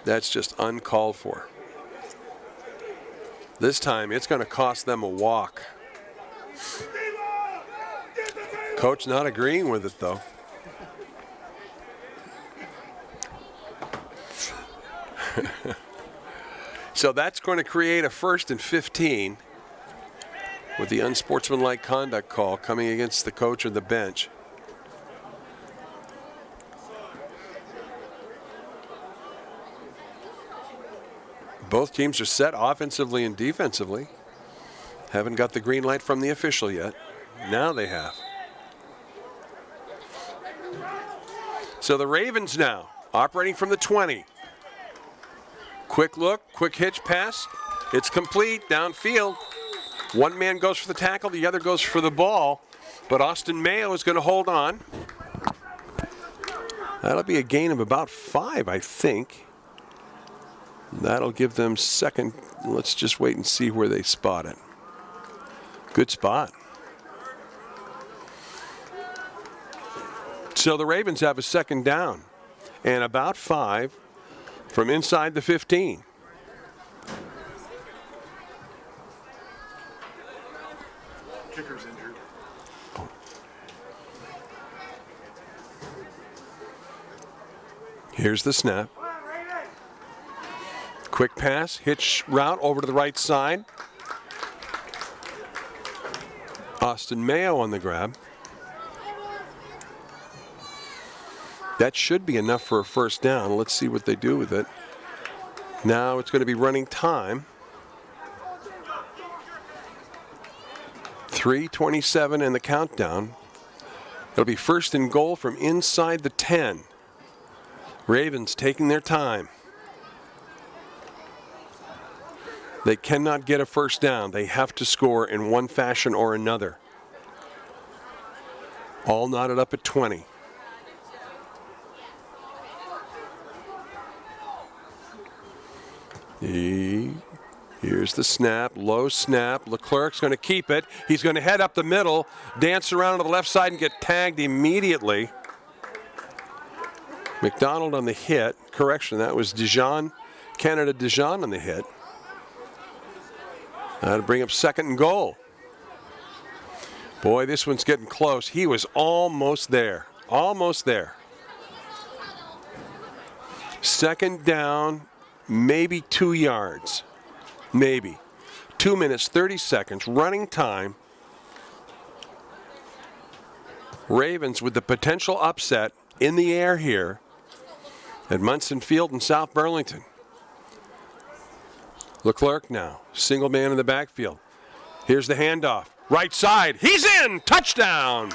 That's just uncalled for. This time, it's going to cost them a walk. Coach not agreeing with it, though. So that's going to create a 1st and 15 with the unsportsmanlike conduct call coming against the coach or the bench. Both teams are set offensively and defensively. Haven't got the green light from the official yet. Now they have. So the Ravens now operating from the 20. Quick look, quick hitch pass. It's complete downfield. One man goes for the tackle, the other goes for the ball. But Austin Mayo is going to hold on. That'll be a gain of about 5, I think. That'll give them second. Let's just wait and see where they spot it. Good spot. So the Ravens have a second down and about 5 from inside the 15. Kicker's injured. Here's the snap. Quick pass, hitch route over to the right side. Austin Mayo on the grab. That should be enough for a first down. Let's see what they do with it. Now it's going to be running time. 3:27 in the countdown. It'll be 1st and goal from inside the 10. Ravens taking their time. They cannot get a first down. They have to score in one fashion or another. All knotted up at 20. Here's the snap, low snap. Leclerc's going to keep it. He's going to head up the middle, dance around to the left side and get tagged immediately. McDonald on the hit. Correction, that was Canada Dijon on the hit. That'll bring up 2nd and goal. Boy, this one's getting close. He was almost there. Almost there. 2nd down, maybe 2 yards. Maybe. 2 minutes, 30 seconds, running time. Ravens with the potential upset in the air here at Munson Field in South Burlington. Leclerc now, single man in the backfield. Here's the handoff. Right side, he's in! Touchdown!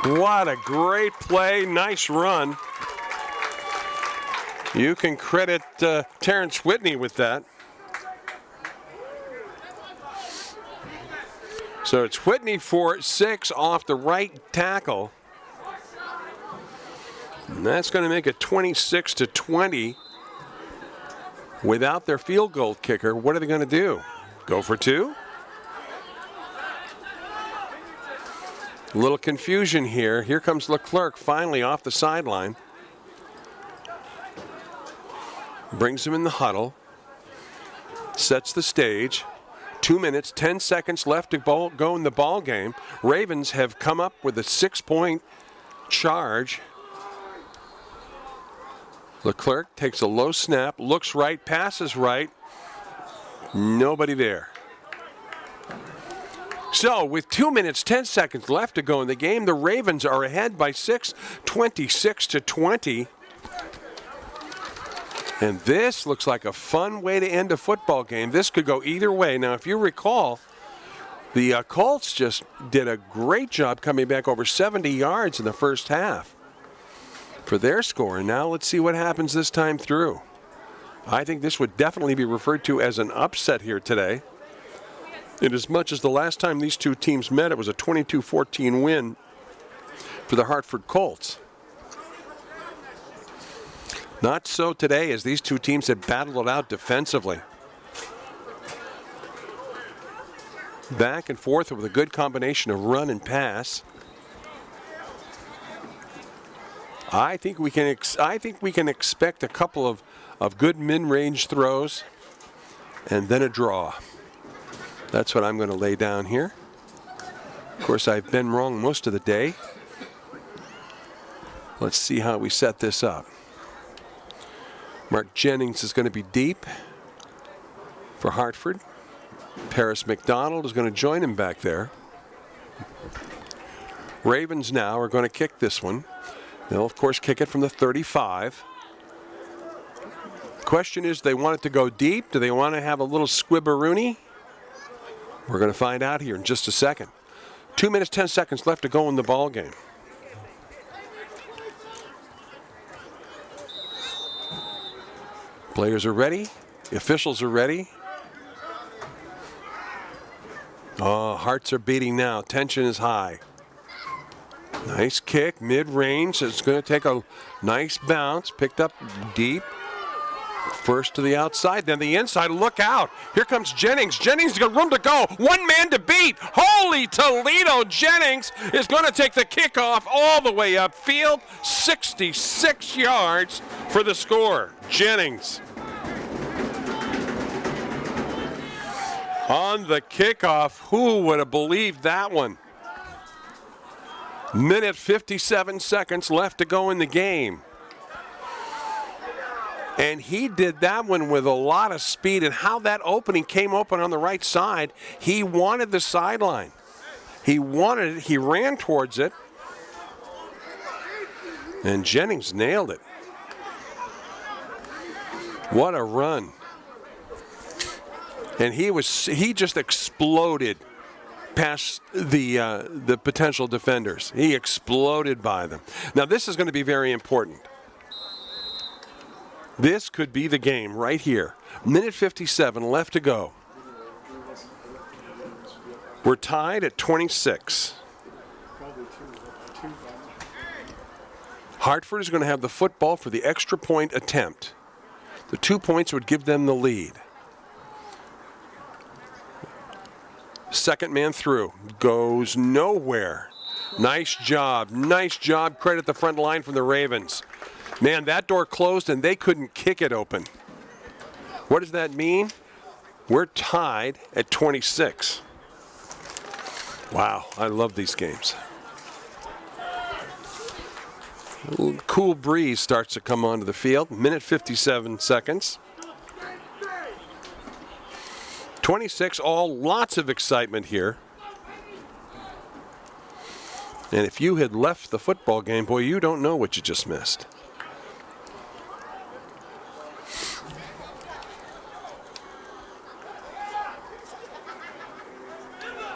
What a great play, nice run. You can credit Terrence Whitney with that. So it's Whitney for 6 off the right tackle. And that's going to make it 26-20. Without their field goal kicker, what are they going to do? Go for 2? A little confusion here. Here comes Leclerc finally off the sideline. Brings him in the huddle. Sets the stage. 2 minutes, 10 seconds left to go in the ball game. Ravens have come up with a 6-point charge. Leclerc takes a low snap, looks right, passes right. Nobody there. So with 2 minutes, 10 seconds left to go in the game, the Ravens are ahead by 6, 26-20. And this looks like a fun way to end a football game. This could go either way. Now, if you recall, the Colts just did a great job coming back over 70 yards in the first half for their score. And now let's see what happens this time through. I think this would definitely be referred to as an upset here today. In as much as the last time these two teams met, it was a 22-14 win for the Hartford Colts. Not so today, as these two teams have battled it out defensively. Back and forth with a good combination of run and pass. I think we can expect a couple of good mid-range throws and then a draw. That's what I'm going to lay down here. Of course, I've been wrong most of the day. Let's see how we set this up. Mark Jennings is going to be deep for Hartford. Paris McDonald is going to join him back there. Ravens now are going to kick this one. They'll, of course, kick it from the 35. Question is, they want it to go deep? Do they want to have a little squibberoonie? We're going to find out here in just a second. 2 minutes, 10 seconds left to go in the ball game. Players are ready. The officials are ready. Oh, hearts are beating now. Tension is high. Nice kick, mid-range. It's going to take a nice bounce. Picked up deep. First to the outside, then the inside. Look out. Here comes Jennings. Jennings has got room to go. One man to beat. Holy Toledo. Jennings is going to take the kickoff all the way upfield. 66 yards for the score. Jennings. On the kickoff, who would have believed that one? Minute 57 seconds left to go in the game. And he did that one with a lot of speed, and how that opening came open on the right side. He wanted the sideline. He wanted it. He ran towards it. And Jennings nailed it. What a run. And he just exploded past the potential defenders. He exploded by them. Now this is going to be very important. This could be the game right here. Minute 57 left to go. We're tied at 26. Hartford is going to have the football for the extra point attempt. The 2 points would give them the lead. Second man through. Goes nowhere. Nice job. Nice job. Credit the front line from the Ravens. Man, that door closed and they couldn't kick it open. What does that mean? We're tied at 26. Wow, I love these games. A little cool breeze starts to come onto the field. Minute 57 seconds. 26 all, lots of excitement here. And if you had left the football game, boy, you don't know what you just missed.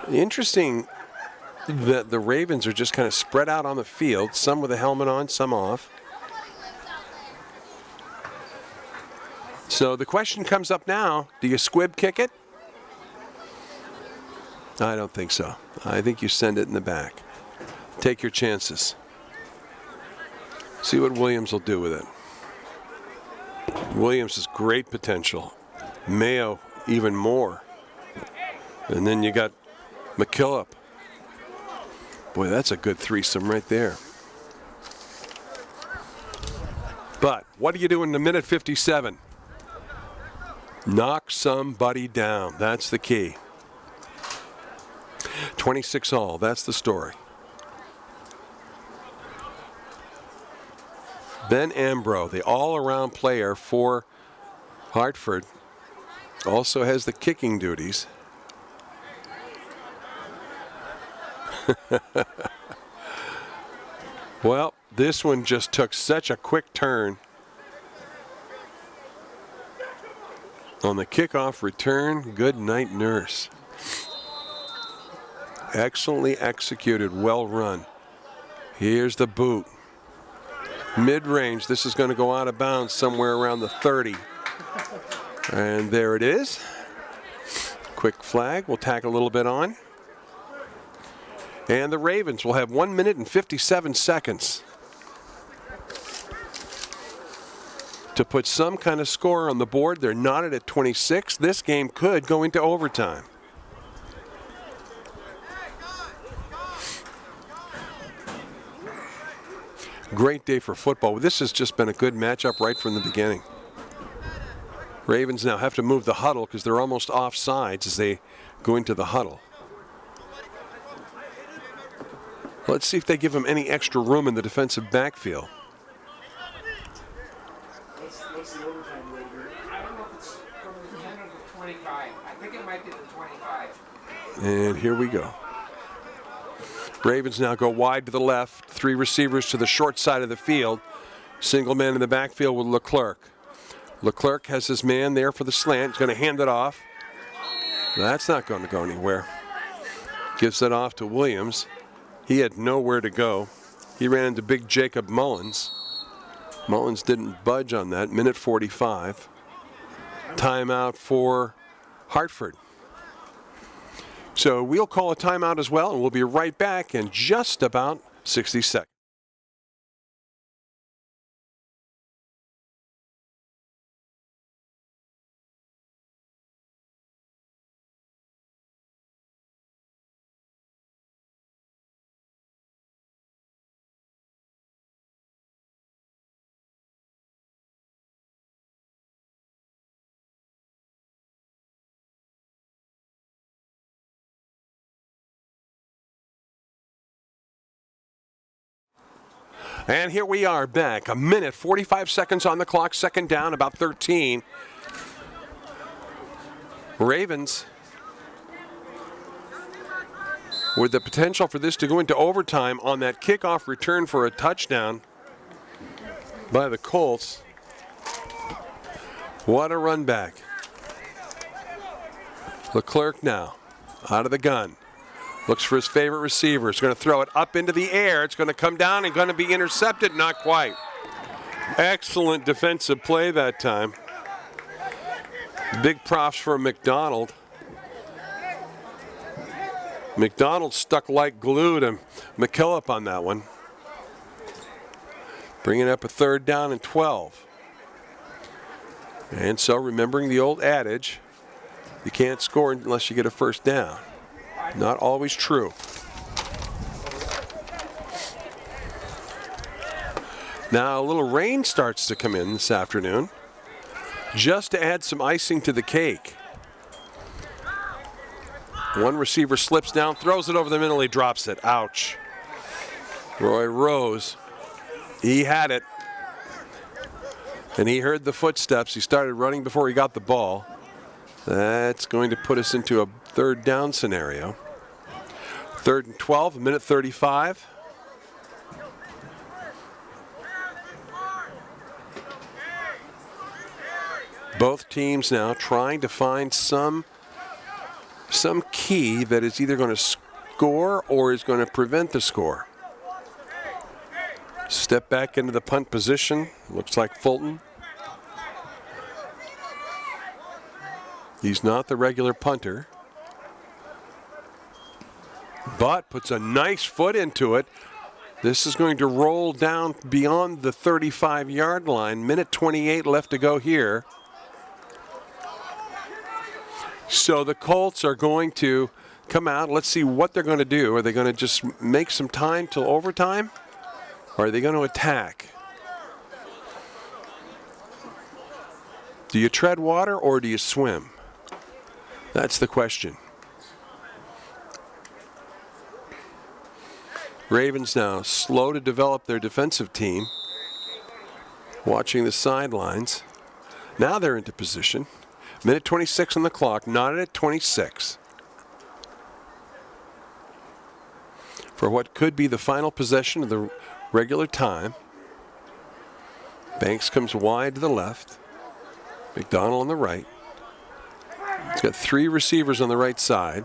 Interesting that the Ravens are just kind of spread out on the field, some with a helmet on, some off. So the question comes up now, do you squib kick it? I don't think so. I think you send it in the back. Take your chances. See what Williams will do with it. Williams has great potential. Mayo even more. And then you got McKillop. Boy, that's a good threesome right there. But what do you do in the minute 57? Knock somebody down. That's the key. 26 all. That's the story. Ben Ambro, the all-around player for Hartford, also has the kicking duties. Well, this one just took such a quick turn. On the kickoff return, good night, nurse. Excellently executed, well run. Here's the boot. Mid-range, this is going to go out of bounds somewhere around the 30. And there it is. Quick flag, we'll tack a little bit on. And the Ravens will have 1 minute and 57 seconds. to put some kind of score on the board. They're knotted at 26. This game could go into overtime. Great day for football. This has just been a good matchup right from the beginning. Ravens now have to move the huddle because they're almost off sides as they go into the huddle. Let's see if they give them any extra room in the defensive backfield. What's the overtime rate here? I don't know if it's from the 10 or the 25. I think it might be the 25. And here we go. Ravens now go wide to the left. 3 receivers to the short side of the field. Single man in the backfield with Leclerc. Leclerc has his man there for the slant. He's going to hand it off. That's not going to go anywhere. Gives it off to Williams. He had nowhere to go. He ran into big Jacob Mullins. Mullins didn't budge on that. Minute 45. Timeout for Hartford. So we'll call a timeout as well, and we'll be right back in just about 60 seconds. And here we are back. A minute, 45 seconds on the clock. Second down, about 13. Ravens with the potential for this to go into overtime on that kickoff return for a touchdown by the Colts. What a run back. Leclerc now out of the gun. Looks for his favorite receiver. He's going to throw it up into the air. It's going to come down and going to be intercepted. Not quite. Excellent defensive play that time. Big props for McDonald. McDonald stuck like glue to McKillop on that one. Bringing up a third down and 12. And so remembering the old adage, you can't score unless you get a first down. Not always true. Now a little rain starts to come in this afternoon, just to add some icing to the cake. One receiver slips down, throws it over the middle, he drops it. Ouch. Roy Rose, he had it. And he heard the footsteps. He started running before he got the ball. That's going to put us into a third down scenario. 3rd and 12, a minute 35. Both teams now trying to find some key that is either going to score or is going to prevent the score. Step back into the punt position. Looks like Fulton. He's not the regular punter, but puts a nice foot into it. This is going to roll down beyond the 35-yard line. Minute 28 left to go here. So the Colts are going to come out. Let's see what they're going to do. Are they going to just make some time till overtime? Or are they going to attack? Do you tread water or do you swim? That's the question. Ravens now slow to develop their defensive team. Watching the sidelines. Now they're into position. Minute 26 on the clock, knotted at 26. For what could be the final possession of the regular time. Banks comes wide to the left. McDonald on the right. He's got 3 receivers on the right side.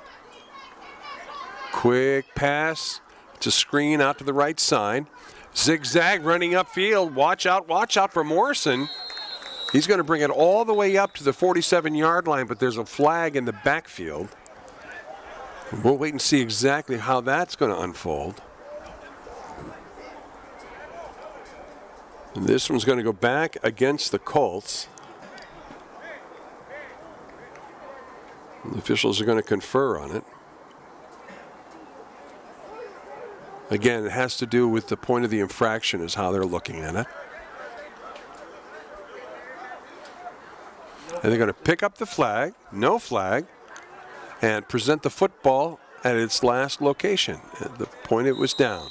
Quick pass. It's a screen out to the right side. Zigzag running upfield. Watch out for Morrison. He's going to bring it all the way up to the 47-yard line, but there's a flag in the backfield. We'll wait and see exactly how that's going to unfold. And this one's going to go back against the Colts. The officials are going to confer on it. Again, it has to do with the point of the infraction is how they're looking at it. And they're going to pick up the flag, no flag, and present the football at its last location, at the point it was down.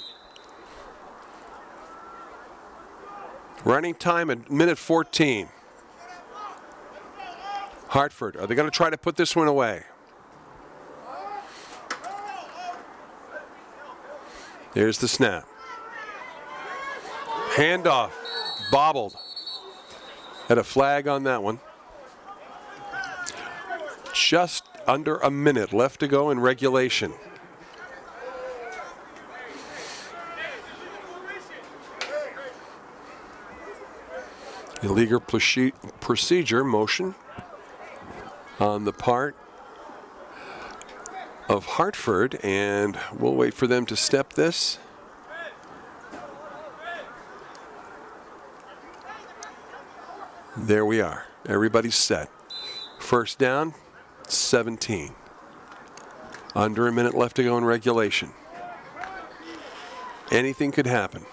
Running time at minute 14. Hartford, are they going to try to put this one away? There's the snap. Handoff, bobbled. Had a flag on that one. Just under a minute left to go in regulation. Illegal procedure motion on the part of Hartford, and we'll wait for them to step this. There we are. Everybody's set. First down, 17. Under a minute left to go in regulation. Anything could happen.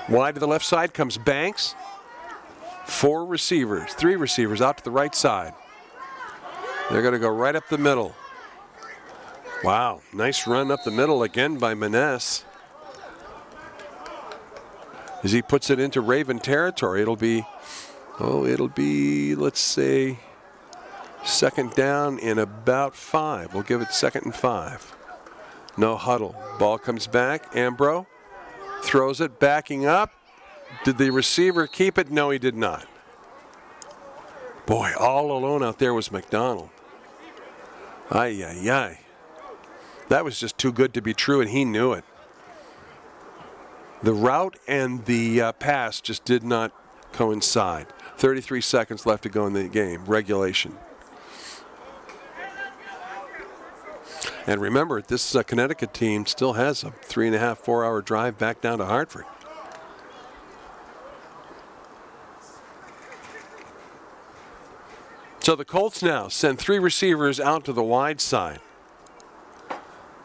Wide to the left side comes Banks. Three receivers out to the right side. They're going to go right up the middle. Wow, nice run up the middle again by Maness. As he puts it into Raven territory, it'll be, let's say, second down in about 5. We'll give it 2nd and 5. No huddle. Ball comes back. Ambro throws it, backing up. Did the receiver keep it? No, he did not. Boy, all alone out there was McDonald. Ay, ay, ay. That was just too good to be true, and he knew it. The route and the pass just did not coincide. 33 seconds left to go in the game, regulation. And remember, this Connecticut team still has a 3.5, 4-hour drive back down to Hartford. So the Colts now send 3 receivers out to the wide side.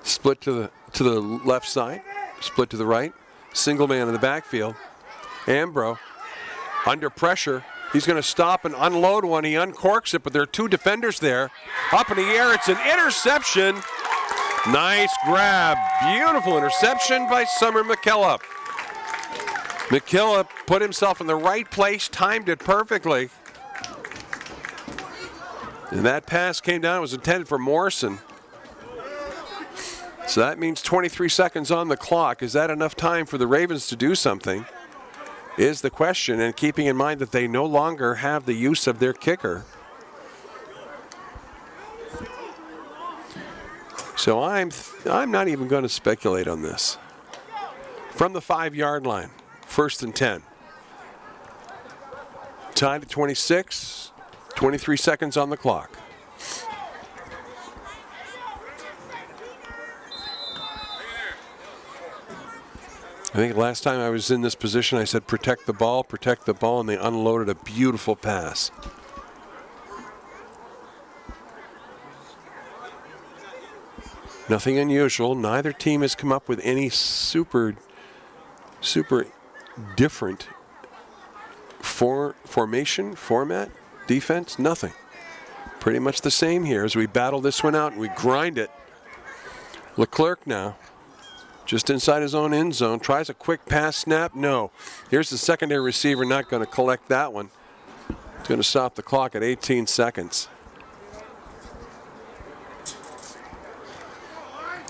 Split to the left side, split to the right. Single man in the backfield. Ambro under pressure. He's going to stop and unload one. He uncorks it, but there are 2 defenders there. Up in the air, it's an interception. Nice grab. Beautiful interception by Summer McKillop. McKillop put himself in the right place, timed it perfectly. And that pass came down. It was intended for Morrison. So that means 23 seconds on the clock. Is that enough time for the Ravens to do something? Is the question, and keeping in mind that they no longer have the use of their kicker. So I'm not even going to speculate on this. From the 5-yard line, 1st and 10. Tied at 26, 23 seconds on the clock. I think last time I was in this position, I said protect the ball, and they unloaded a beautiful pass. Nothing unusual. Neither team has come up with any super different formation, format, defense, nothing. Pretty much the same here as we battle this one out and we grind it. Leclerc now. Just inside his own end zone, tries a quick pass snap. No. Here's the secondary receiver, not going to collect that one. It's going to stop the clock at 18 seconds.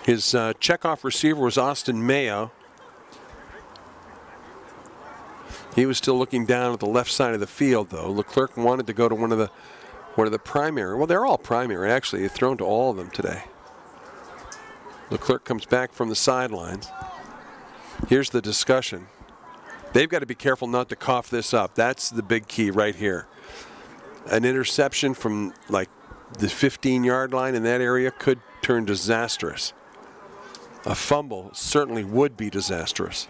His checkoff receiver was Austin Mayo. He was still looking down at the left side of the field, though. Leclerc wanted to go to one of the primary. Well, they're all primary, actually. He's thrown to all of them today. Leclerc comes back from the sidelines. Here's the discussion. They've got to be careful not to cough this up. That's the big key right here. An interception from like the 15-yard line in that area could turn disastrous. A fumble certainly would be disastrous.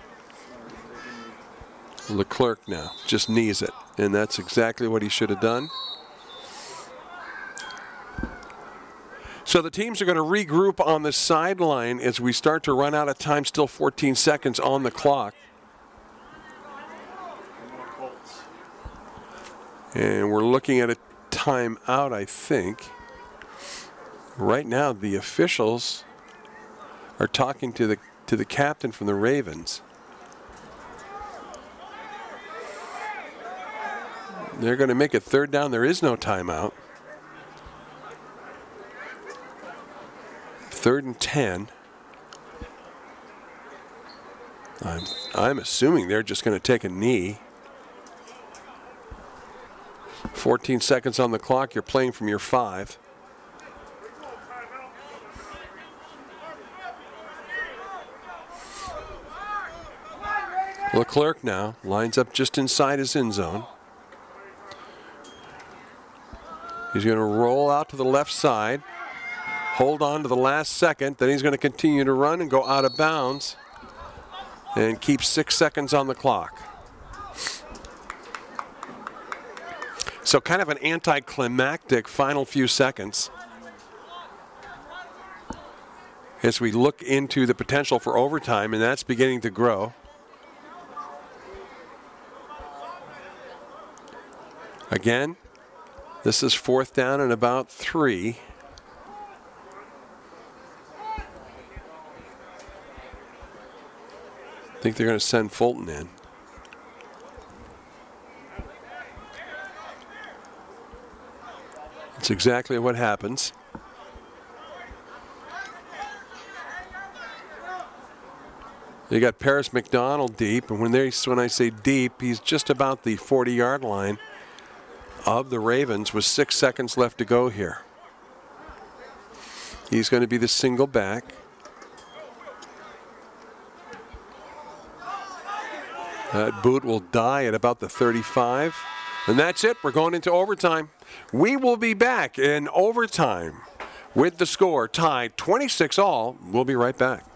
Leclerc now just knees it, and that's exactly what he should have done. So the teams are going to regroup on the sideline as we start to run out of time. Still 14 seconds on the clock. And we're looking at a timeout, I think. Right now, the officials are talking to the captain from the Ravens. They're going to make it third down. There is no timeout. 3rd and 10. I'm assuming they're just going to take a knee. 14 seconds on the clock. You're playing from your 5. Leclerc now lines up just inside his end zone. He's going to roll out to the left side, hold on to the last second, then he's going to continue to run and go out of bounds and keep 6 seconds on the clock. So kind of an anticlimactic final few seconds as we look into the potential for overtime, and that's beginning to grow. Again, this is 4th down and about 3. I think they're going to send Fulton in. That's exactly what happens. You got Paris McDonald deep, and when I say deep, he's just about the 40-yard line of the Ravens with 6 seconds left to go here. He's going to be the single back. That boot will die at about the 35. And that's it. We're going into overtime. We will be back in overtime with the score tied 26-all. We'll be right back.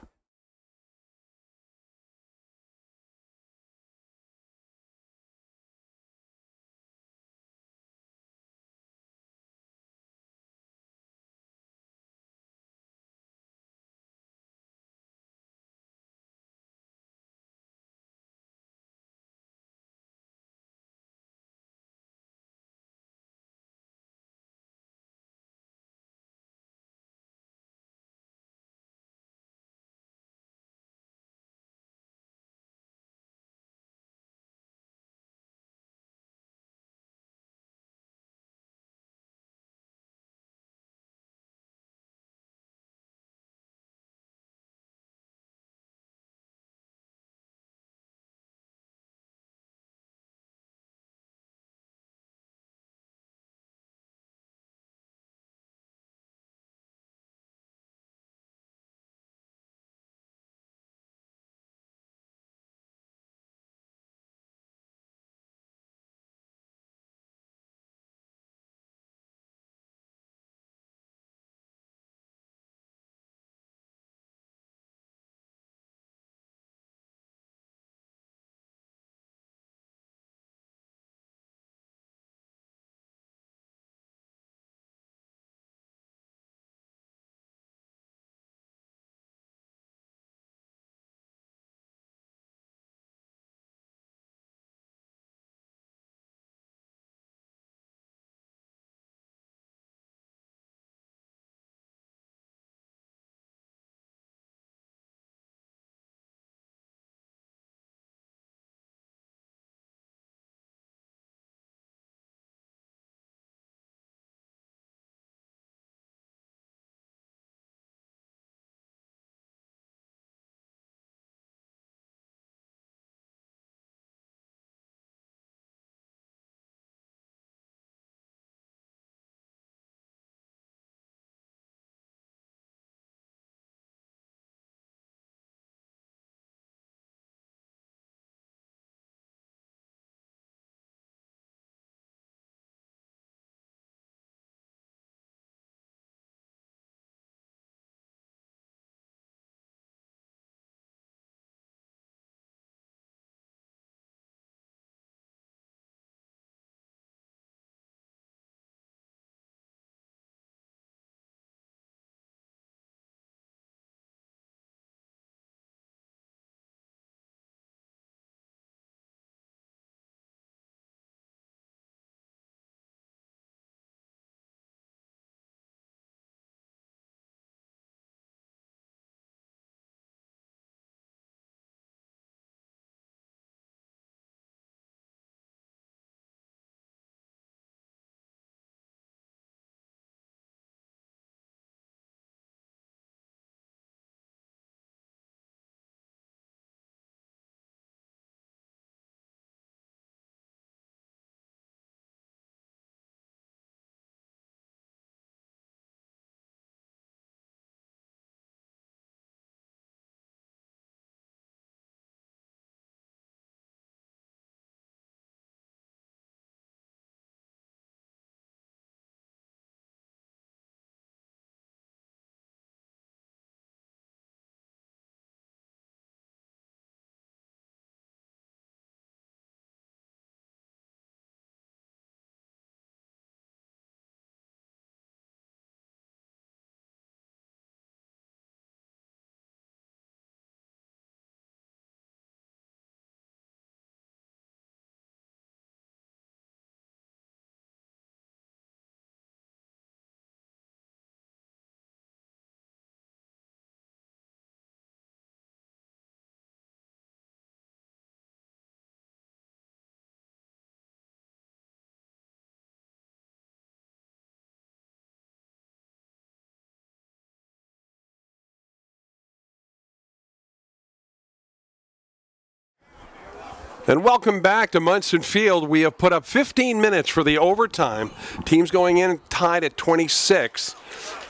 And welcome back to Munson Field. We have put up 15 minutes for the overtime. Teams going in tied at 26.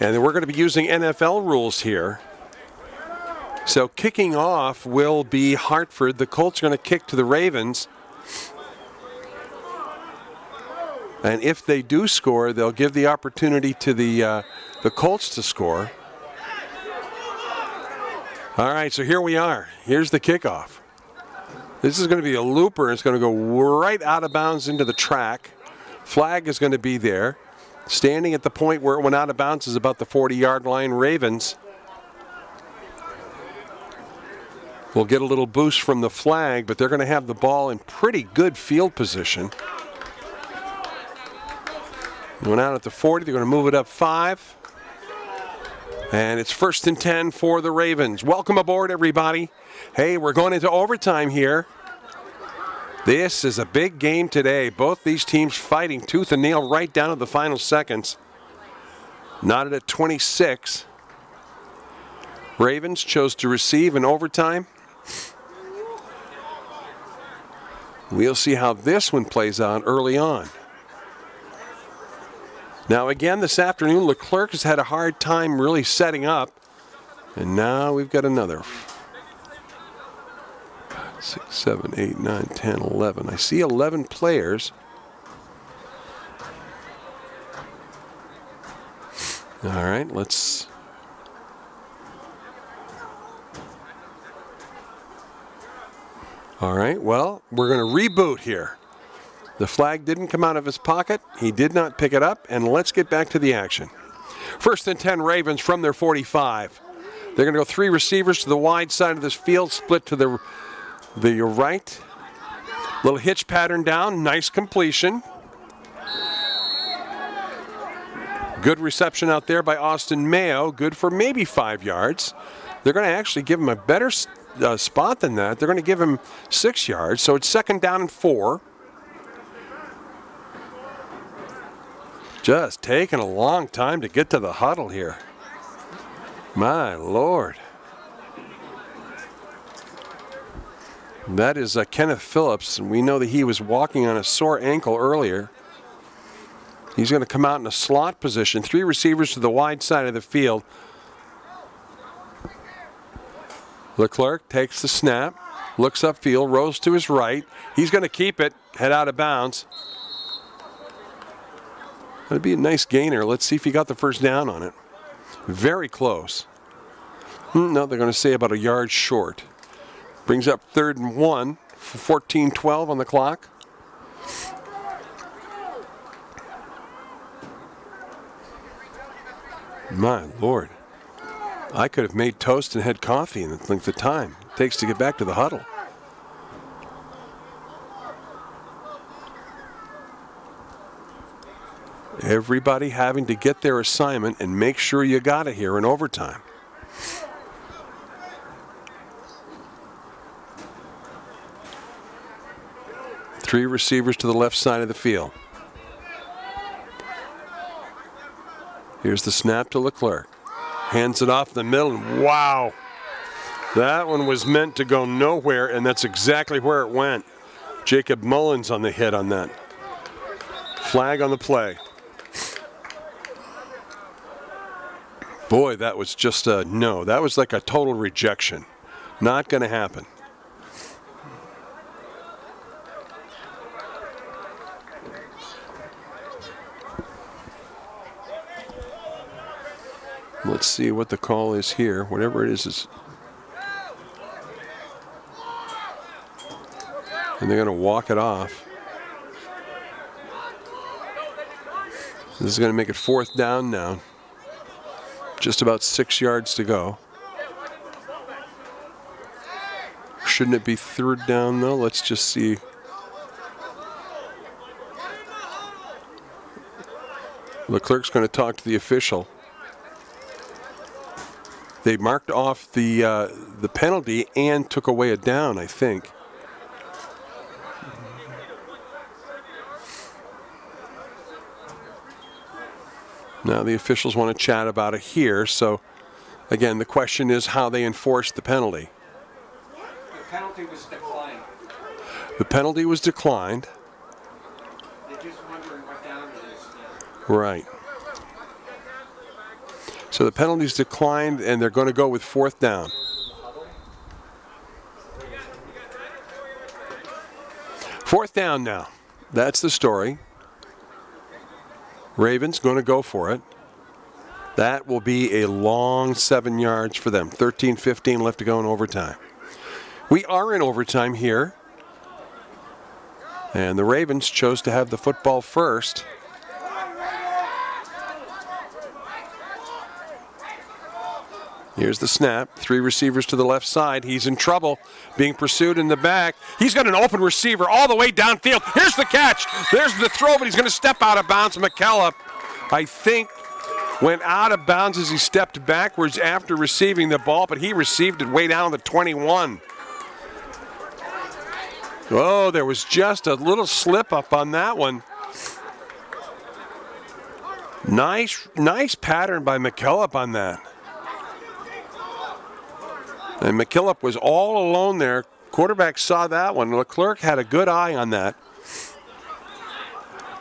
And we're going to be using NFL rules here. So kicking off will be Hartford. The Colts are going to kick to the Ravens. And if they do score, they'll give the opportunity to the Colts to score. All right, so here we are. Here's the kickoff. This is going to be a looper. It's going to go right out of bounds into the track. Flag is going to be there. Standing at the point where it went out of bounds is about the 40-yard line. Ravens will get a little boost from the flag, but they're going to have the ball in pretty good field position. Went out at the 40. They're going to move it up 5. And it's 1st and 10 for the Ravens. Welcome aboard, everybody. Hey, we're going into overtime here. This is a big game today. Both these teams fighting tooth and nail right down to the final seconds. Knotted at 26. Ravens chose to receive in overtime. We'll see how this one plays out early on. Now again this afternoon, Leclerc has had a hard time really setting up. And now we've got another. 6, 7, 8, 9, 10, 11. I see 11 players. All right, let's. All right, well, we're going to reboot here. The flag didn't come out of his pocket. He did not pick it up, and let's get back to the action. 1st and 10 Ravens from their 45. They're going to go 3 receivers to the wide side of this field, split to the right. Little hitch pattern down, nice completion. Good reception out there by Austin Mayo, good for maybe 5 yards. They're going to actually give him a better spot than that. They're going to give him 6 yards, so it's 2nd down and 4. Just taking a long time to get to the huddle here. My Lord. That is Kenneth Phillips, and we know that he was walking on a sore ankle earlier. He's going to come out in a slot position. 3 receivers to the wide side of the field. Leclerc takes the snap, looks upfield, rolls to his right. He's going to keep it, head out of bounds. That'd be a nice gainer. Let's see if he got the 1st down on it. Very close. No, they're going to say about a yard short. Brings up 3rd and 1, 14-12 on the clock. My Lord. I could have made toast and had coffee in the length of time it takes to get back to the huddle. Everybody having to get their assignment and make sure you got it here in overtime. Three receivers to the left side of the field. Here's the snap to Leclerc. Hands it off the middle, and wow. That one was meant to go nowhere, and that's exactly where it went. Jacob Mullins on the hit on that. Flag on the play. Boy, that was just a no. That was like a total rejection. Not going to happen. Let's see what the call is here. Whatever it is. And they're going to walk it off. This is going to make it 4th down now. Just about 6 yards to go. Shouldn't it be 3rd down though? Let's just see. Leclerc's going to talk to the official. They marked off the penalty and took away a down, I think. Now the officials want to chat about it here. So, again, the question is how they enforce the penalty. The penalty was declined. The penalty was declined. They're just wondering what down it is now. Right. So the penalty's declined, and they're going to go with 4th down. 4th down now. That's the story. Ravens going to go for it. That will be a long 7 yards for them. 13-15 left to go in overtime. We are in overtime here. And the Ravens chose to have the football first. Here's the snap. 3 receivers to the left side. He's in trouble, being pursued in the back. He's got an open receiver all the way downfield. Here's the catch. There's the throw, but he's going to step out of bounds. McKellop, I think, went out of bounds as he stepped backwards after receiving the ball, but he received it way down the 21. Oh, there was just a little slip up on that one. Nice pattern by McKellop on that. And McKillop was all alone there. Quarterback saw that one. Leclerc had a good eye on that.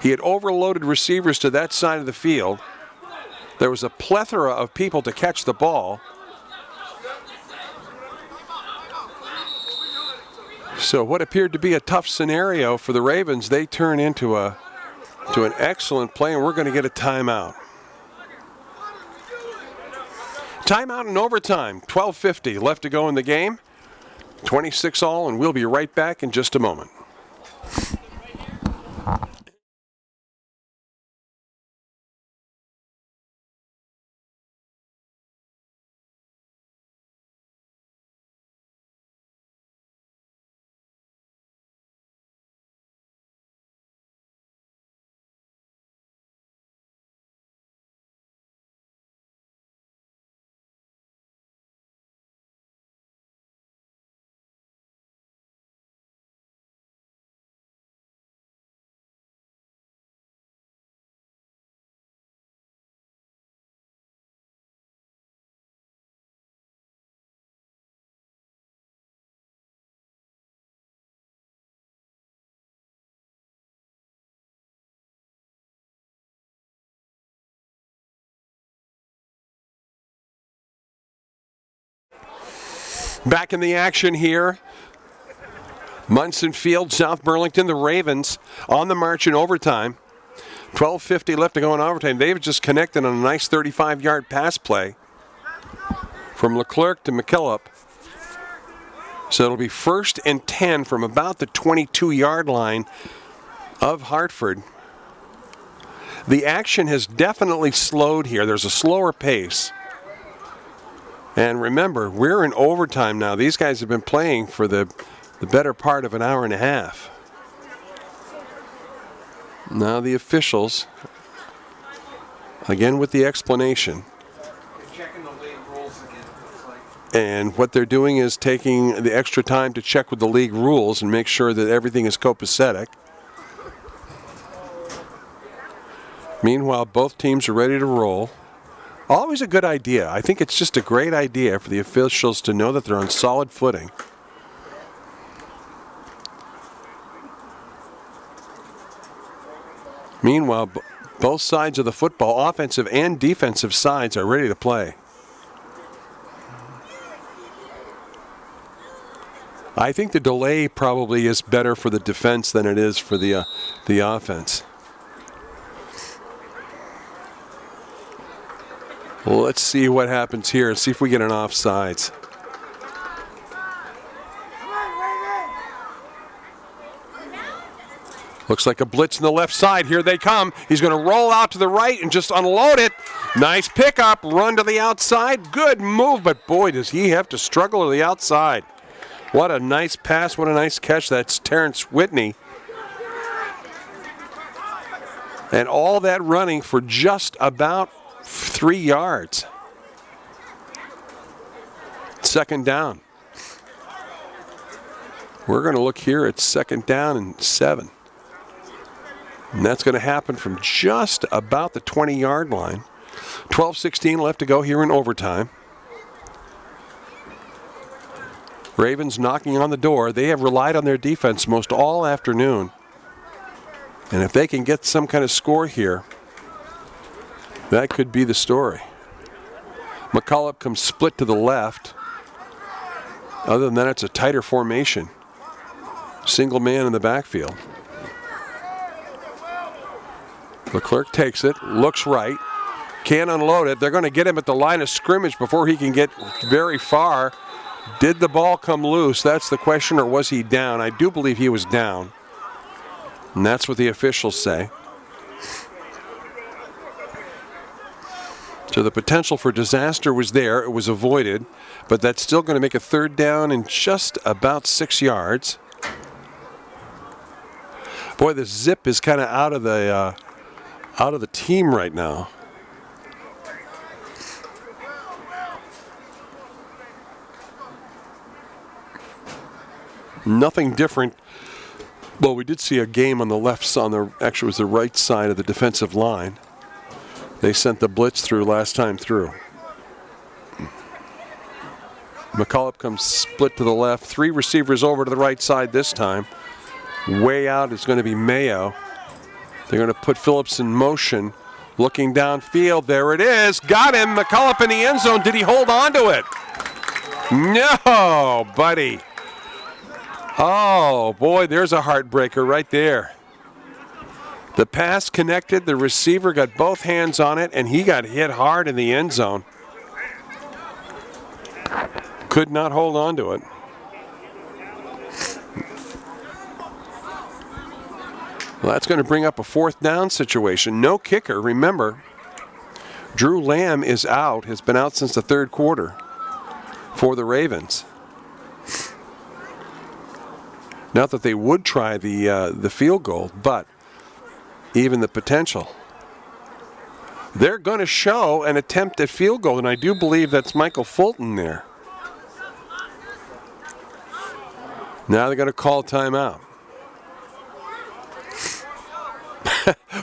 He had overloaded receivers to that side of the field. There was a plethora of people to catch the ball. So what appeared to be a tough scenario for the Ravens, they turn into an excellent play, and we're going to get a timeout. Timeout in overtime, 12:50 left to go in the game. 26 all, and we'll be right back in just a moment. Back in the action here. Munson Field, South Burlington, the Ravens on the march in overtime. 12:50 left to go in overtime. They've just connected on a nice 35-yard pass play from Leclerc to McKillop. So it'll be 1st and 10 from about the 22-yard line of Hartford. The action has definitely slowed here. There's a slower pace. And remember, we're in overtime now. These guys have been playing for the better part of an hour and a half. Now the officials, again with the explanation. Checking the league rules again, it looks like. And what they're doing is taking the extra time to check with the league rules and make sure that everything is copacetic. Meanwhile, both teams are ready to roll. Always a good idea. I think it's just a great idea for the officials to know that they're on solid footing. Meanwhile, both sides of the football, offensive and defensive sides, are ready to play. I think the delay probably is better for the defense than it is for the offense. Well, let's see what happens here and see if we get an offsides. Looks like a blitz on the left side. Here they come. He's going to roll out to the right and just unload it. Nice pickup. Run to the outside. Good move, but boy, does he have to struggle to the outside. What a nice pass. What a nice catch. That's Terrence Whitney. And all that running for just about 3 yards. 2nd down. We're going to look here at 2nd down and 7. And that's going to happen from just about the 20-yard line. 12:16 left to go here in overtime. Ravens knocking on the door. They have relied on their defense most all afternoon. And if they can get some kind of score here, that could be the story. McCullough comes split to the left. Other than that, it's a tighter formation. Single man in the backfield. Leclerc takes it, looks right, can't unload it. They're going to get him at the line of scrimmage before he can get very far. Did the ball come loose? That's the question, or was he down? I do believe he was down. And that's what the officials say. So the potential for disaster was there. It was avoided, but that's still going to make a third down in just about 6 yards. Boy, the zip is kind of out of the team right now. Nothing different. Well, we did see a game on the left side, actually it was the right side of the defensive line. They sent the blitz through last time through. McCullough comes split to the left. 3 receivers over to the right side this time. Way out is going to be Mayo. They're going to put Phillips in motion. Looking downfield. There it is. Got him. McCullough in the end zone. Did he hold on to it? No, buddy. Oh, boy, there's a heartbreaker right there. The pass connected. The receiver got both hands on it, and he got hit hard in the end zone. Could not hold on to it. Well, that's going to bring up a 4th down situation. No kicker. Remember, Drew Lamb is out, has been out since the 3rd quarter for the Ravens. Not that they would try the field goal, but even the potential. They're going to show an attempt at field goal, and I do believe that's Michael Fulton there. Now they're going to call timeout.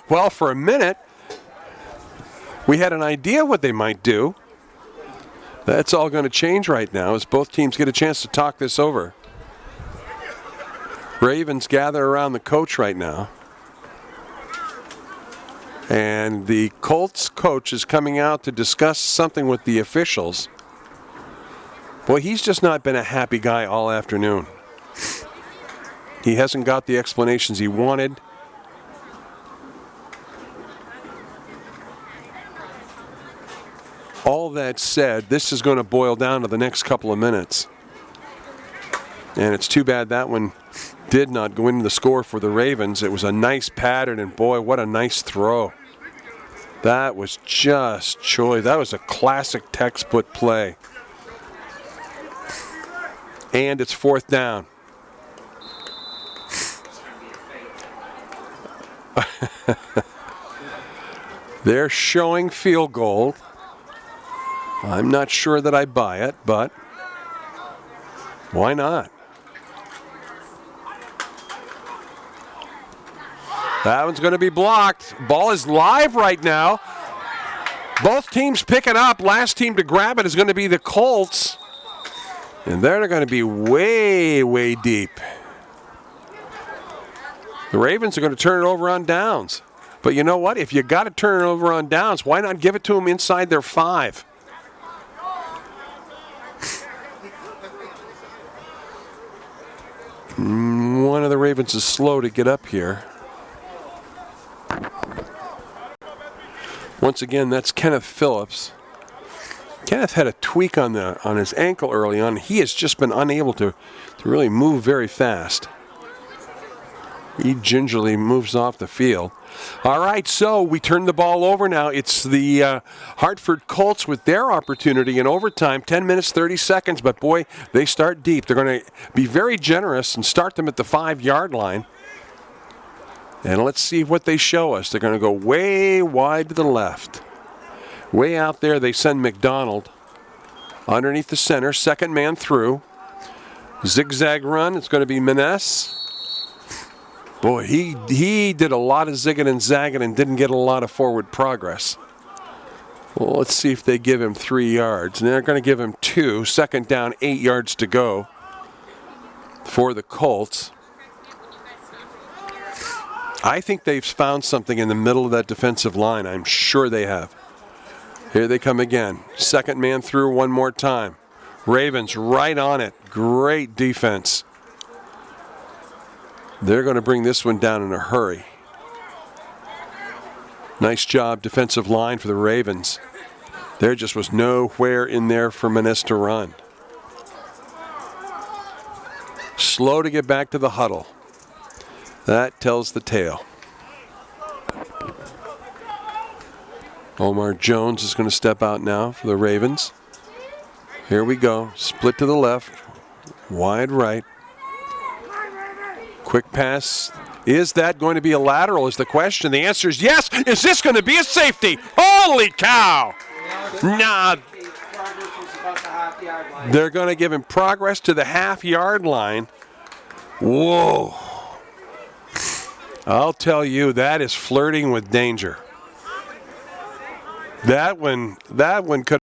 Well, for a minute, we had an idea what they might do. That's all going to change right now as both teams get a chance to talk this over. Ravens gather around the coach right now. And the Colts coach is coming out to discuss something with the officials. Boy, he's just not been a happy guy all afternoon. He hasn't got the explanations he wanted. All that said, this is going to boil down to the next couple of minutes. And it's too bad that one did not go into the score for the Ravens. It was a nice pattern, and boy, what a nice throw. That was just choice. That was a classic textbook play. And it's 4th down. They're showing field goal. I'm not sure that I buy it, but why not? That one's going to be blocked. Ball is live right now. Both teams picking up. Last team to grab it is going to be the Colts. And they're going to be way, way deep. The Ravens are going to turn it over on downs. But you know what? If you got to turn it over on downs, why not give it to them inside their 5? One of the Ravens is slow to get up here. Once again, that's Kenneth Phillips. Kenneth had a tweak on his ankle early on. He has just been unable to really move very fast. He gingerly moves off the field. All right, so we turn the ball over now. It's the Hartford Colts with their opportunity in overtime, 10 minutes, 30 seconds. But, boy, they start deep. They're going to be very generous and start them at the 5-yard line. And let's see what they show us. They're going to go way wide to the left. Way out there, they send McDonald underneath the center. Second man through. Zigzag run. It's going to be Maness. Boy, he did a lot of zigging and zagging and didn't get a lot of forward progress. Well, let's see if they give him 3 yards. And they're going to give him 2. Second down, 8 yards to go. for the Colts. I think they've found something in the middle of that defensive line. I'm sure they have. Here they come again. Second man through one more time. Ravens right on it. Great defense. They're going to bring this one down in a hurry. Nice job, defensive line for the Ravens. There just was nowhere in there for Menace to run. Slow to get back to the huddle. That tells the tale. Omar Jones is going to step out now for the Ravens. Here we go. Split to the left. Wide right. Quick pass. Is that going to be a lateral is the question. The answer is yes. Is this going to be a safety? Holy cow. Nah. They're going to give him progress to the half-yard line. Whoa. I'll tell you, that is flirting with danger. That one could